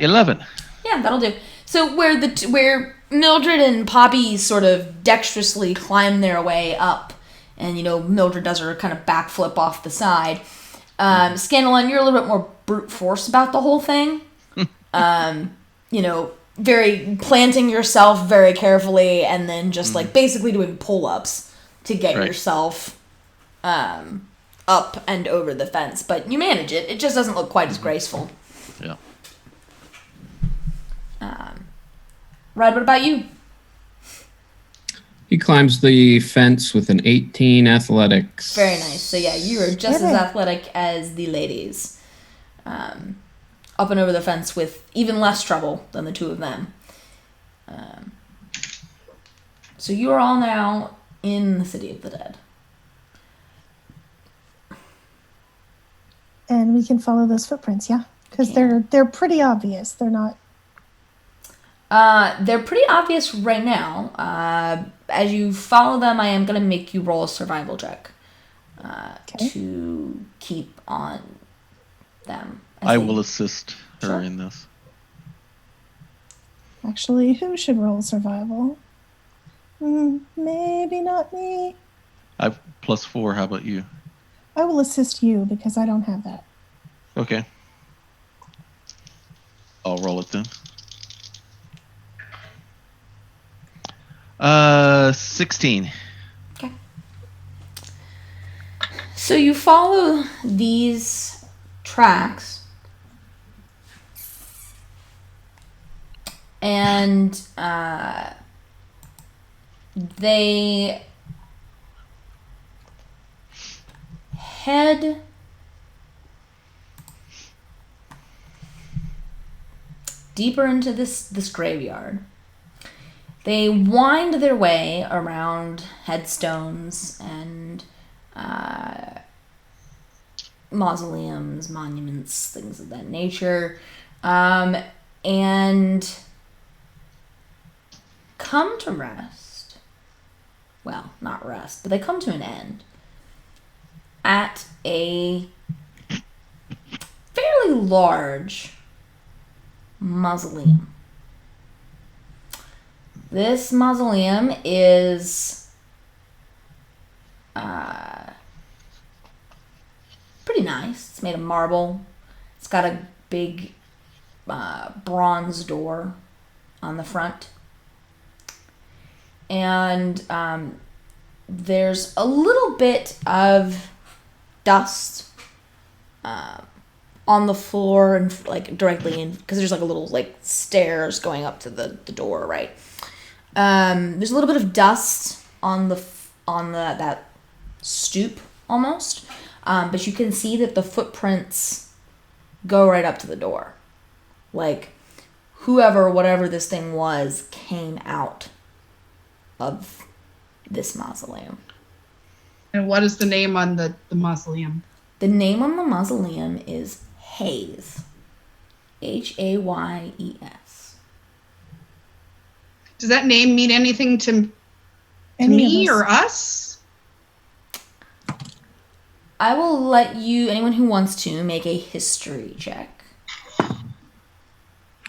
11. Yeah, that'll do. So where Mildred and Poppy sort of dexterously climb their way up, and Mildred does her kind of backflip off the side. Scandalon, you're a little bit more brute force about the whole thing. Very planting yourself very carefully, and then just basically doing pull-ups to get yourself up and over the fence, but you manage it. It just doesn't look quite as graceful. Yeah. Red, what about you? He climbs the fence with an 18 athletics. Very nice. So yeah, you are just as athletic as the ladies. Up and over the fence with even less trouble than the two of them. So you are all now in the City of the Dead. And we can follow those footprints, yeah? Because they're pretty obvious. They're not... They're pretty obvious right now. As you follow them, I am going to make you roll a survival check to keep on them. I will assist her in this. Actually, who should roll survival? Maybe not me. I've +4. How about you? I will assist you because I don't have that. Okay. I'll roll it then. 16. Okay. So you follow these tracks, and they head deeper into this graveyard. They wind their way around headstones and mausoleums, monuments, things of that nature, and come to rest. Well, not rest, but they come to an end at a fairly large mausoleum. This mausoleum is pretty nice. It's made of marble. It's got a big bronze door on the front. And there's a little bit of dust on the floor and like directly in, because there's like a little like stairs going up to the door, right? There's a little bit of dust on that stoop almost, but you can see that the footprints go right up to the door. Like whatever this thing was came out of this mausoleum. And what is the name on the mausoleum? The name on the mausoleum is Hayes. Hayes. Does that name mean anything to me or us? I will let you, anyone who wants to, make a history check.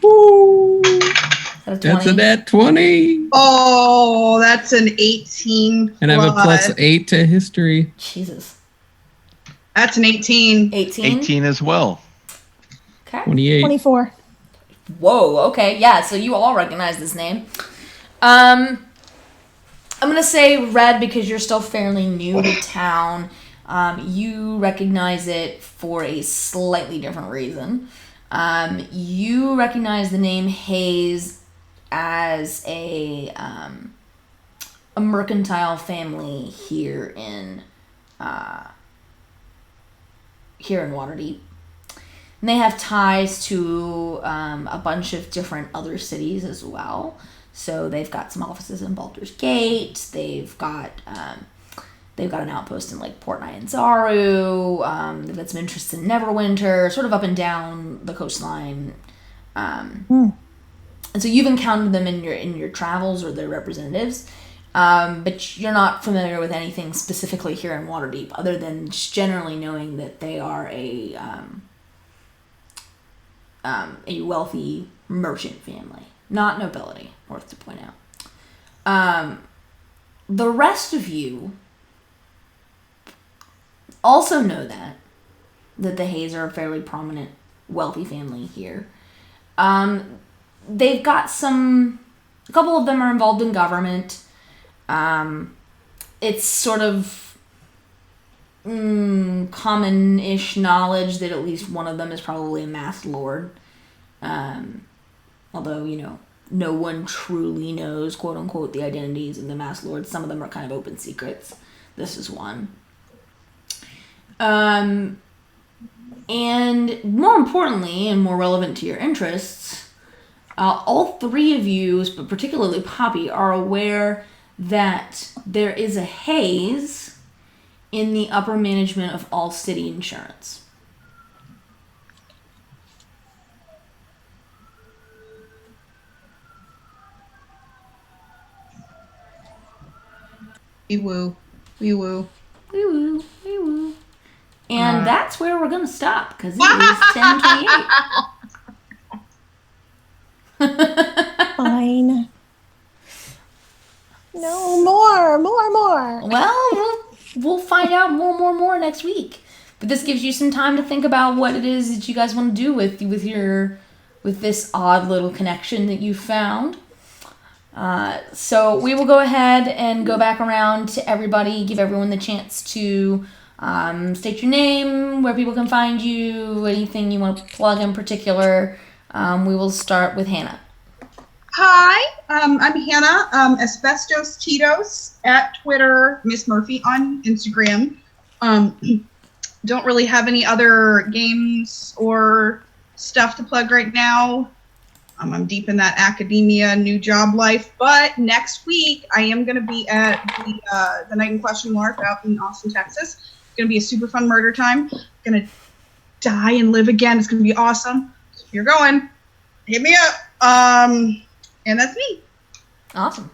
Woo! That's a nat 20. Oh, that's an 18 plus. And I have a +8 to history. Jesus. That's an 18. 18 as well. Okay. 28. 24. Whoa, okay. Yeah, so you all recognize this name. I'm going to say Red because you're still fairly new to town. You recognize it for a slightly different reason. You recognize the name Hayes as a mercantile family here in Waterdeep. And they have ties to a bunch of different other cities as well. So they've got some offices in Baldur's Gate. They've got an outpost in like Port Nyanzaru. They've got some interests in Neverwinter, sort of up and down the coastline. And so you've encountered them in your travels or their representatives, but you're not familiar with anything specifically here in Waterdeep, other than just generally knowing that they are a wealthy merchant family, not nobility, worth to point out. The rest of you also know that the Hayes are a fairly prominent, wealthy family here. They've got a couple of them are involved in government. It's sort of common-ish knowledge that at least one of them is probably a masked lord. Although, no one truly knows, quote-unquote, the identities of the masked lords. Some of them are kind of open secrets. This is one. And more importantly, and more relevant to your interests, all three of you, but particularly Poppy, are aware that there is a haze in the upper management of All City Insurance. Wee woo. Wee woo. Wee woo. Wee woo. And that's where we're going to stop, because it is 10:28. Fine. No, more. Well, we'll find out more next week. But this gives you some time to think about what it is that you guys want to do with this odd little connection that you found. So we will go ahead and go back around to everybody, give everyone the chance to state your name, where people can find you, anything you want to plug in particular. We will start with Hannah. Hi, I'm Hannah, Asbestos Tito's at Twitter, Miss Murphy on Instagram. Don't really have any other games or stuff to plug right now. I'm deep in that academia, new job life, but next week I am going to be at the Night in Question LARP out in Austin, Texas. It's going to be a super fun murder time. I'm going to die and live again. It's going to be awesome. So if you're going, hit me up. And that's me. Awesome.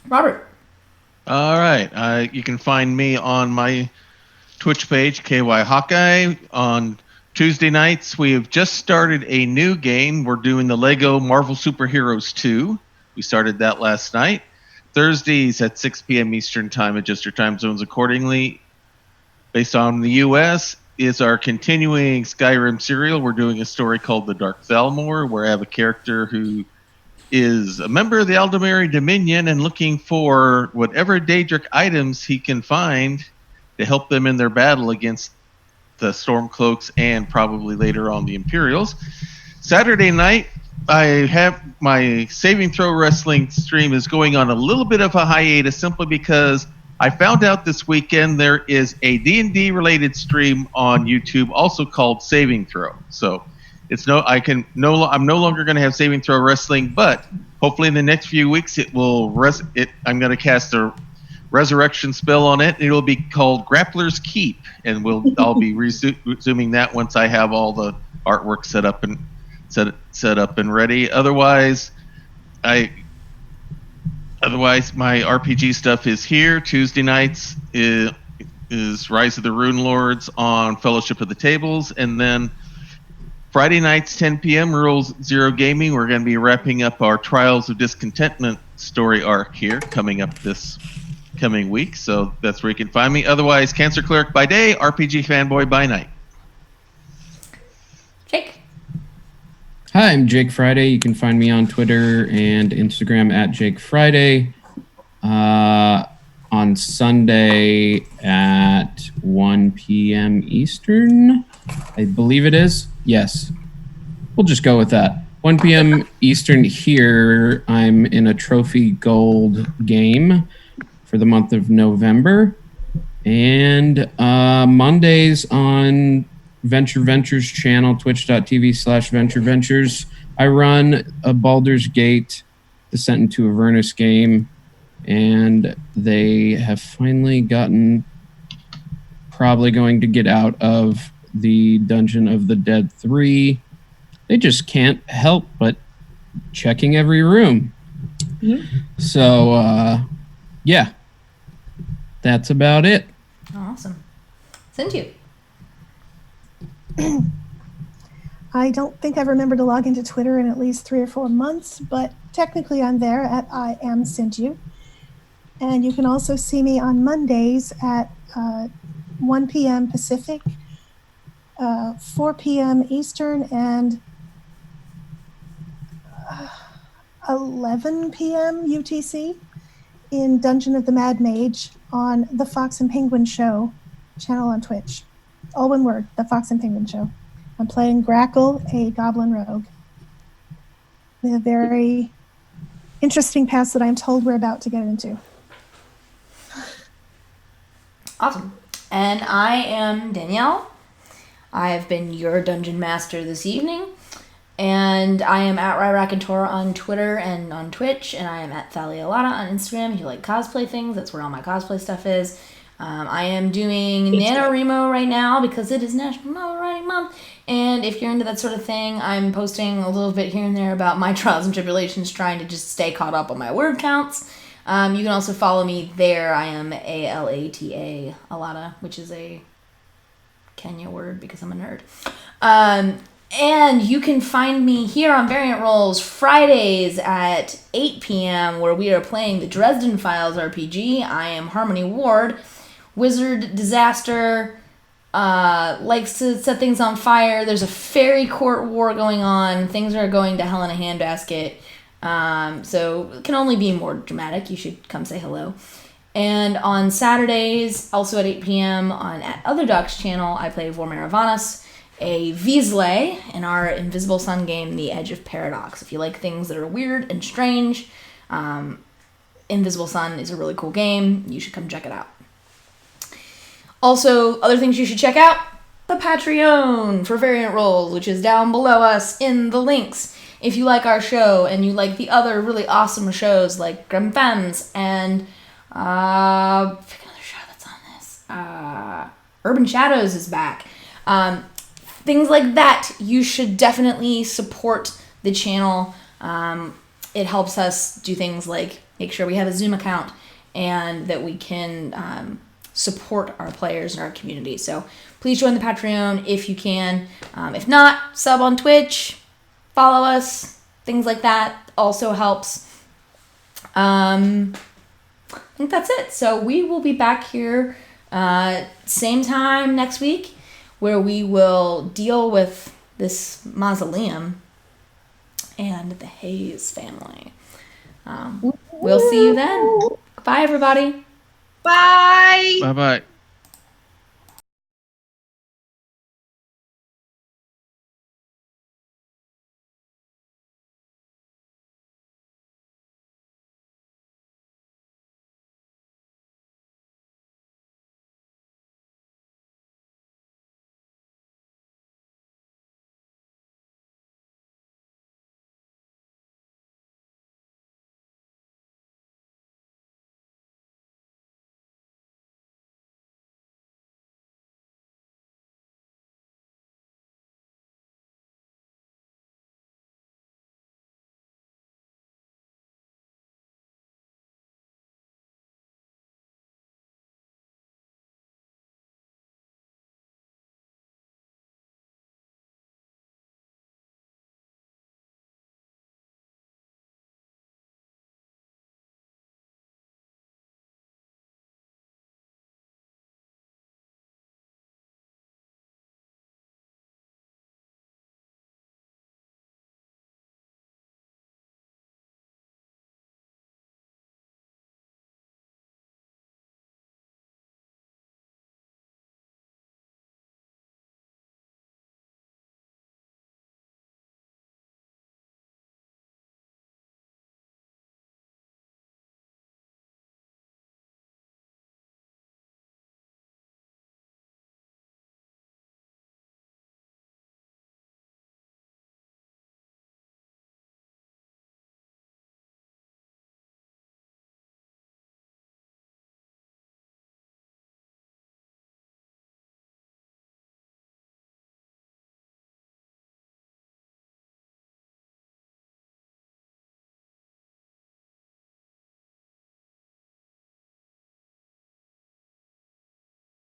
Robert. All right. You can find me on my Twitch page, KY Hawkeye. On Tuesday nights, we have just started a new game. We're doing the Lego Marvel Superheroes 2. We started that last night. Thursdays at 6 p.m. Eastern Time. Adjust your time zones accordingly. Based on the U.S., is our continuing Skyrim serial. We're doing a story called The Dark Thalmor, where I have a character who is a member of the Aldemari Dominion and looking for whatever Daedric items he can find to help them in their battle against the Stormcloaks and probably later on the Imperials. Saturday night, I have my Saving Throw Wrestling stream is going on a little bit of a hiatus simply because I found out this weekend there is a D&D related stream on YouTube also called Saving Throw. So I'm no longer going to have Saving Throw Wrestling, but hopefully in the next few weeks I'm going to cast a resurrection spell on it. It will be called Grappler's Keep, and I'll be resuming that once I have all the artwork set up and ready. Otherwise, my RPG stuff is here. Tuesday nights is Rise of the Rune Lords on Fellowship of the Tables, and then Friday nights, 10 p.m., Rules Zero Gaming. We're going to be wrapping up our Trials of Discontentment story arc here, coming up this coming week. So that's where you can find me. Otherwise, Cancer Cleric by day, RPG Fanboy by night. Jake. Hi, I'm Jake Friday. You can find me on Twitter and Instagram at Jake Friday. On Sunday at 1 p.m. Eastern, I believe it is. Yes. We'll just go with that. 1 p.m. Eastern here, I'm in a Trophy Gold game for the month of November. And Mondays on Venture Ventures channel, twitch.tv/Venture Ventures, I run a Baldur's Gate Descent into Avernus game, and they have finally gotten, probably going to get out of the Dungeon of the Dead 3. They just can't help but checking every room. Mm-hmm. So, yeah, that's about it. Awesome. Send you. I don't think I've remembered to log into Twitter in at least 3 or 4 months, but technically I'm there at I am Cintu. And you can also see me on Mondays at 1 p.m. Pacific, 4 p.m. Eastern, and 11 p.m. UTC in Dungeon of the Mad Mage on the Fox and Penguin show channel on Twitch. All one word, The Fox and Penguin Show. I'm playing Grackle, a goblin rogue, with a very interesting past that I'm told we're about to get into. Awesome. And I am Danielle. I have been your dungeon master this evening. And I am at Racontor on Twitter and on Twitch. And I am at Thalialata on Instagram. If you like cosplay things, that's where all my cosplay stuff is. I am doing NaNoWriMo right now because it is National Novel Writing Month. And if you're into that sort of thing, I'm posting a little bit here and there about my trials and tribulations, trying to just stay caught up on my word counts. You can also follow me there. I am ALATA, Alata, which is a Kenya word because I'm a nerd. And you can find me here on Variant Rolls Fridays at 8 p.m. where we are playing the Dresden Files RPG. I am Harmony Ward. Wizard Disaster likes to set things on fire. There's a fairy court war going on. Things are going to hell in a handbasket. So it can only be more dramatic. You should come say hello. And on Saturdays, also at 8 p.m. at Other Ducks channel, I play Vormir Avanis, a Weasley in our Invisible Sun game, The Edge of Paradox. If you like things that are weird and strange, Invisible Sun is a really cool game. You should come check it out. Also, other things you should check out, the Patreon for Variant Rolls, which is down below us in the links. If you like our show and you like the other really awesome shows like Grim Femmes and pick another show that's on this. Urban Shadows is back. Things like that, you should definitely support the channel. It helps us do things like make sure we have a Zoom account and that we can support our players and our community. So please join the Patreon if you can. If not, sub on Twitch, follow us, things like that also helps. I think that's it. So we will be back here same time next week where we will deal with this mausoleum and the Hayes family. We'll see you then. Bye, everybody. Bye. Bye bye.